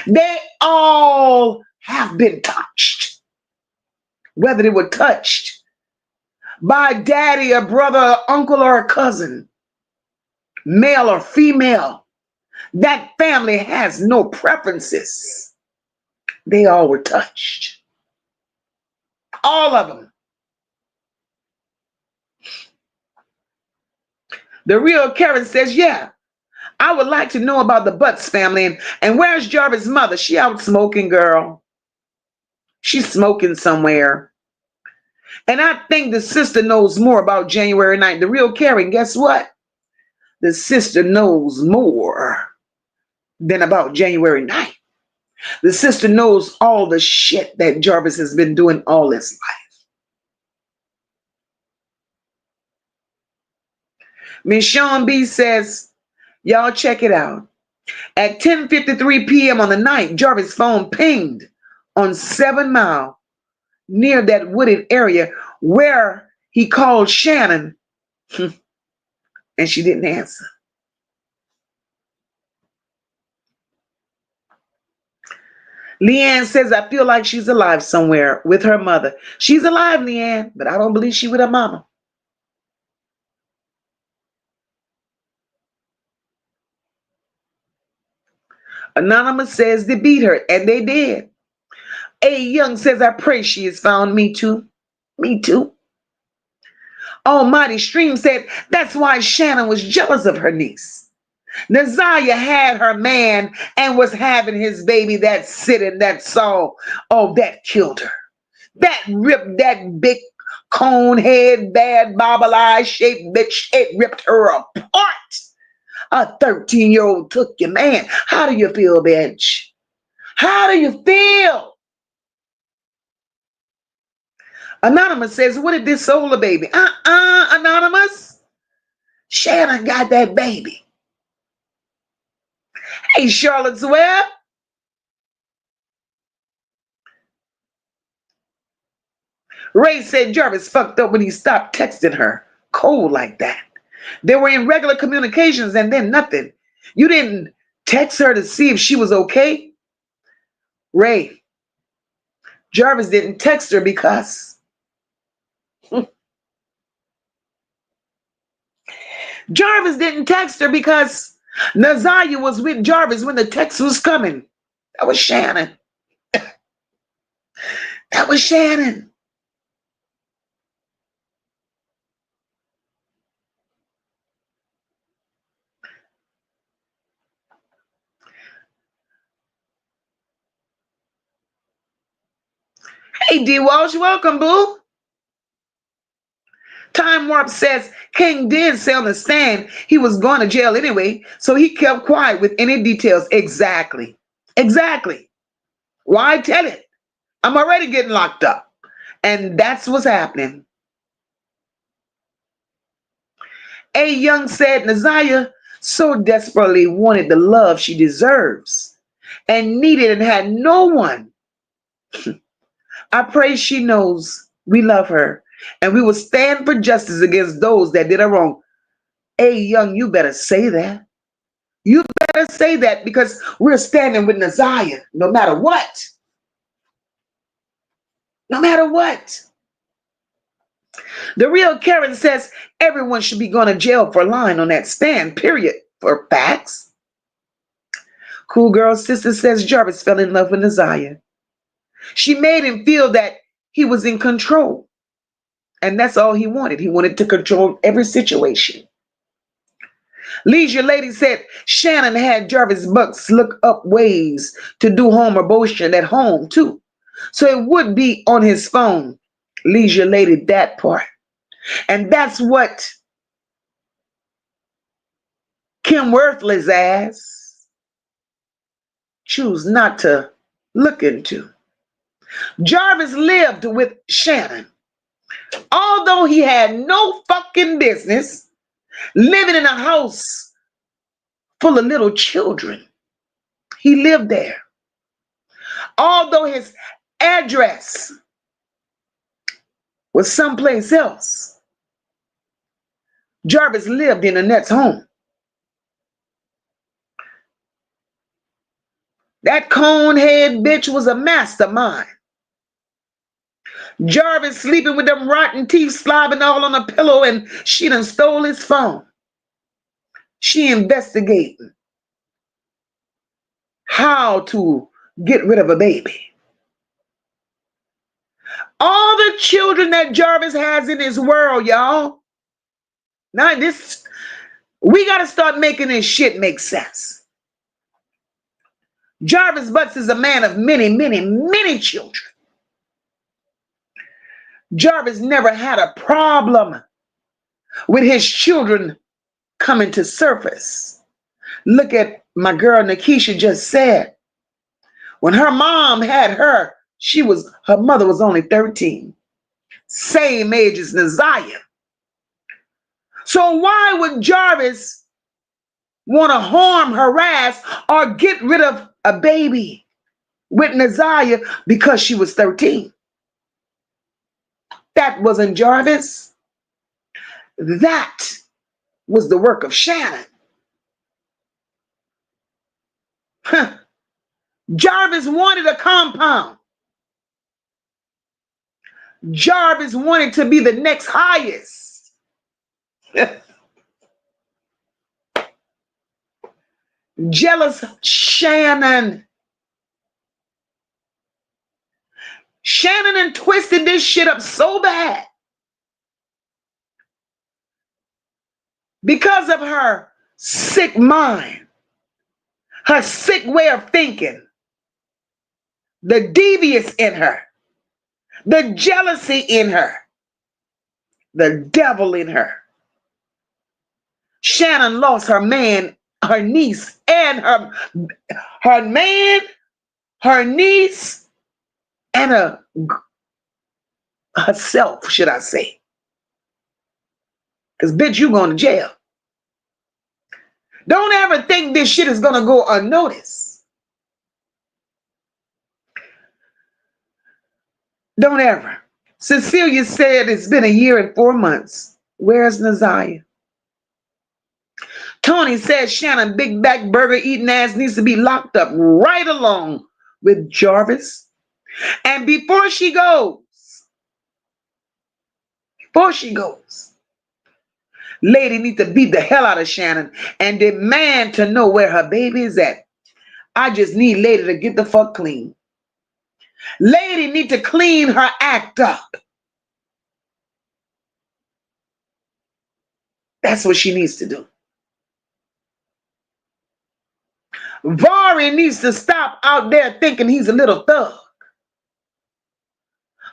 They all have been touched. Whether they were touched by daddy, a brother, or uncle, or a cousin, male or female, that family has no preferences. They all were touched. All of them. The real Karen says, yeah, I would like to know about the Butts family. And where's Jarvis' mother? She out smoking, girl. She's smoking somewhere. And I think the sister knows more about January 9th. The real Karen, guess what? The sister knows more than about January 9th. The sister knows all the shit that Jarvis has been doing all his life. Miss Sean B says, y'all check it out. At 10:53 p.m. on the night, Jarvis' phone pinged on 7 Mile near that wooded area where he called Shannon and she didn't answer. Leanne says, I feel like she's alive somewhere with her mother. She's alive, Leanne, but I don't believe she with her mama. Anonymous says they beat her, and they did. A. Young says, I pray she is found. Me too. Me too. Almighty Stream said, that's why Shannon was jealous of her niece. NaZiyah had her man and was having his baby. That sitting, that saw. Oh, that killed her. That ripped that big cone head, bad bobble eye shaped bitch. It ripped her apart. A 13-year-old took your man. How do you feel, bitch? How do you feel? Anonymous says, what did this solar baby? Anonymous. Shannon got that baby. Hey, Charlotte's Web. Ray said Jarvis fucked up when he stopped texting her cold like that. They were in regular communications and then nothing. You didn't text her to see if she was okay? Ray, Jarvis didn't text her because Jarvis didn't text her because NaZiyah was with Jarvis when the text was coming. That was Shannon. That was Shannon. Hey, D. Walsh, welcome, boo. Time Warp says King did say on the stand he was going to jail anyway, so he kept quiet with any details. Exactly. Exactly. Why tell it? I'm already getting locked up. And that's what's happening. A. Young said NaZiyah so desperately wanted the love she deserves and needed and had no one. I pray she knows we love her and we will stand for justice against those that did her wrong. A. Young, you better say that. You better say that because we're standing with NaZiyah no matter what. No matter what. The real Karen says everyone should be going to jail for lying on that stand, period, for facts. Cool Girl Sister says Jarvis fell in love with NaZiyah. She made him feel that he was in control. And that's all he wanted. He wanted to control every situation. Leisure Lady said Shannon had Jarvis Bucks look up ways to do home abortion at home, too. So it would be on his phone. Leisure Lady, that part. And that's what Kim Worthless ass choose not to look into. Jarvis lived with Shannon. Although he had no fucking business living in a house full of little children, he lived there. Although his address was someplace else, Jarvis lived in Annette's home. That conehead bitch was a mastermind. Jarvis sleeping with them rotten teeth slobbing all on a pillow and she done stole his phone. She investigating how to get rid of a baby. All the children that Jarvis has in his world, y'all. Now this, we got to start making this shit make sense. Jarvis Butts is a man of many, many, many children. Jarvis never had a problem with his children coming to surface. Look at my girl Nikisha just said. When her mom had her, her mother was only 13. Same age as NaZiyah. So why would Jarvis want to harm, harass, or get rid of a baby with NaZiyah because she was 13? That wasn't Jarvis. That was the work of Shannon. Huh. Jarvis wanted a compound. Jarvis wanted to be the next highest. Jealous Shannon. Shannon and twisted this shit up so bad because of her sick mind, her sick way of thinking, the devious in her, the jealousy in her, the devil in her. Shannon lost her man, her niece, and her man, her niece, and herself, should I say. Because, bitch, you going to jail. Don't ever think this shit is going to go unnoticed. Don't ever. Cecilia said it's been a year and 4 months. Where's NaZiyah? Tony says Shannon big back burger eating ass needs to be locked up right along with Jarvis. And before she goes, lady needs to beat the hell out of Shannon and demand to know where her baby is at. I just need lady to get the fuck clean. Lady need to clean her act up. That's what she needs to do. Vari needs to stop out there thinking he's a little thug.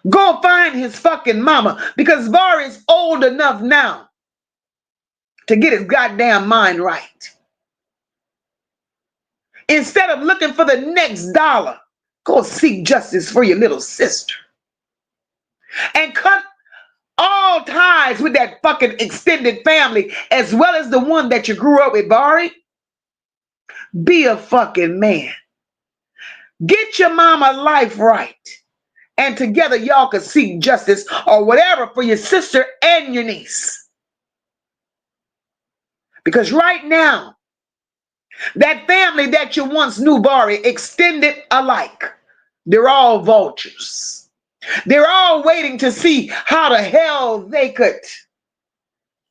Go find his fucking mama, because Vari's old enough now to get his goddamn mind right. Instead of looking for the next dollar, go seek justice for your little sister. And cut all ties with that fucking extended family, as well as the one that you grew up with, Vari. Be a fucking man. Get your mama life right. And together y'all can seek justice or whatever for your sister and your niece. Because right now, that family that you once knew, Vari, extended alike, they're all vultures. They're all waiting to see how the hell they could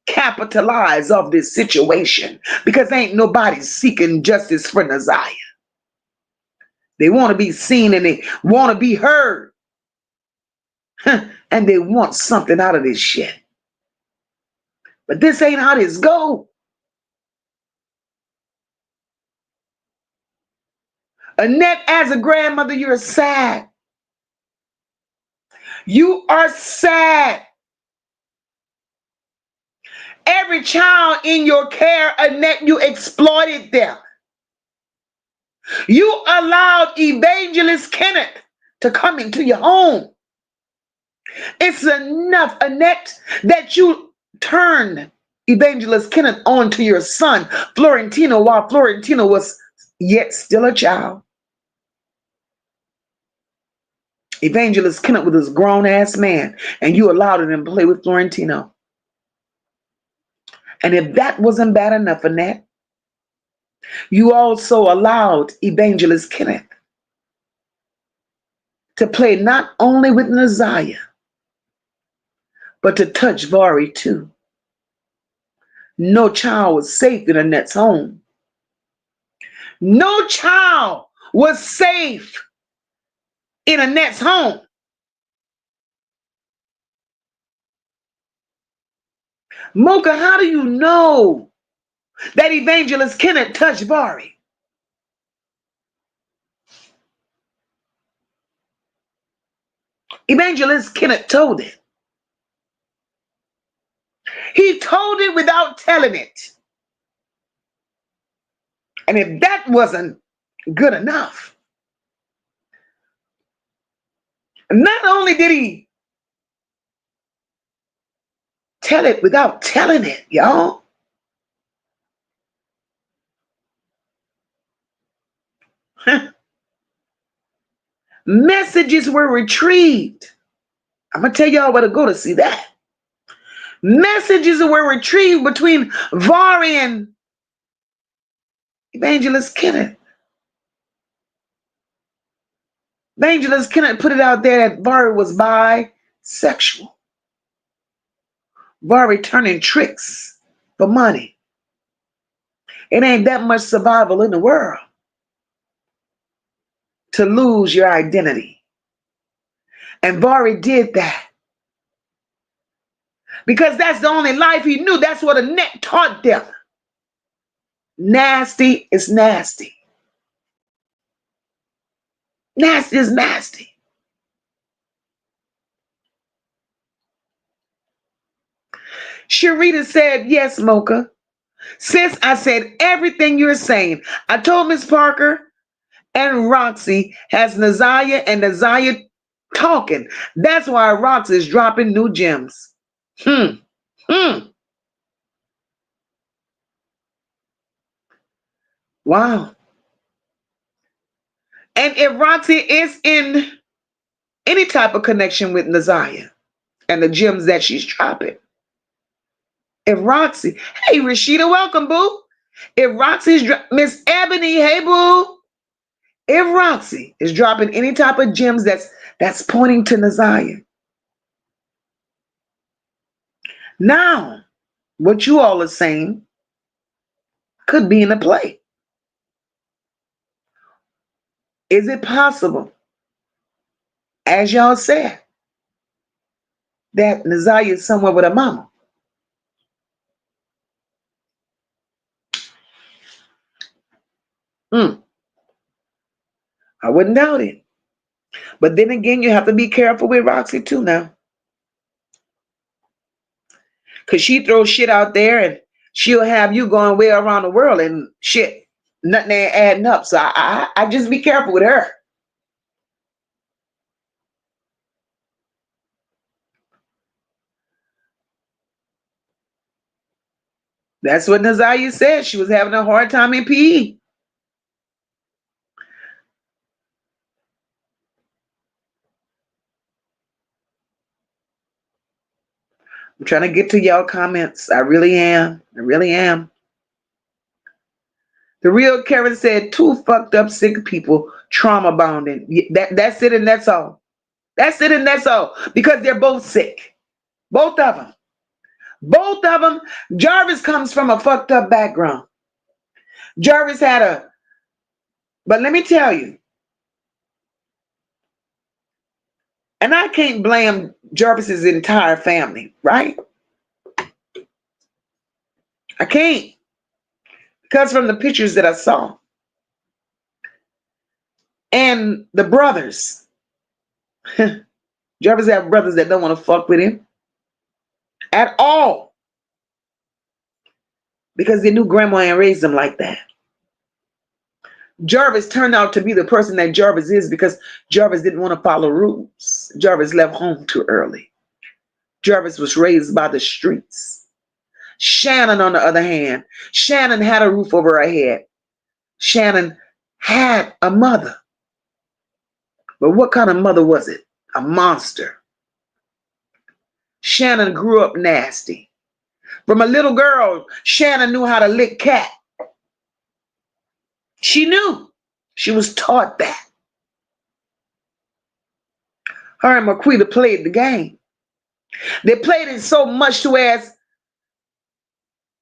capitalize off this situation, because ain't nobody seeking justice for NaZiyah. They want to be seen and they want to be heard. And they want something out of this shit. But this ain't how this go. Annette, as a grandmother, you're sad. You are sad. Every child in your care, Annette, you exploited them. You allowed Evangelist Kenneth to come into your home. It's enough, Annette, that you turned Evangelist Kenneth on to your son, Florentino, while Florentino was yet still a child. Evangelist Kenneth was this grown-ass man, and you allowed him to play with Florentino. And if that wasn't bad enough, Annette, you also allowed Evangelist Kenneth to play not only with NaZiyah, but to touch Vari too. No child was safe in Annette's home. No child was safe in Annette's home. Moca, how do you know that Evangelist Kenneth touched Vari? Evangelist Kenneth told it. He told it without telling it. And if that wasn't good enough, not only did he tell it without telling it, y'all. Messages were retrieved. I'm going to tell y'all where to go to see that. Messages were retrieved between Vari and Evangelist Kenneth. Evangelist Kenneth put it out there that Vari was bisexual. Vari turning tricks for money. It ain't that much survival in the world to lose your identity. And Vari did that because that's the only life he knew. That's what a net taught them. Nasty is nasty. Nasty is nasty. Sharita said, yes, Mocha. Sis, I said everything you're saying. I told Miss Parker and Roxy has NaZiyah and NaZiyah talking. That's why Roxy is dropping new gems. Hmm. Wow. And if Roxy is in any type of connection with NaZiyah and the gems that she's dropping, if Roxy, hey Rashida, welcome, boo. If Roxy's Miss Ebony, hey boo. If Roxy is dropping any type of gems that's pointing to NaZiyah, now what you all are saying could be in a play. Is it possible, as y'all said, that NaZiyah is somewhere with her mama? I wouldn't doubt it. But then again, you have to be careful with Roxy too now. Because she throws shit out there and she'll have you going way around the world and shit. Nothing ain't adding up. So I just be careful with her. That's what NaZiyah said. She was having a hard time in PE. I'm trying to get to y'all comments. I really am. I really am. The real Karen said, two fucked up sick people trauma bonding. That's it and that's all. That's it and that's all. Because they're both sick. Both of them. Both of them. Jarvis comes from a fucked up background. Jarvis but let me tell you, and I can't blame Jarvis's entire family, right? I can't. Because from the pictures that I saw, and the brothers, Jarvis have brothers that don't want to fuck with him at all because they knew grandma and raised them like that. Jarvis turned out to be the person that Jarvis is because Jarvis didn't want to follow rules. Jarvis left home too early. Jarvis was raised by the streets. Shannon, on the other hand, Shannon had a roof over her head. Shannon had a mother. But what kind of mother was it? A monster. Shannon grew up nasty. From a little girl, Shannon knew how to lick cat. She knew. She was taught that. Her and Marquita played the game. They played it so much to as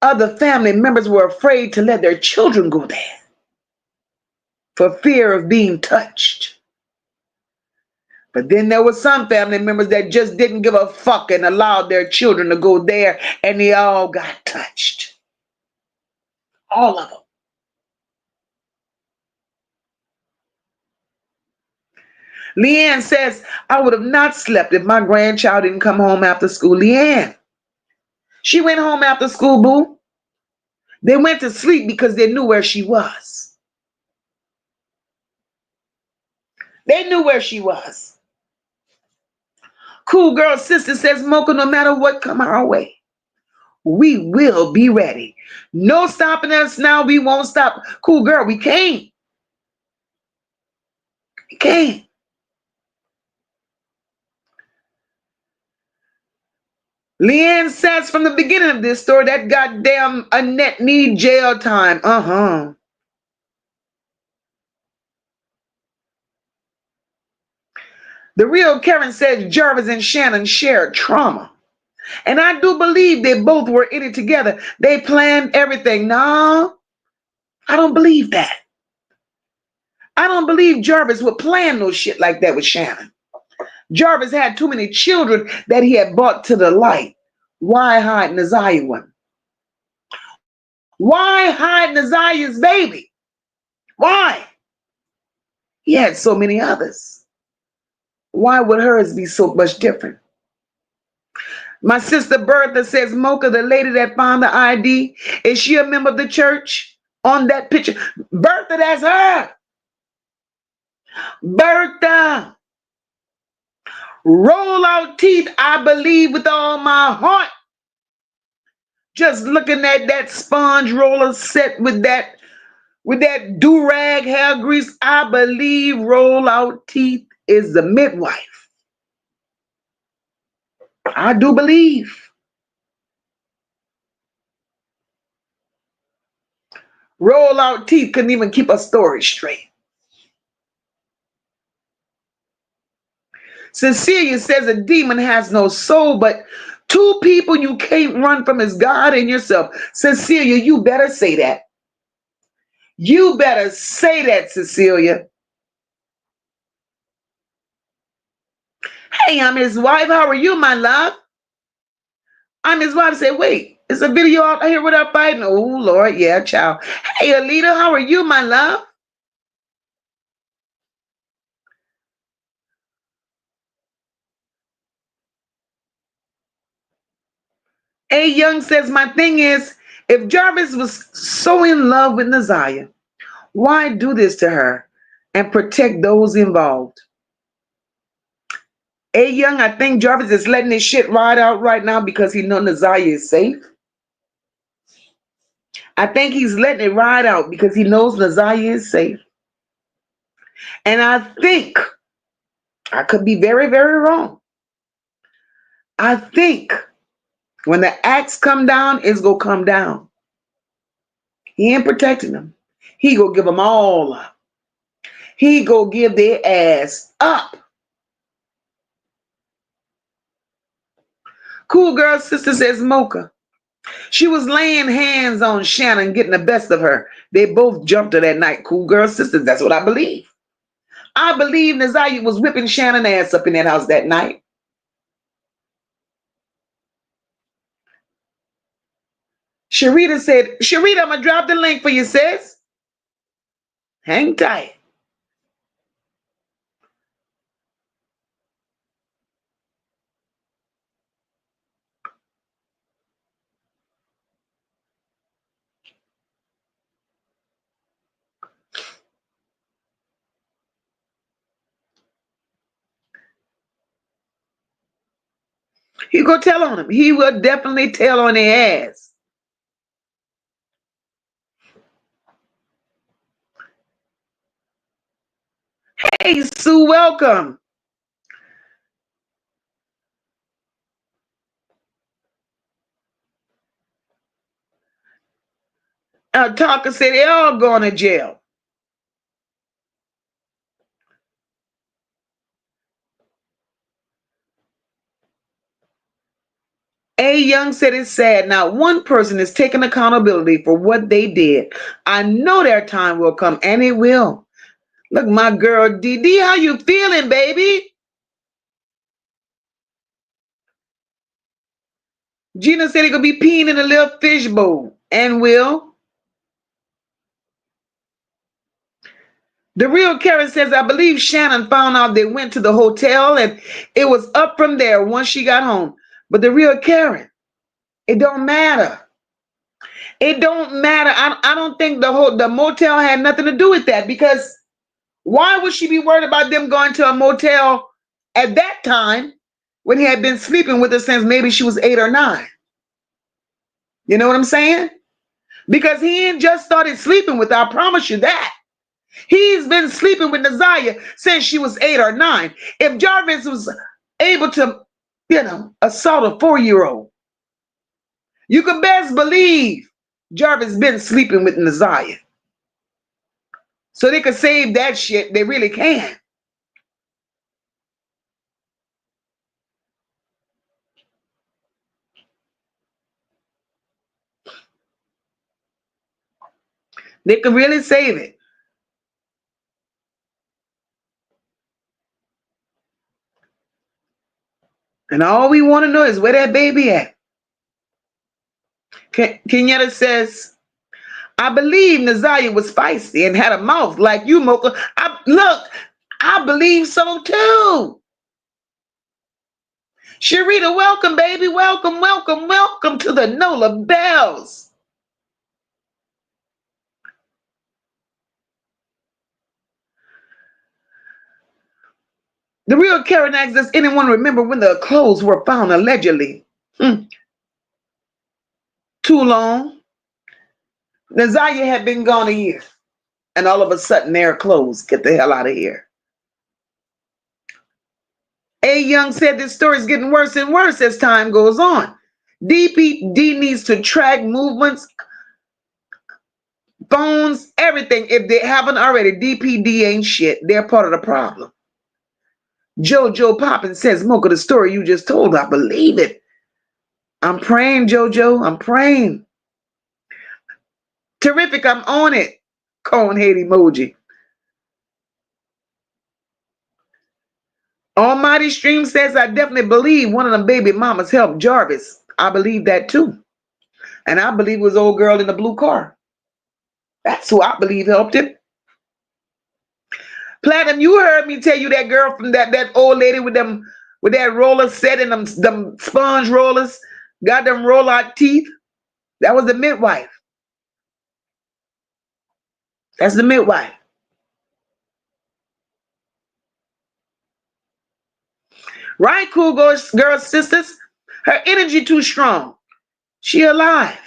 other family members were afraid to let their children go there for fear of being touched. But then there were some family members that just didn't give a fuck and allowed their children to go there, and they all got touched. All of them. Leanne says, I would have not slept if my grandchild didn't come home after school. Leanne, she went home after school, boo. They went to sleep because they knew where she was. They knew where she was. Cool Girl Sister says, Mocha, no matter what come our way, we will be ready. No stopping us now. We won't stop. Cool Girl, we can't. We can't. Leanne says from the beginning of this story, that goddamn Annette need jail time. The real Karen says Jarvis and Shannon shared trauma. And I do believe they both were in it together. They planned everything. No, I don't believe that. I don't believe Jarvis would plan no shit like that with Shannon. Jarvis had too many children that he had brought to the light. Why hide NaZiyah one? Why hide NaZiyah's baby? Why? He had so many others. Why would hers be so much different? My sister Bertha says, Mocha, the lady that found the ID, is she a member of the church on that picture? Bertha, that's her. Bertha. Roll out teeth, I believe with all my heart. Just looking at that sponge roller set with that do-rag hair grease, I believe roll out teeth is the midwife. I do believe. Roll out teeth couldn't even keep a story straight. Cecilia says a demon has no soul, but two people you can't run from is God and yourself. Cecilia, you better say that. You better say that, Cecilia. Hey, I'm his wife. How are you, my love? I'm his wife. Say, wait, it's a video out here with her fighting. Oh, Lord, yeah, child. Hey, Alita, how are you, my love? A Young says, my thing is, if Jarvis was so in love with NaZiyah, why do this to her and protect those involved? A Young, I think Jarvis is letting his shit ride out right now because he knows NaZiyah is safe. I think he's letting it ride out because he knows NaZiyah is safe. And I think, I could be very, very wrong. I think when the axe come down, it's going to come down. He ain't protecting them. He going to give them all up. He going to give their ass up. Cool Girl Sister says, Mocha. She was laying hands on Shannon, getting the best of her. They both jumped her that night. Cool Girl Sister, that's what I believe. I believe NaZiyah was whipping Shannon's ass up in that house that night. Sharita said, Sharita, I'm going to drop the link for you, sis. Hang tight. He go tell on him. He will definitely tell on their ass. Hey, Sue, welcome. Talker said they all going to jail. A Young said it's sad. Now, one person is taking accountability for what they did. I know their time will come, and it will. Look, my girl, DD, how you feeling, baby? Gina said he gonna be peeing in a little fish bowl, and will. The real Karen says, I believe Shannon found out they went to the hotel, and it was up from there once she got home. But the real Karen, it don't matter. It don't matter. I don't think the motel had nothing to do with that, because why would she be worried about them going to a motel at that time when he had been sleeping with her since maybe she was 8 or 9? You know what I'm saying? Because he ain't just started sleeping with her, I promise you that. He's been sleeping with NaZiyah since she was 8 or 9. If Jarvis was able to, assault a 4-year-old, you could best believe Jarvis been sleeping with NaZiyah. So they could save that shit. They really can. They could really save it. And all we want to know is where that baby at. Kenyatta says, I believe NaZiyah was feisty and had a mouth like you, Mocha. I believe so too. Sharita, welcome, baby. Welcome, welcome, welcome to the Nola Bells. The real Karen asks, does anyone remember when the clothes were found allegedly? Too long. NaZiyah had been gone a year. And all of a sudden, they're closed. Get the hell out of here. A. Young said this story is getting worse and worse as time goes on. DPD needs to track movements, phones, everything. If they haven't already, DPD ain't shit. They're part of the problem. Jojo Poppin says, Mocha, the story you just told, I believe it. I'm praying, Jojo. I'm praying. Terrific. I'm on it. Cone hate emoji. Almighty Stream says, I definitely believe one of them baby mamas helped Jarvis. I believe that too. And I believe it was old girl in the blue car. That's who I believe helped him. Platinum, you heard me tell you that girl from that old lady with that roller set and them sponge rollers, got them roll out teeth. That was the midwife. That's the midwife. Right, cool girl sisters. Her energy too strong. She alive.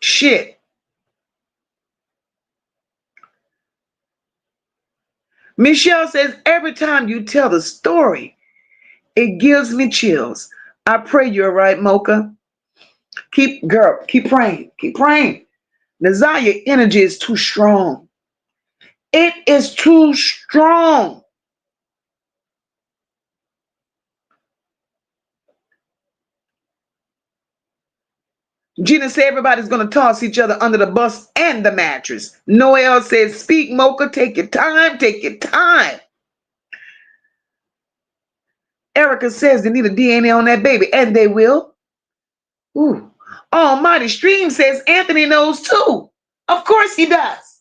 Shit. Michelle says, every time you tell the story, it gives me chills. I pray you're right, Mocha. Keep praying. Keep praying. NaZiyah energy is too strong. It is too strong. Gina said everybody's going to toss each other under the bus and the mattress. Noel says, speak, Mocha. Take your time. Take your time. Erica says they need a DNA on that baby, and they will. Ooh. Almighty Stream says Anthony knows too. Of course he does.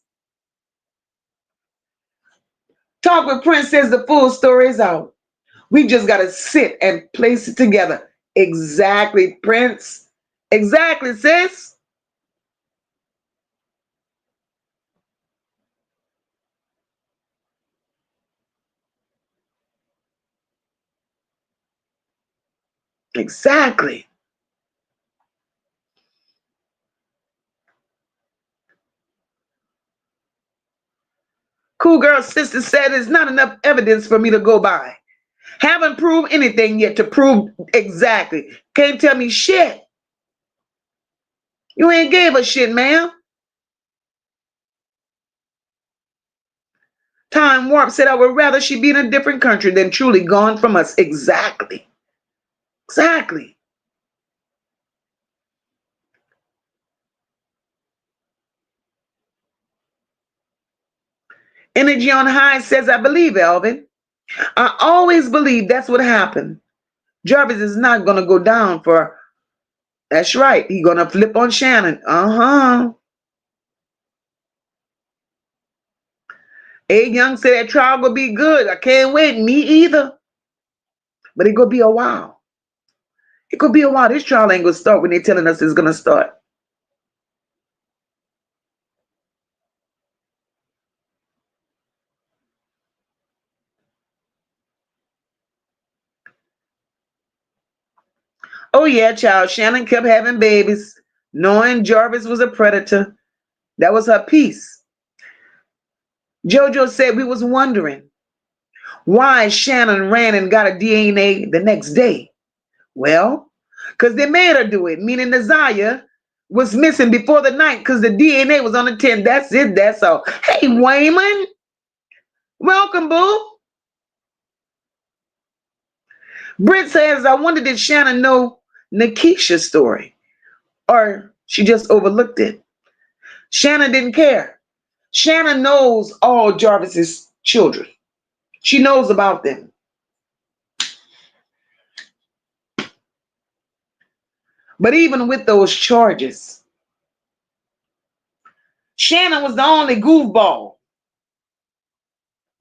Talk with Prince says the full story is out. We just got to sit and place it together. Exactly, Prince. Exactly, sis. Exactly. Cool girl sister said there's not enough evidence for me to go by. Haven't proved anything yet to prove exactly. Can't tell me shit. You ain't gave a shit, ma'am. Time Warp said I would rather she be in a different country than truly gone from us. Exactly. Exactly. Energy on High says, I believe, Elvin. I always believe that's what happened. Jarvis is not going to go down for, that's right. He's going to flip on Shannon. A. Young said that trial will be good. I can't wait. Me either. But it going to be a while. It could be a while. This trial ain't going to start when they're telling us it's going to start. Oh, yeah, child. Shannon kept having babies, knowing Jarvis was a predator. That was her piece. JoJo said we was wondering why Shannon ran and got a DNA the next day. Well, because they made her do it, meaning NaZiyah was missing before the night because the DNA was on the 10. That's it. That's all. Hey, Wayman. Welcome, boo. Britt says, I wonder did Shannon know Nikisha's story or she just overlooked it? Shannon didn't care. Shannon knows all Jarvis's children. She knows about them. But even with those charges, Shannon was the only goofball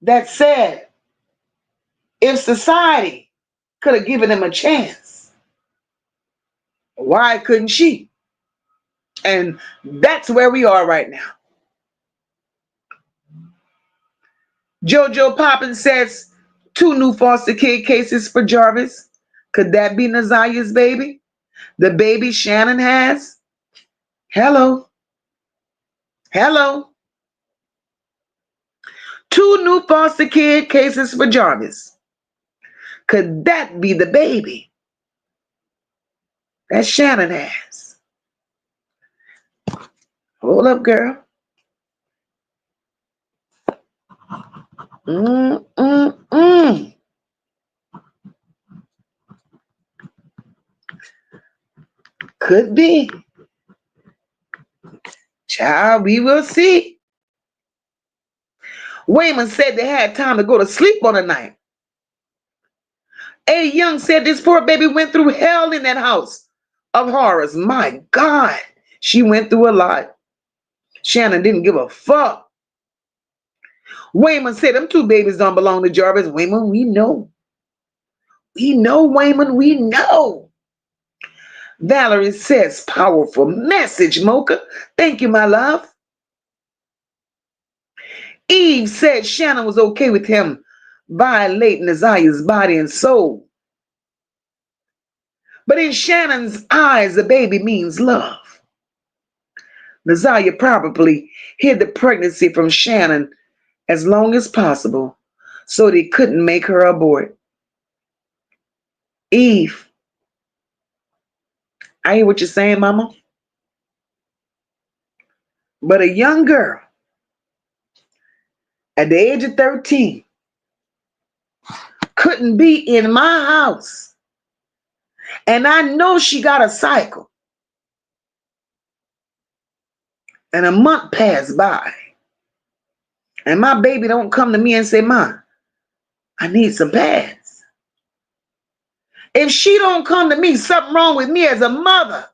that said if society could have given him a chance, why couldn't she? And that's where we are right now. JoJo Poppins says 2 new foster kid cases for Jarvis. Could that be NaZiyah's baby? The baby Shannon has? Hello. Hello. 2 new foster kid cases for Jarvis. Could that be the baby that Shannon has? Hold up, girl. Could be. Child, we will see. Wayman said they had time to go to sleep on the night. A. Young said this poor baby went through hell in that house of horrors. My God, she went through a lot. Shannon didn't give a fuck. Wayman said them 2 babies don't belong to Jarvis. Wayman, we know. We know, Wayman, we know. Valerie says, powerful message, Moca. Thank you, my love. Eve said Shannon was okay with him violating NaZiyah's body and soul. But in Shannon's eyes, the baby means love. NaZiyah probably hid the pregnancy from Shannon as long as possible so they couldn't make her abort. Eve, I hear what you're saying, Mama. But a young girl at the age of 13 couldn't be in my house. And I know she got a cycle. And a month passed by. And my baby don't come to me and say, Ma, I need some pads. If she don't come to me, something wrong with me as a mother.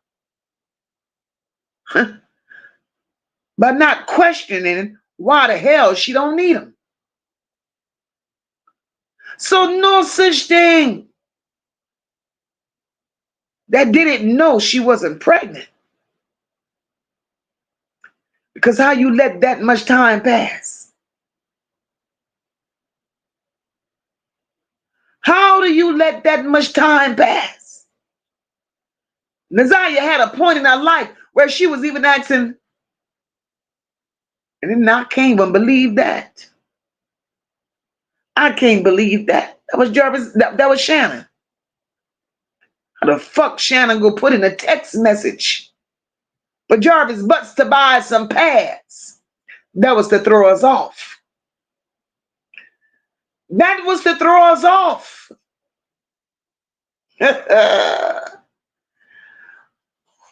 But not questioning why the hell she don't need them. So no such thing that didn't know she wasn't pregnant. Because how you let that much time pass? How do you let that much time pass? NaZiyah had a point in her life where she was even asking, and then I can't even believe that. I can't believe that. That was Jarvis, that was Shannon. How the fuck Shannon go put in a text message for Jarvis Butts to buy some pads? That was to throw us off. That was to throw us off.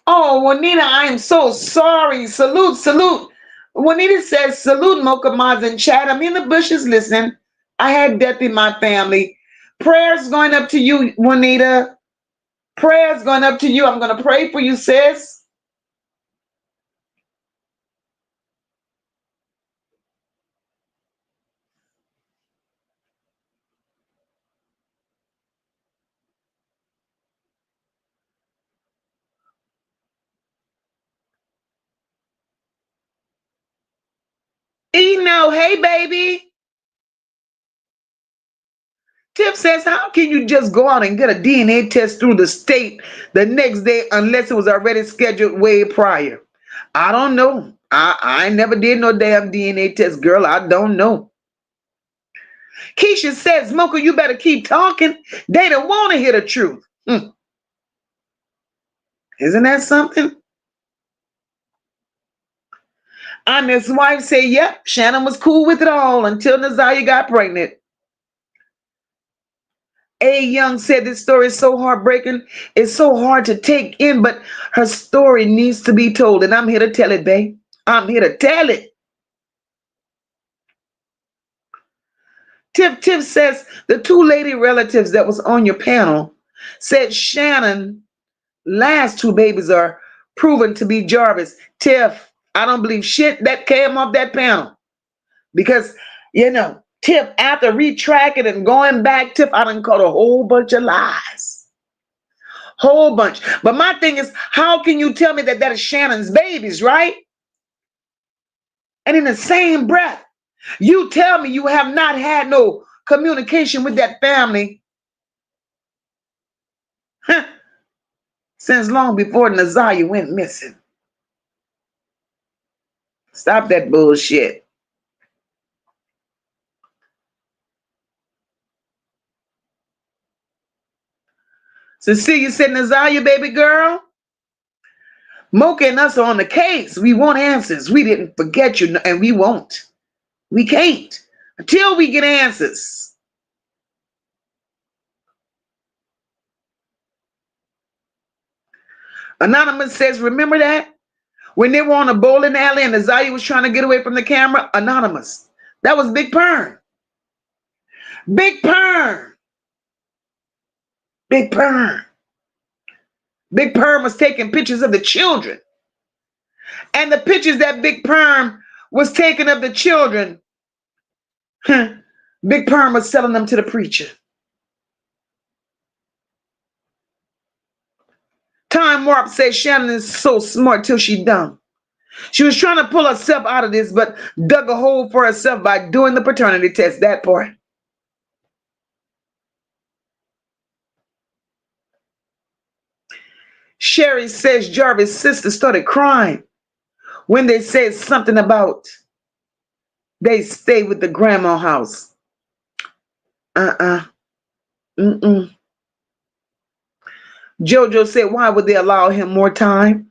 Oh, Juanita, I am so sorry. Salute, salute. Juanita says, salute Mocha Mods in chat. I'm in the bushes listening. I had death in my family. Prayers going up to you, Juanita. Prayers going up to you. I'm going to pray for you, sis. Eno, hey, baby. Tip says, how can you just go out and get a DNA test through the state the next day unless it was already scheduled way prior? I don't know. I never did no damn DNA test, girl. I don't know. Keisha says, Mocha, you better keep talking. They don't want to hear the truth. Isn't that something? Anna's wife say, yep, Shannon was cool with it all until NaZiyah got pregnant. A. Young said this story is so heartbreaking. It's so hard to take in, but her story needs to be told. And I'm here to tell it, babe. I'm here to tell it. Tiff says the two lady relatives that was on your panel said Shannon last two babies are proven to be Jarvis. Tiff, I don't believe shit that came off that panel. Because, Tiff, after retracting and going back, Tiff, I done caught a whole bunch of lies. Whole bunch. But my thing is, how can you tell me that that is Shannon's babies, right? And in the same breath, you tell me you have not had no communication with that family since long before NaZiyah went missing. Stop that bullshit. Cecilia said, NaZiyah, baby girl, Moca and us are on the case. We want answers. We didn't forget you, and we won't. We can't until we get answers. Anonymous says, remember that? When they were on a bowling alley and NaZiyah was trying to get away from the camera? Anonymous. That was Big Perm. Big Perm. Big Perm. Big Perm was taking pictures of the children. And the pictures that Big Perm was taking of the children, Big Perm was selling them to the preacher. Time Warp says Shannon is so smart till she dumb. She was trying to pull herself out of this, but dug a hole for herself by doing the paternity test, that part. Sherry says Jarvis' sister started crying when they said something about they stay with the grandma house. Jojo said, why would they allow him more time?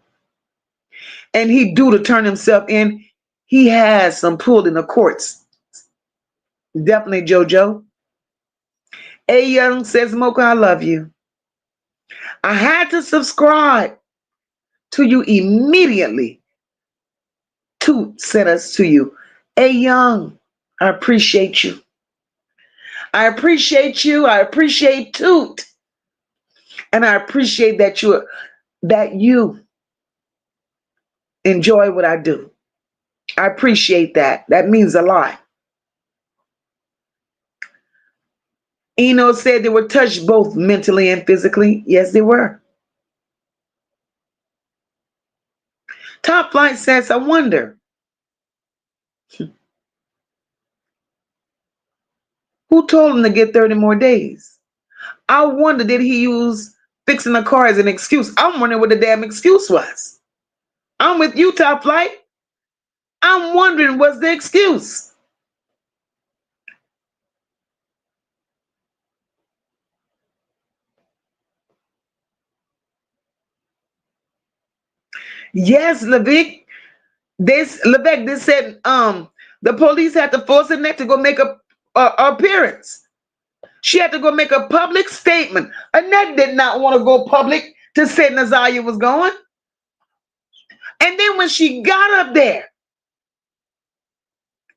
And he due to turn himself in. He has some pulled in the courts. Definitely, Jojo. A Young says, Mocha, I love you. I had to subscribe to you immediately. Toot sent us to you. A Young, I appreciate you. I appreciate you. I appreciate Toot. And I appreciate that you enjoy what I do. I appreciate that. That means a lot. Eno said they were touched both mentally and physically. Yes, they were. Top Flight says, I wonder who told him to get 30 more days. I wonder, did he use fixing the car as an excuse? I'm wondering what the damn excuse was. I'm with you, Top Flight. I'm wondering what's the excuse. Yes, Levesque. They said the police had to force Annette to go make a appearance. She had to go make a public statement. Annette did not want to go public to say NaZiyah was going. And then when she got up there,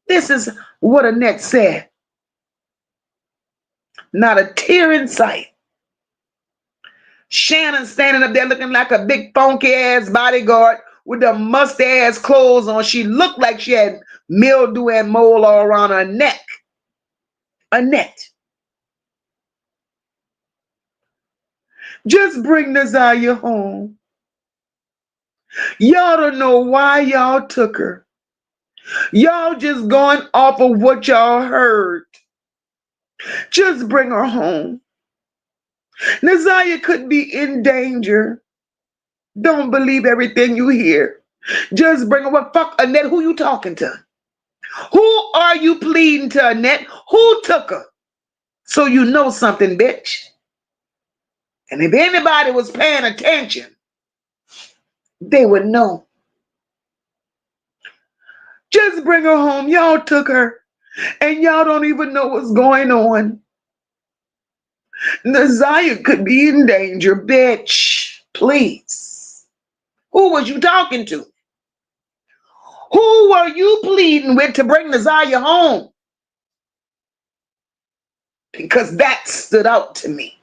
this is what Annette said. Not a tear in sight. Shannon standing up there looking like a big funky ass bodyguard with the must-ass clothes on. She looked like she had mildew and mold all around her neck. Annette. Just bring NaZiyah home. Y'all don't know why y'all took her. Y'all just going off of what y'all heard. Just bring her home. NaZiyah could be in danger. Don't believe everything you hear. Just bring her. What fuck, Annette? Who you talking to? Who are you pleading to, Annette? Who took her? So you know something, bitch. And if anybody was paying attention, they would know. Just bring her home. Y'all took her. And y'all don't even know what's going on. NaZiyah could be in danger, bitch. Please. Who was you talking to? Who were you pleading with to bring NaZiyah home? because that stood out to me.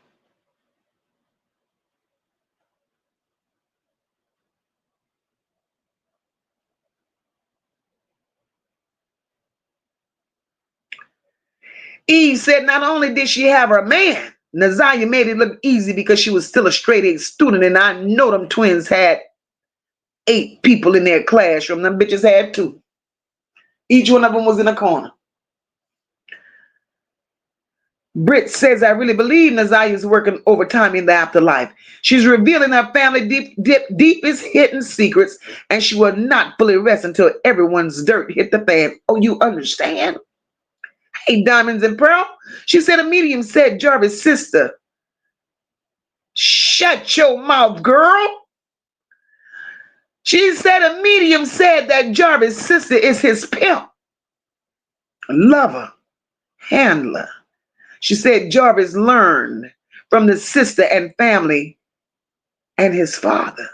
Eve said not only did she have her man, NaZiyah made it look easy because she was still a straight A student, and I know them twins had 8 people in their classroom. Them bitches had 2. Each one of them was in a corner. Britt says, I really believe NaZiyah is working overtime in the afterlife. She's revealing her family deepest hidden secrets, and she will not fully rest until everyone's dirt hit the fan. Oh, you understand? Hey, Diamonds and Pearl. She said a medium said Jarvis' sister. Shut your mouth, girl. She said a medium said that Jarvis' sister is his pimp, lover, handler. She said Jarvis learned from the sister and family and his father.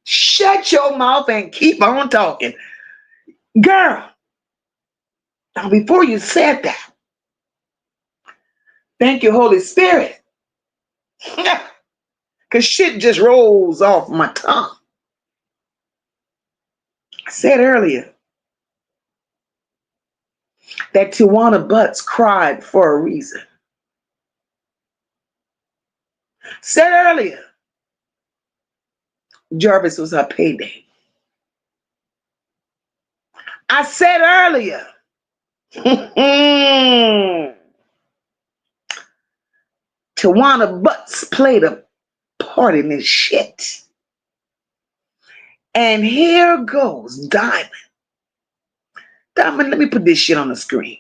Shut your mouth and keep on talking. Girl, now before you said that, thank you, Holy Spirit. Because shit just rolls off my tongue. I said earlier that Tijuana Butts cried for a reason. Said earlier, Jarvis was her payday. I said earlier, Tijuana Butts played a part in this shit. And here goes Diamond. Diamond, let me put this shit on the screen.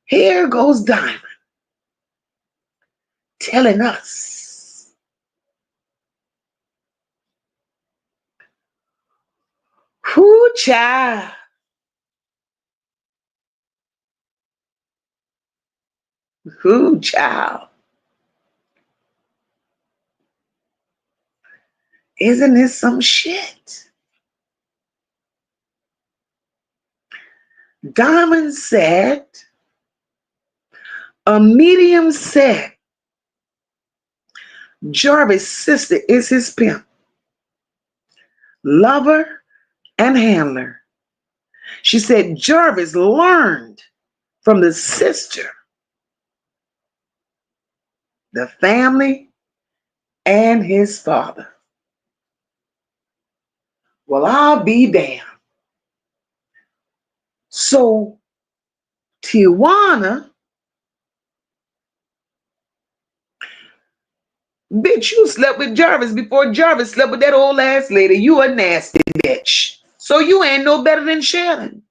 Here goes Diamond telling us who child. Who child. Isn't this some shit? Diamond said, a medium said, Jarvis' sister is his pimp, lover, and handler. She said Jarvis learned from the sister, the family, and his father. Well, I'll be damned. So, Tijuana, bitch, you slept with Jarvis before Jarvis slept with that old ass lady. You a nasty bitch. So you ain't no better than Shannon.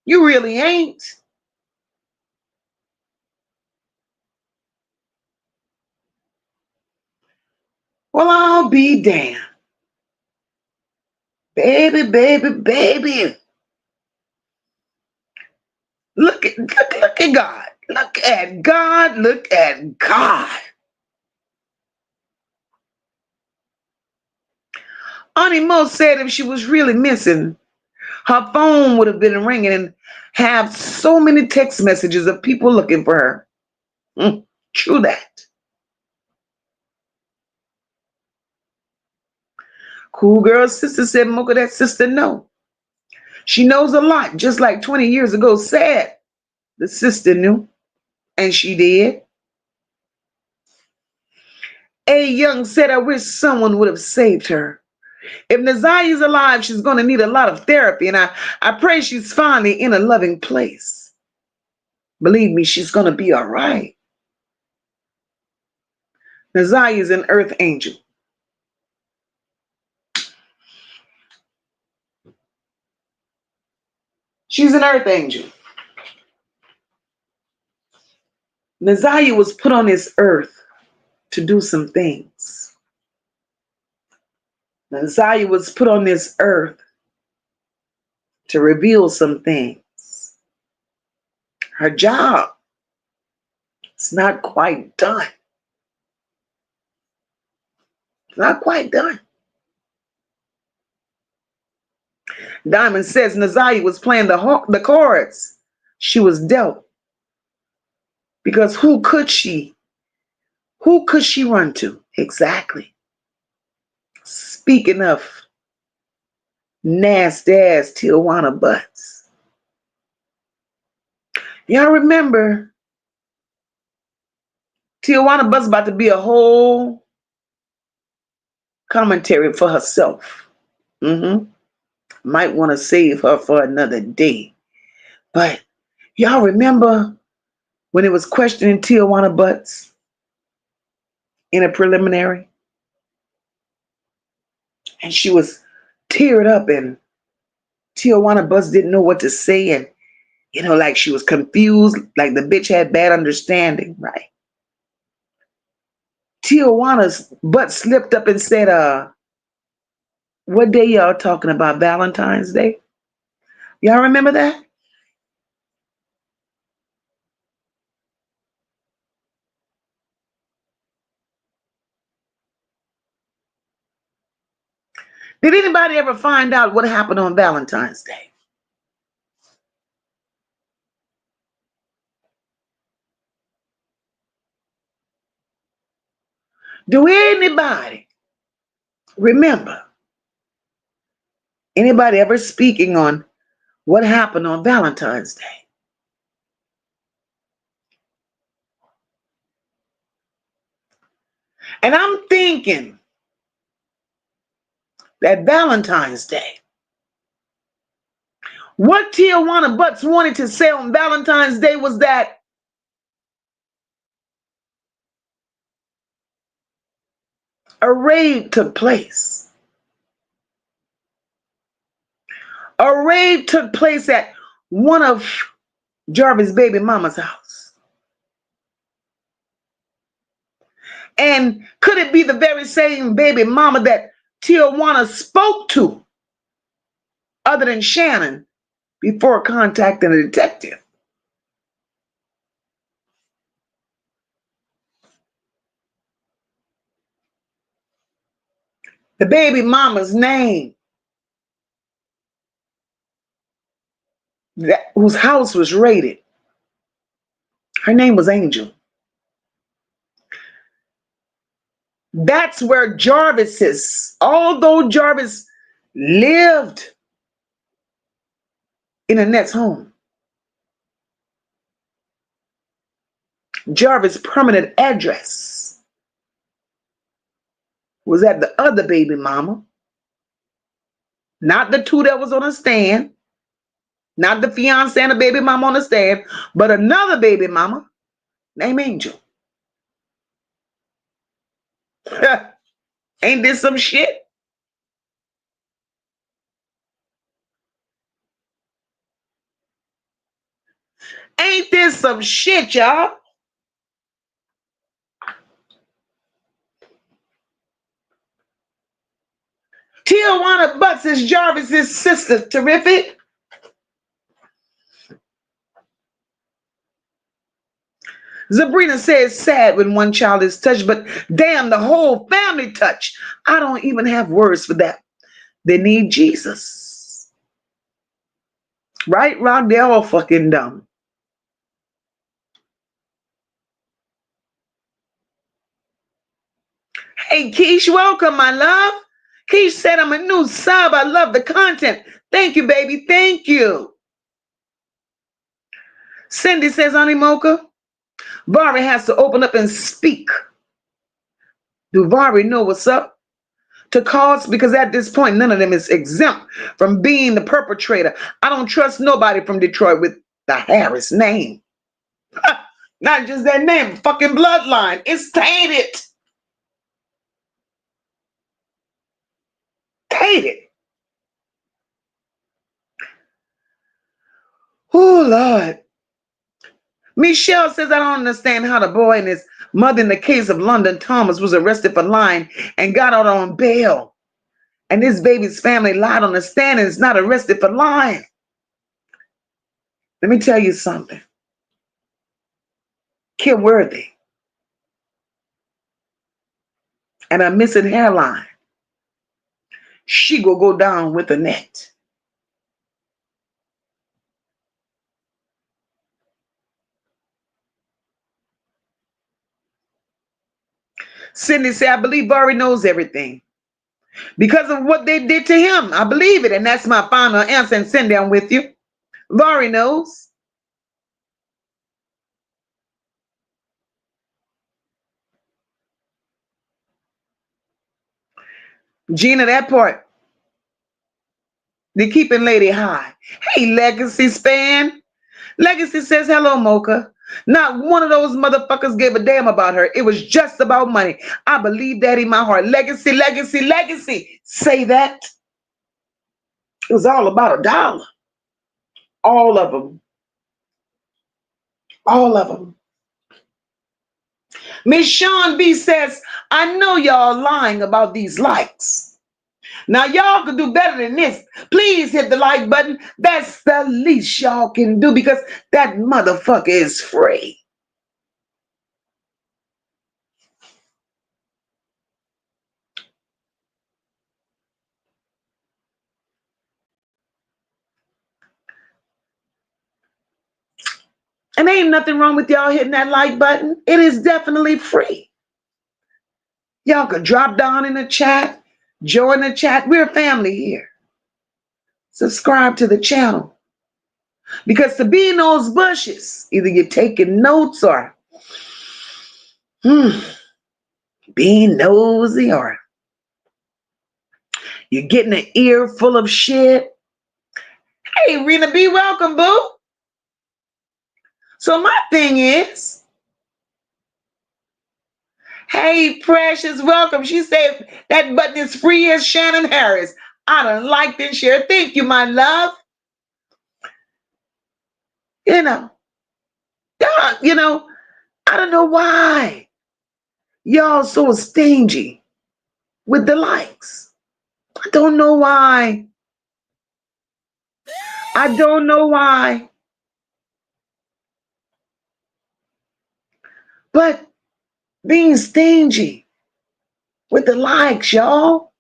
You really ain't. Well, I'll be damned. Baby, baby, baby. Look at God. Look at God. Look at God. Auntie Mo said if she was really missing, her phone would have been ringing and have so many text messages of people looking for her. True that. Cool girl's sister said, Mocha, that sister no. She knows a lot, just like 20 years ago said the sister knew, and she did. A Young said, I wish someone would have saved her. If NaZiyah is alive, she's going to need a lot of therapy, and I pray she's finally in a loving place. Believe me, she's going to be all right. NaZiyah is an earth angel. She's an earth angel. NaZiyah was put on this earth to do some things. NaZiyah was put on this earth to reveal some things. Her job is not quite done. It's not quite done. Diamond says NaZiyah was playing the cards she was dealt. Because who could she run to? Exactly. Speaking of nasty ass Tijuana butts. Y'all remember Tijuana butts about to be a whole commentary for herself. Might want to save her for another day. But y'all remember when it was questioning Tijuana butts in a preliminary? And she was teared up and Tijuana butts didn't know what to say. And, like she was confused, like the bitch had bad understanding, right? Tijuana's butt slipped up and said, what day y'all talking about? Valentine's Day? Y'all remember that? Did anybody ever find out what happened on Valentine's Day? Do anybody remember anybody ever speaking on what happened on Valentine's Day? And I'm thinking that Valentine's Day, what Tijuana Butts wanted to say on Valentine's Day was that a raid took place. A raid took place at one of Jarvis' baby mama's house. And could it be the very same baby mama that Tijuana spoke to, other than Shannon, before contacting a detective? The baby mama's name, whose house was raided, her name was Angel. That's where Jarvis is. Although Jarvis lived in Annette's home, Jarvis' permanent address was at the other baby mama, not the two that was on the stand, not the fiance and the baby mama on the stand, but another baby mama named Angel. Ain't this some shit? Ain't this some shit, y'all? Tijuana Butts is Jarvis's sister. Terrific. Sabrina says sad when one child is touched, but damn, the whole family touched. I don't even have words for that. They need Jesus. Right, Rock? They're all fucking dumb. Hey, Keish, welcome, my love. Keish said, I'm a new sub. I love the content. Thank you, baby. Thank you. Cindy says, honey Mocha, Vari has to open up and speak. Do Vari know what's up? To cause, because at this point, none of them is exempt from being the perpetrator. I don't trust nobody from Detroit with the Harris name. Not just that name, fucking bloodline. It's tainted. Tainted. Oh, Lord. Michelle says, I don't understand how the boy and his mother in the case of London Thomas was arrested for lying and got out on bail. And this baby's family lied on the stand and is not arrested for lying. Let me tell you something. Kim Worthy and a missing hairline, she go down with Annette. Cindy said, I believe Vari knows everything. Because of what they did to him. I believe it. And that's my final answer. And Cindy, I'm with you. Vari knows. Gina, that part. They're keeping Lady high. Hey, Legacy Span. Legacy says, hello, Mocha. Not one of those motherfuckers gave a damn about her. It was just about money. I believe that in my heart. Legacy, legacy, legacy. Say that. It was all about $1. All of them. All of them. Miss Sean B says, I know y'all lying about these likes. Now y'all can do better than this. Please hit the like button. That's the least y'all can do because that motherfucker is free. And ain't nothing wrong with y'all hitting that like button. It is definitely free. Y'all could drop down in the chat, join the chat. We're a family here. Subscribe to the channel. Because to be in those bushes, either you're taking notes or being nosy or you're getting an ear full of shit. Hey, Rena B, welcome, boo. So my thing is, hey, Precious, welcome. She said that button is free as Shannon Harris. I don't like this share. Thank you, my love. Y'all, I don't know why y'all so stingy with the likes. I don't know why. I don't know why. But being stingy with the likes, y'all.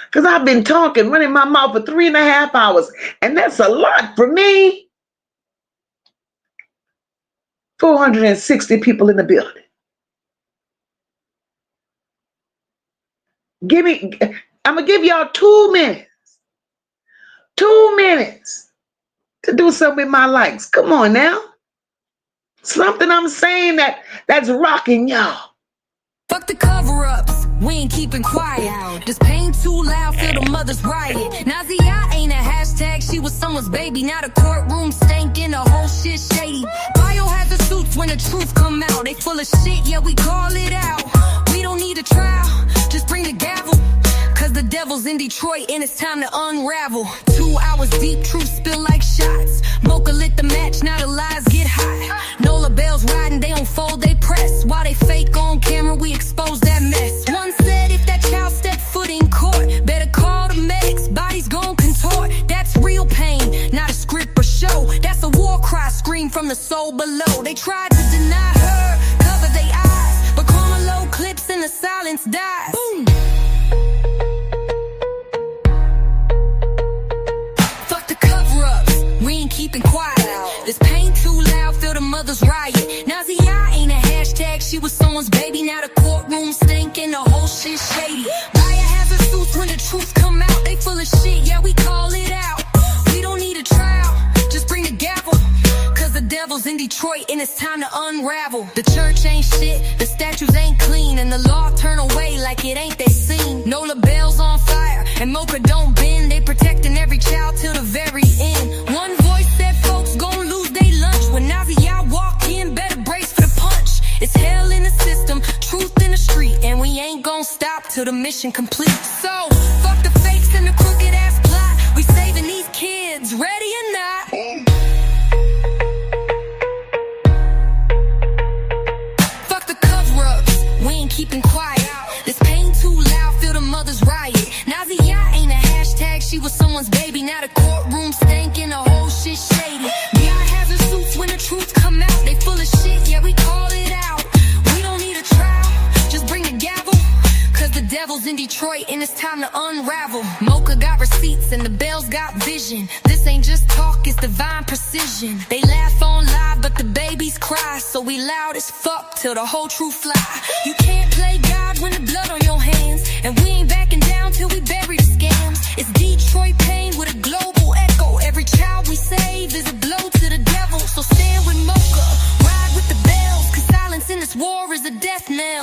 Because I've been talking, running my mouth for 3.5 hours. And that's a lot for me. 460 people in the building. I'm going to give y'all 2 minutes. 2 minutes to do something with my likes. Come on now. Something I'm saying that's rocking y'all. Fuck the cover-ups, we ain't keeping quiet. This pain too loud, feel the mother's riot. NaZiyah ain't a hashtag, she was someone's baby. Now the courtroom stinking, the whole shit shady. Biohazard suits when the truth come out. They full of shit, yeah, we call it out. We don't need a trial, just bring the gavel. Cause the devil's in Detroit and it's time to unravel. 2 hours deep, truth spill like shots. Mocha lit the match, now the lies get hot. Nola bells riding, they don't fold, they press. While they fake on camera, we expose that mess. One said if that child stepped foot in court, better call the medics, bodies gon' contort. That's real pain, not a script or show. That's a war cry, scream from the soul below. They tried to deny her, cover their eyes, but karma low clips and the silence dies. Boom. Keeping quiet. This pain too loud, feel the mother's riot. NaZiyah ain't a hashtag, she was someone's baby. Now the courtroom stinking, the whole shit shady. Biohazard suits when the truth come out. They full of shit, yeah, we call it out. We don't need a trial, just bring the gavel. Cause the devil's in Detroit and it's time to unravel. The church ain't shit, the statues ain't clean, and the law turn away like it ain't they seen. Nola bells on fire, and Moca don't bend. They protecting every child till the very end. One voice said folks gon' lose they lunch. When NaZiyah walk in, better brace for the punch. It's hell in the system, truth in the street, and we ain't gon' stop till the mission complete. So, fuck the fakes and the crooked ass plot. We saving these kids, ready or not. Fuck the cover-ups, we ain't keeping quiet. This pain too loud, feel the mother's riot. NaZiyah ain't a hashtag, she was someone's baby. Now the courtroom stinking, the whole shit shady. Biohazard suits when the truth come out. They full of shit, yeah, we call it out. We don't need a trial, just bring the gavel. Cause the devil's in Detroit and it's time to unravel. Mocha got receipts and the bells got vision. This ain't ain't just talk, it's divine precision. They laugh on live, but the babies cry, so we loud as fuck till the whole truth fly. You can't play God when the blood on your hands, and we ain't backing down till we bury the scams. It's Detroit pain with a global echo. Every child we save is a blow to the devil. So stand with Moca, ride with the bells, cause silence in this war is a death knell.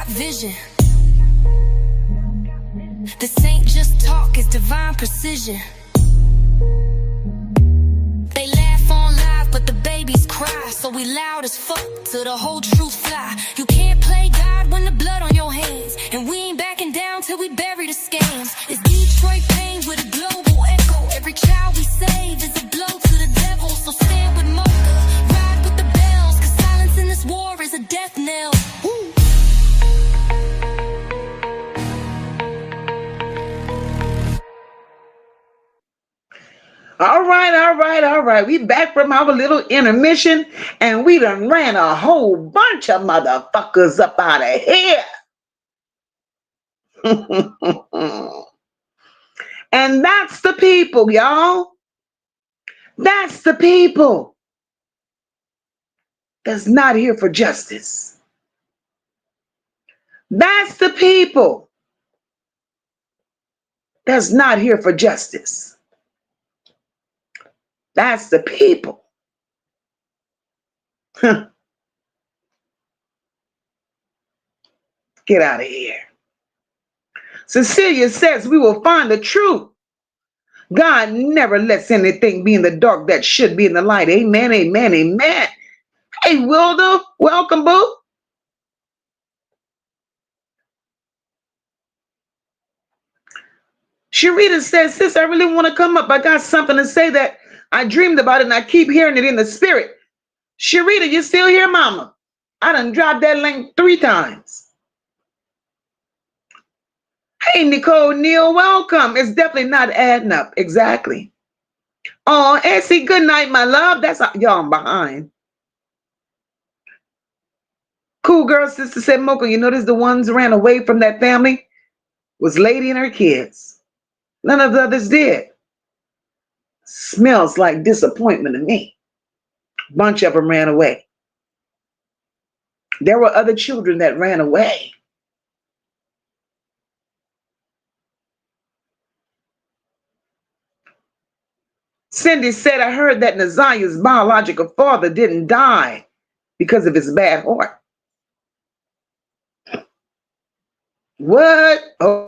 Vision. This ain't just talk, it's divine precision. They laugh on live, but the babies cry, so we loud as fuck till the whole truth fly. You can't play God when the blood on your hands, and we ain't backing down till we bury the scams. It's Detroit pain with a global echo. Every child we save is a blow to the devil. So stand with Moca, ride with the bells, cause silence in this war is a death knell. Woo. All right. We back from our little intermission, and we done ran a whole bunch of motherfuckers up out of here. And that's the people, y'all. That's the people that's not here for justice. That's the people that's not here for justice. That's the people. Get out of here. Cecilia says we will find the truth. God never lets anything be in the dark that should be in the light. Amen, amen, amen. Hey, Wilda, welcome, boo. Sharita says, sis, I really want to come up. I got something to say that I dreamed about it, and I keep hearing it in the spirit. Sharita, you still here, mama? I done dropped that link 3 times. Hey, Nicole Neal, welcome. It's definitely not adding up. Exactly. Oh, Essie, good night, my love. That's y'all, I'm behind. Cool girl sister said, Mocha, you notice the ones who ran away from that family was Lady and her kids. None of the others did. Smells like disappointment to me. A bunch of them ran away. There were other children that ran away. Cindy said, I heard that NaZiyah's biological father didn't die because of his bad heart. What? Oh.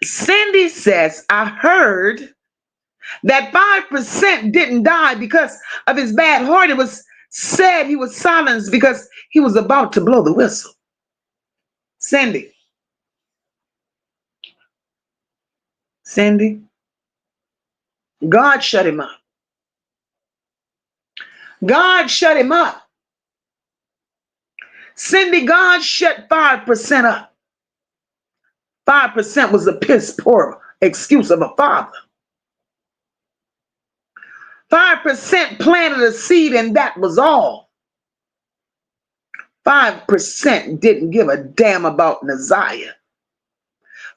Cindy says, I heard that 5% didn't die because of his bad heart. It was said he was silenced because he was about to blow the whistle. Cindy, God shut him up. God shut him up. Cindy, God shut 5% up. 5% was a piss poor excuse of a father. 5% planted a seed, and that was all. 5% didn't give a damn about NaZiyah.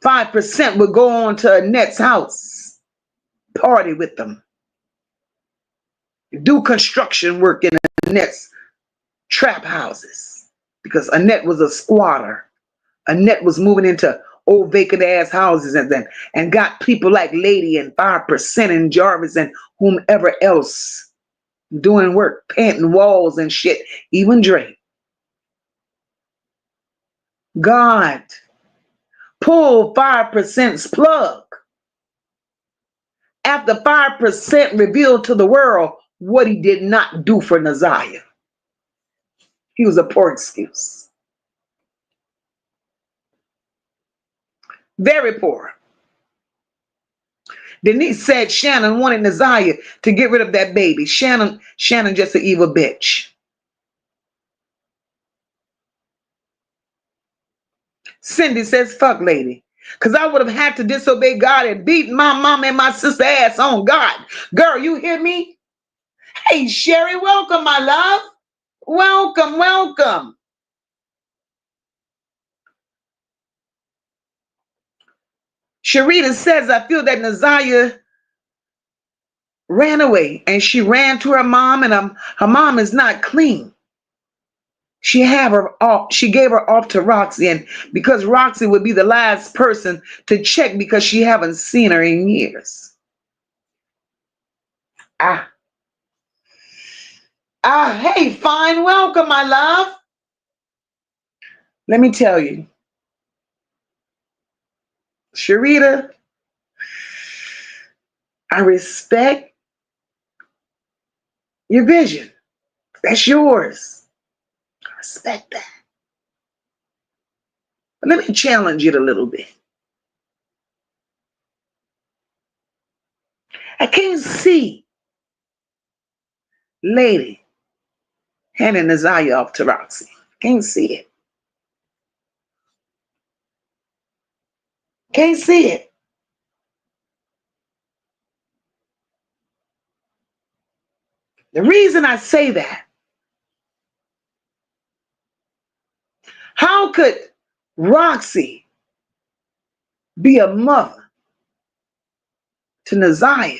5% would go on to Annette's house, party with them, do construction work in Annette's trap houses, because Annette was a squatter. Annette was moving into old vacant ass houses and got people like Lady and 5% and Jarvis and whomever else doing work, painting walls and shit, even Drake. God pulled 5%'s plug after 5% revealed to the world what he did not do for NaZiyah. He was a poor excuse. Very poor. Denise said Shannon wanted NaZiyah to get rid of that baby. Shannon just an evil bitch. Cindy says, fuck lady. Because I would have had to disobey God and beat my mom and my sister ass on God. Girl, you hear me? Hey, Sherry, welcome, my love. Welcome, welcome. Sharita says, I feel that NaZiyah ran away and she ran to her mom, and her mom is not clean. She gave her off to Roxy, and because Roxy would be the last person to check because she haven't seen her in years. Hey, fine, welcome, my love. Let me tell you, Sharita, I respect your vision. That's yours. I respect that. But let me challenge it a little bit. I can't see lady handing NaZiyah off to Roxy. Can't see it. Can't see it. The reason I say that, how could Roxy be a mother to NaZiyah,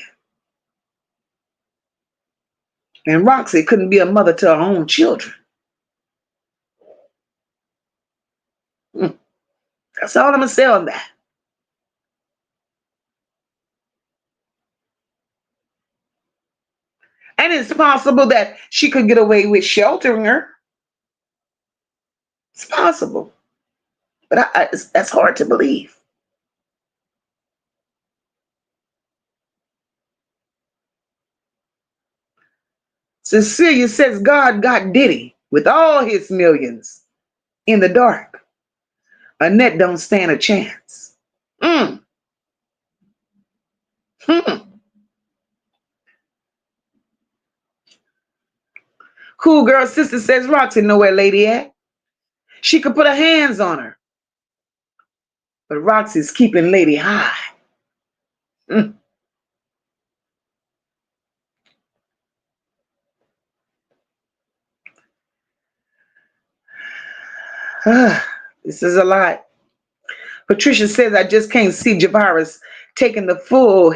and Roxy couldn't be a mother to her own children? That's all I'm going to say on that. And it's possible that she could get away with sheltering her. It's possible. But that's hard to believe. Cecilia says God got Diddy with all his millions in the dark. Annette don't stand a chance. Cool girl sister says Roxy know where lady at. She could put her hands on her. But Roxy's keeping lady high. This is a lot. Patricia says I just can't see Javaris taking the fall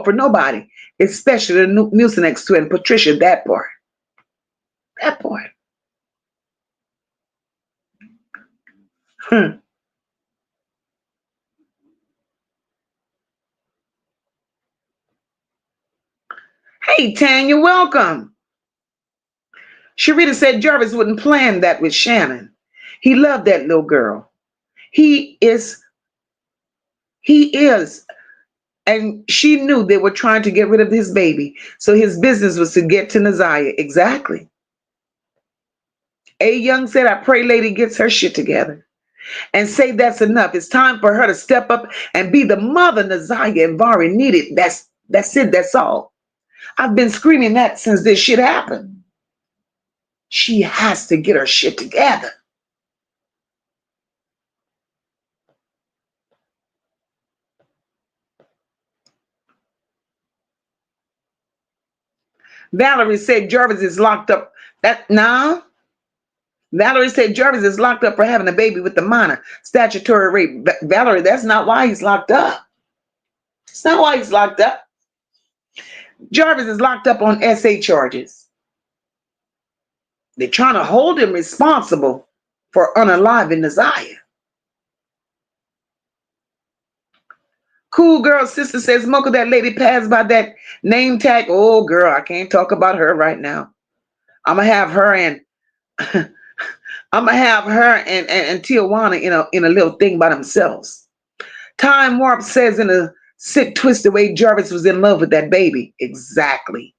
for nobody, especially the Mucinex twin. Patricia, that part. That part. Hey, Tanya, welcome. Sharita said Jarvis wouldn't plan that with Shannon. He loved that little girl. He is. And she knew they were trying to get rid of his baby. So his business was to get to NaZiyah. Exactly. A. Young said, I pray lady gets her shit together and say that's enough. It's time for her to step up and be the mother NaZiyah and Vari needed. That's it. That's all. I've been screaming that since this shit happened. She has to get her shit together. Valerie said Jarvis is locked up. Valerie said Jarvis is locked up for having a baby with the minor. Statutory rape. Valerie, that's not why he's locked up. It's not why he's locked up. Jarvis is locked up on SA charges. They're trying to hold him responsible for unaliving NaZiyah. Cool girl sister says, Mocha, that lady passed by that name tag. Oh, girl, I can't talk about her right now. I'm gonna have her and Tijuana in a little thing by themselves. Time Warp says in a sick, twisted way, Jarvis was in love with that baby. Exactly.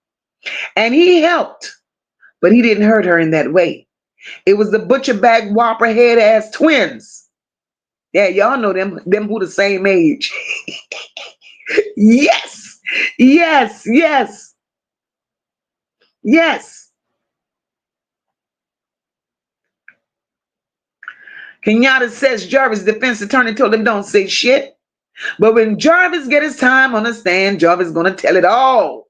And he helped, but he didn't hurt her in that way. It was the butcher bag whopper head ass twins. Yeah, y'all know them who the same age. Yes, yes, yes, yes. Kenyatta says Jarvis' defense attorney told him don't say shit. But when Jarvis get his time on the stand, Jarvis gonna tell it all.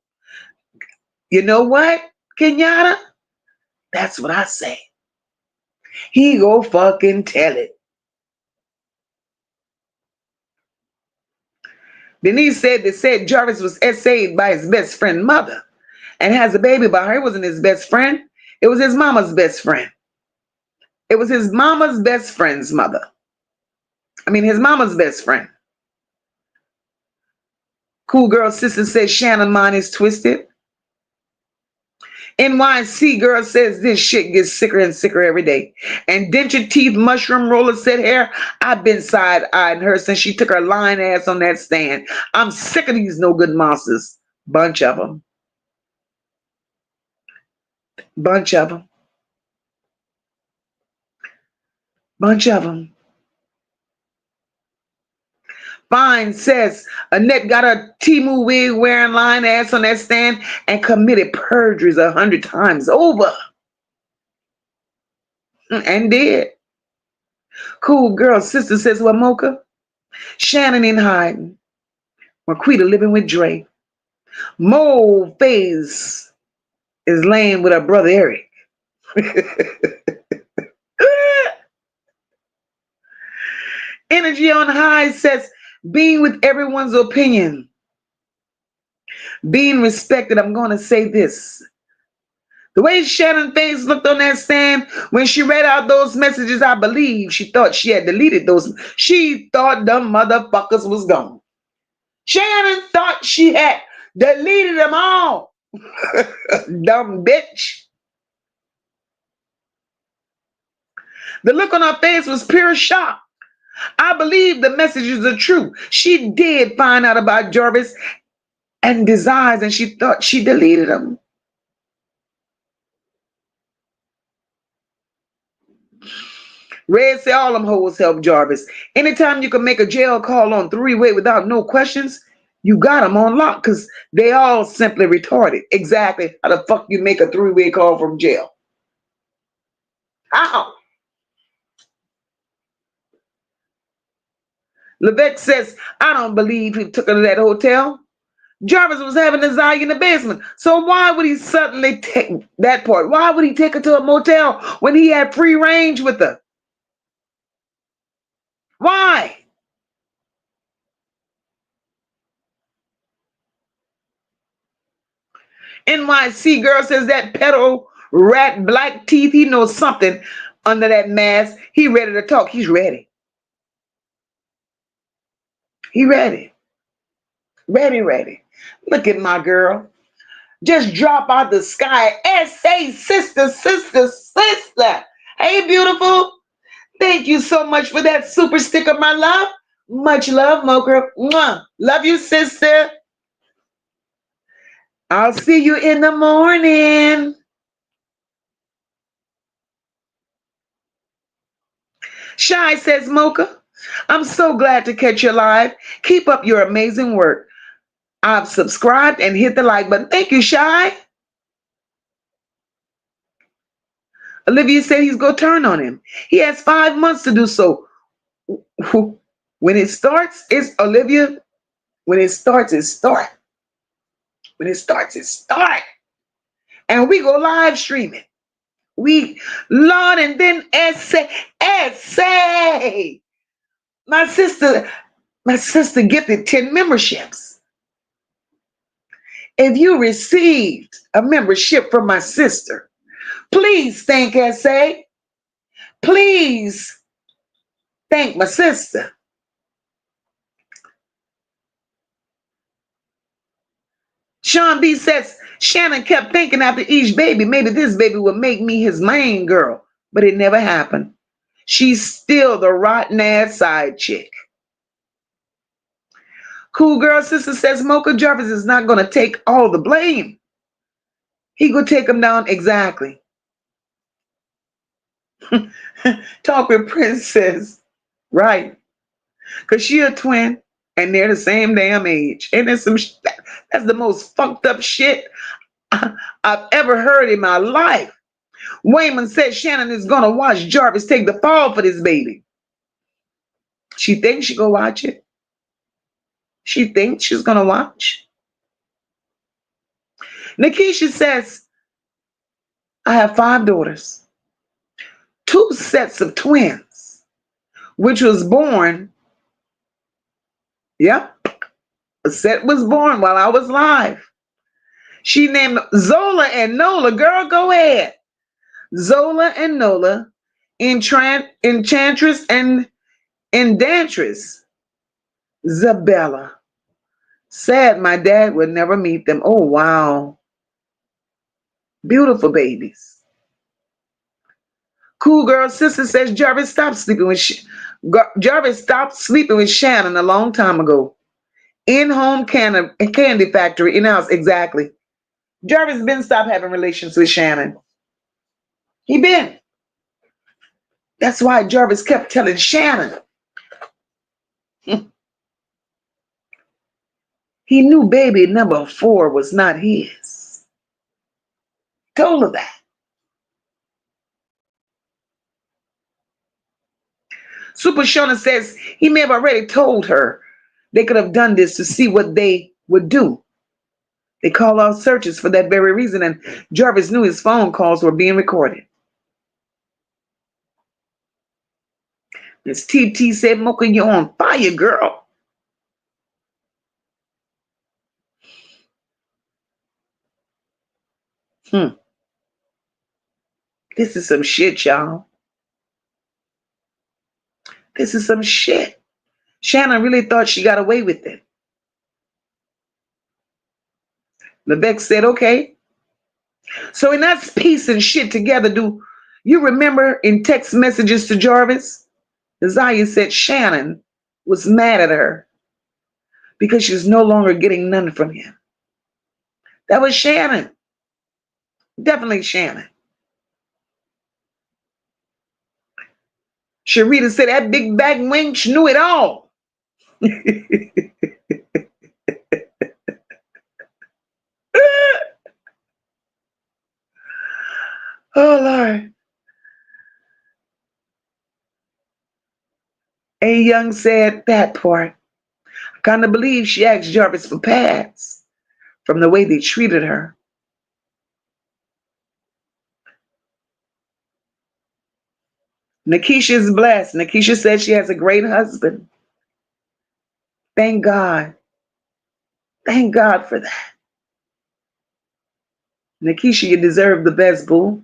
You know what, Kenyatta? That's what I say. He go fucking tell it. Denise said they said Jarvis was essayed by his best friend mother and has a baby by her. It wasn't his best friend. It was his mama's best friend. It was his mama's best friend's mother. I mean, his mama's best friend. Cool girl sister says Shannon mind is twisted. NYC girl says this shit gets sicker and sicker every day. And denture teeth mushroom roller set hair. I've been side-eyeing her since she took her lying ass on that stand. I'm sick of these no good monsters. Bunch of them. Bunch of them. Bunch of them. Fine says Annette got a Timu wig wearing lying ass on that stand and committed perjuries 100 times over. And did. Cool girl sister says, well, Moca, Shannon in hiding. Marquita living with Dre. Mo Faze is laying with her brother Eric. Energy on high says, being with everyone's opinion. Being respected, I'm going to say this. The way Shannon Faze looked on that stand when she read out those messages, I believe she thought she had deleted those. She thought them motherfuckers was gone. Shannon thought she had deleted them all. Dumb bitch. The look on her face was pure shock. I believe the messages are true. She did find out about Jarvis and desires, and she thought she deleted them. Red said all them hoes help Jarvis. Anytime you can make a jail call on three-way without no questions, you got them on lock because they all simply retarded. Exactly how the fuck you make a three-way call from jail? How? Levesque says, I don't believe he took her to that hotel. Jarvis was having Ziyah in the basement. So why would he suddenly take that part? Why would he take her to a motel when he had free range with her? Why? NYC girl says that pedo rat black teeth, he knows something under that mask. He ready to talk. He's ready. He ready. Ready, ready. Look at my girl. Just drop out the sky. S.A. sister, sister, sister. Hey, beautiful. Thank you so much for that super sticker, my love. Much love, Mocha. Mwah. Love you, sister. I'll see you in the morning. Shy says, Mocha, I'm so glad to catch you live. Keep up your amazing work. I've subscribed and hit the like button. Thank you, Shy. Olivia said he's going to turn on him. He has 5 months to do so. When it starts, it's Olivia. When it starts, it start. When it starts, it start. And we go live streaming. Lord, and then essay. My sister gifted 10 memberships. If you received a membership from my sister, please thank essay. Please thank my sister. Sean B says, Shannon kept thinking after each baby, maybe this baby would make me his main girl, but it never happened. She's still the rotten ass side chick. Cool girl sister says, Mocha Jarvis is not going to take all the blame. He could take him down exactly. Talk with Princess. Right. Because she a twin. And they're the same damn age. And there's that's the most fucked up shit I've ever heard in my life. Wayman said Shannon is gonna watch Jarvis take the fall for this baby. She thinks she gonna watch it. She thinks she's gonna watch. Nikisha says, I have 5 daughters, 2 sets of twins, which was born. Yep, a set was born while I was live. She named Zola and Nola. Girl, go ahead. Zola and Nola, Enchantress and Enchantress. Zabella. Sad my dad would never meet them. Oh, wow. Beautiful babies. Cool Girl Sister says Jarvis stopped sleeping with Jarvis stopped sleeping with Shannon a long time ago. In-home candy factory in-house. Exactly. Jarvis been stopped having relations with Shannon. He been. That's why Jarvis kept telling Shannon. He knew baby number 4 was not his. Told her that. Super Shona says he may have already told her they could have done this to see what they would do. They call out searches for that very reason, and Jarvis knew his phone calls were being recorded. Miss TT said, Mocha, you're on fire, girl. This is some shit, y'all. This is some shit. Shannon really thought she got away with it. Lebec said, okay. So in that piece and shit together, do you remember in text messages to Jarvis? Ziyah said Shannon was mad at her because she's no longer getting none from him. That was Shannon. Definitely Shannon. Sharita said that big bag wench knew it all. Oh, Lord. A. Young said that part. I kind of believe she asked Jarvis for pads from the way they treated her. Nikisha is blessed. Nikisha said she has a great husband. Thank God. Thank God for that. Nikisha, you deserve the best, boo.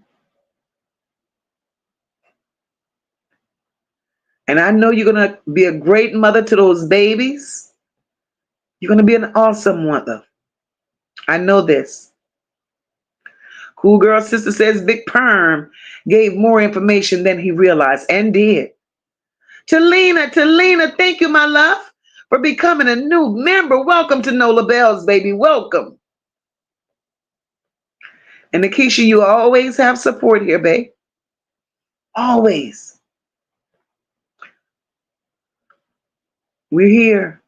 And I know you're going to be a great mother to those babies. You're going to be an awesome mother. I know this. Cool Girl Sister says Big Perm gave more information than he realized and did. Talina, thank you, my love, for becoming a new member. Welcome to Nola Bells, baby. Welcome. And Nikisha, you always have support here, babe. Always. We're here.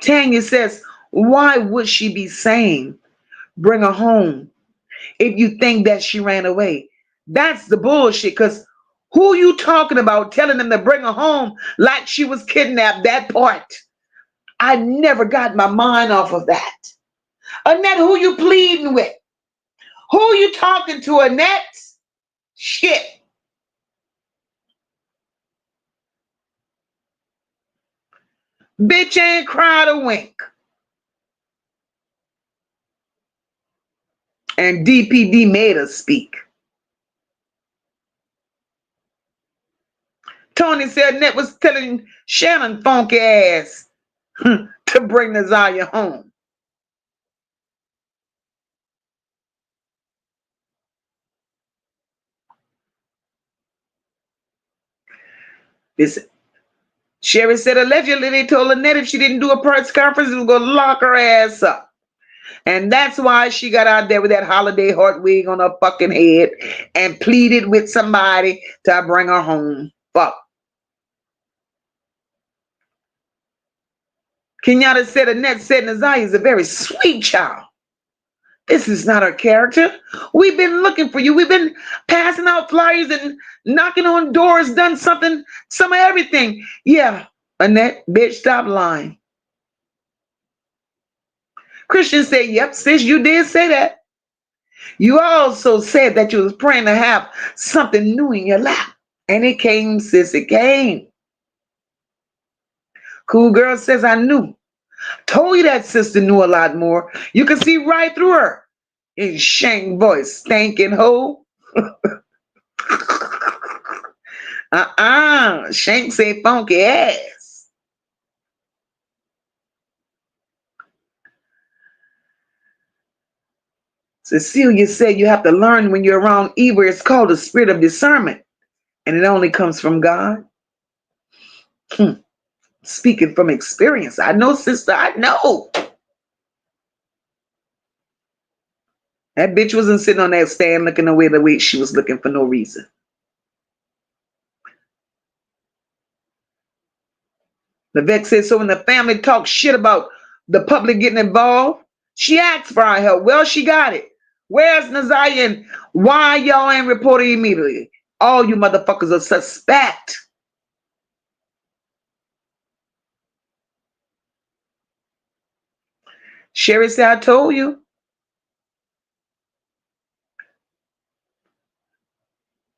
Tanya says, why would she be saying, bring her home, if you think that she ran away? That's the bullshit, because who you talking about telling them to bring her home like she was kidnapped? That part. I never got my mind off of that. Annette, who you pleading with? Who you talking to, Annette? Shit. Bitch ain't cried a wink. And DPD made us speak. Tony said Annette was telling Shannon funky ass to bring NaZiyah home. This Sherry said allegedly they told Annette if she didn't do a press conference, it was going to lock her ass up. And that's why she got out there with that holiday heart wig on her fucking head and pleaded with somebody to bring her home. Fuck. Kenyatta said, Annette said, NaZiyah is a very sweet child. This is not her character. We've been looking for you. We've been passing out flyers and knocking on doors, done something, some of everything. Yeah, Annette, bitch, stop lying. Christian said, yep, sis, you did say that. You also said that you was praying to have something new in your lap. And it came, sis, it came. Cool girl says, I knew. Told you that sister knew a lot more. You can see right through her. In shank voice, stinking hoe. Shank say funky ass. Cecilia said you have to learn when you're around evil. It's called the spirit of discernment. And it only comes from God. Speaking from experience. I know, sister, I know. That bitch wasn't sitting on that stand looking away the way she was looking for no reason. Levesque said, so when the family talks shit about the public getting involved, she asked for our help. Well, she got it. Where's NaZiyah and why y'all ain't reported immediately? All you motherfuckers are suspect. Sherry said, I told you.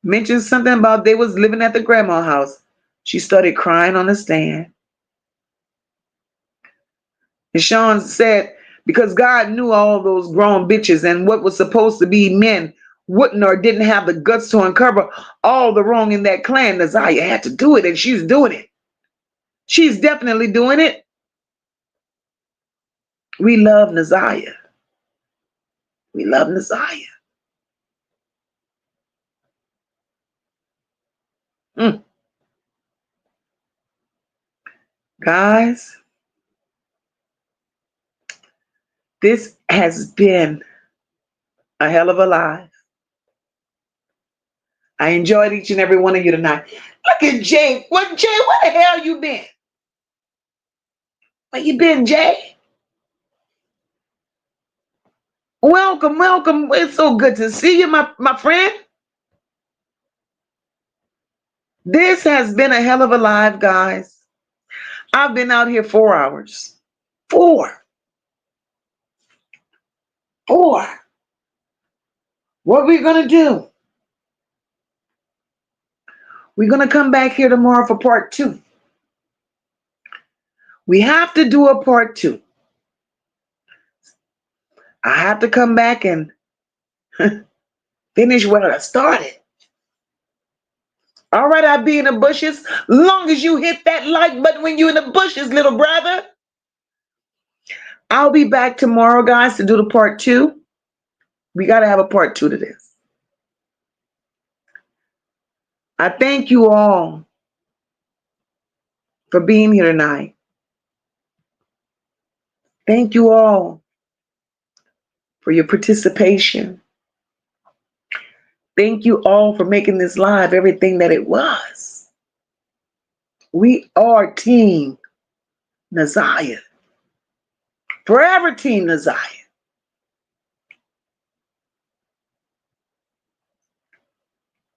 Mentioned something about they was living at the grandma house. She started crying on the stand. And Sean said, because God knew all those grown bitches and what was supposed to be men wouldn't or didn't have the guts to uncover all the wrong in that clan, NaZiyah had to do it, and she's doing it. She's definitely doing it. We love NaZiyah. We love NaZiyah. Guys, this has been a hell of a life. I enjoyed each and every one of you tonight. Look at Jay. What, Jay, where the hell you been? Where you been, Jay? Welcome, welcome. It's so good to see you, my friend. This has been a hell of a live, guys. I've been out here 4 hours. Four. What are we going to do? We're going to come back here tomorrow for part 2. We have to do a part 2. I have to come back and finish what I started. All right, I'll be in the bushes. Long as you hit that like button when you're in the bushes, little brother. I'll be back tomorrow, guys, to do the part 2. We got to have a part 2 to this. I thank you all for being here tonight. Thank you all for your participation. Thank you all for making this live everything that it was. We are Team NaZiyah. Forever Team NaZiyah.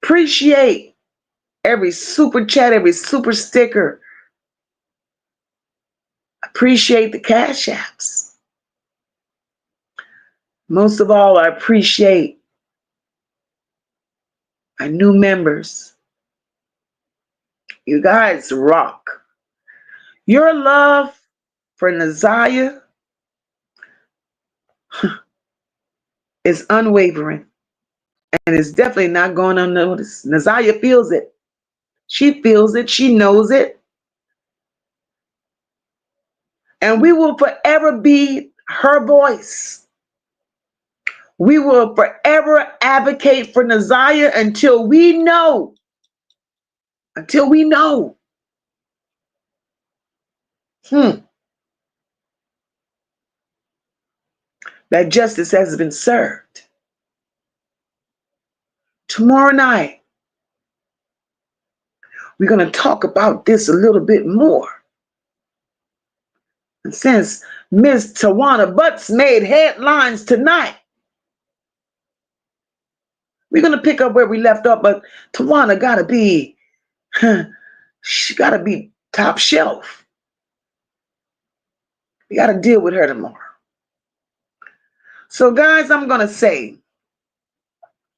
Appreciate every super chat, every super sticker. Appreciate the cash apps. Most of all, I appreciate my new members. You guys rock. Your love for NaZiyah is unwavering. And it's definitely not going unnoticed. NaZiyah feels it. She feels it. She knows it. And we will forever be her voice. We will forever advocate for NaZiyah until we know. Until we know. That justice has been served. Tomorrow night, we're going to talk about this a little bit more. And since Miss Tawana Butts made headlines tonight, we're going to pick up where we left off, but Tawana got to be, she got to be top shelf. We got to deal with her tomorrow. So, guys, I'm going to say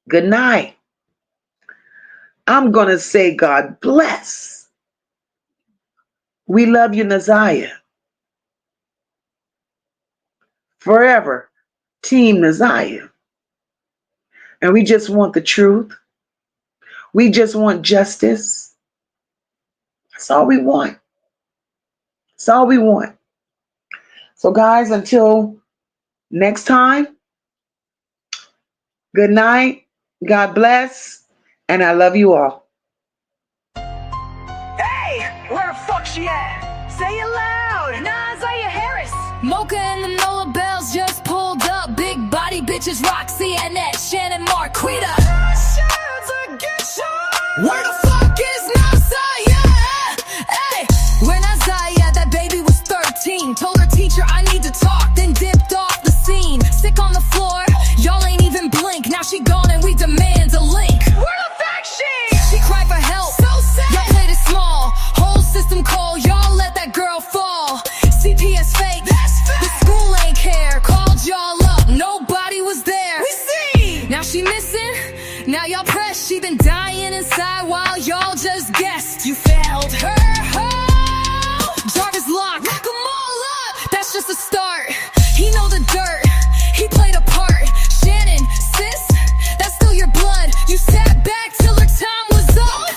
good night. I'm going to say God bless. We love you, NaZiyah. Forever, Team NaZiyah. And we just want the truth. We just want justice. That's all we want. That's all we want. So, guys, until next time, good night, God bless, and I love you all. Hey, where the fuck she at? Say it loud. NaZiyah Harris. Moca and the Nola Bells just pulled up. Big body bitches, Roxy, Annette, Shannon, Marquita. Where the fuck is NaZiyah? Hey, where NaZiyah? That baby was 13. Told her teacher I need to talk, then dipped off the scene. Sick on the floor, y'all ain't even blink. Now she gone and we demand a link. Where the fuck she? She cried for help, So sad. y'all played it small. Whole system cold, y'all let that girl fall. CPS fake, That's fake. the school ain't care. Called y'all up, nobody was there. We see. Now she missing, now y'all pressed. She been dying inside while y'all just guessed. You failed her, Jarvis locked, lock 'em all up. That's just a start. He know the dirt, he played a part. Shannon, sis, that's still your blood. You sat back till her time was up.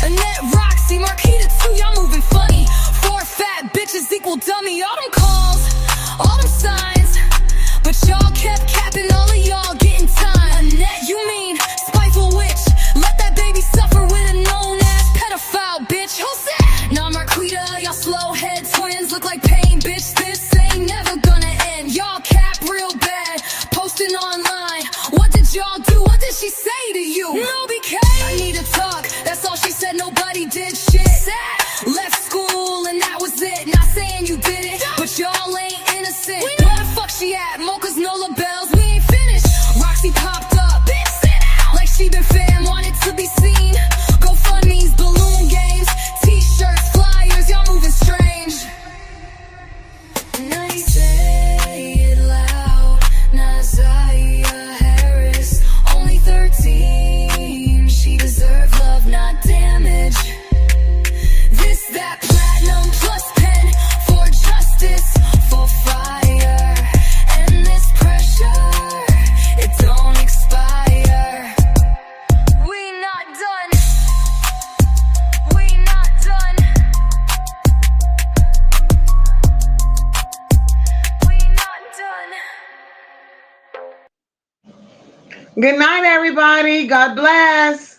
Annette, Roxy, Marquita too, y'all moving funny. 4 fat bitches equal dummy. All them calls, all them signs, but y'all kept capping. All of y'all getting time. Annette, you mean spiteful witch? Let that baby suffer with a known ass pedophile bitch. Who's that? Nah, Marquita, y'all slow head twins look like pain, bitch. This ain't never gonna end. Y'all cap real bad, posting online. What did y'all do? What did she say to you? No BK. I need to talk. That's all she said. Nobody did shit. Left school and that was it. Not saying you did it, but y'all ain't innocent. Where the fuck she at? Mocha's Nola Bells. We ain't finished. Roxy popped up. Bitch, sit down. Like she been fam, wanted to be seen. GoFundMe's, balloon games, t-shirts, flyers. Y'all moving strange. Now you say it loud. NaZiyah Harris, only 13. She deserved love, not damage. This, that platinum plus pen for justice, for fire. And this pressure, it don't expire. We not done. We not done. We not done. Good night, everybody. God bless.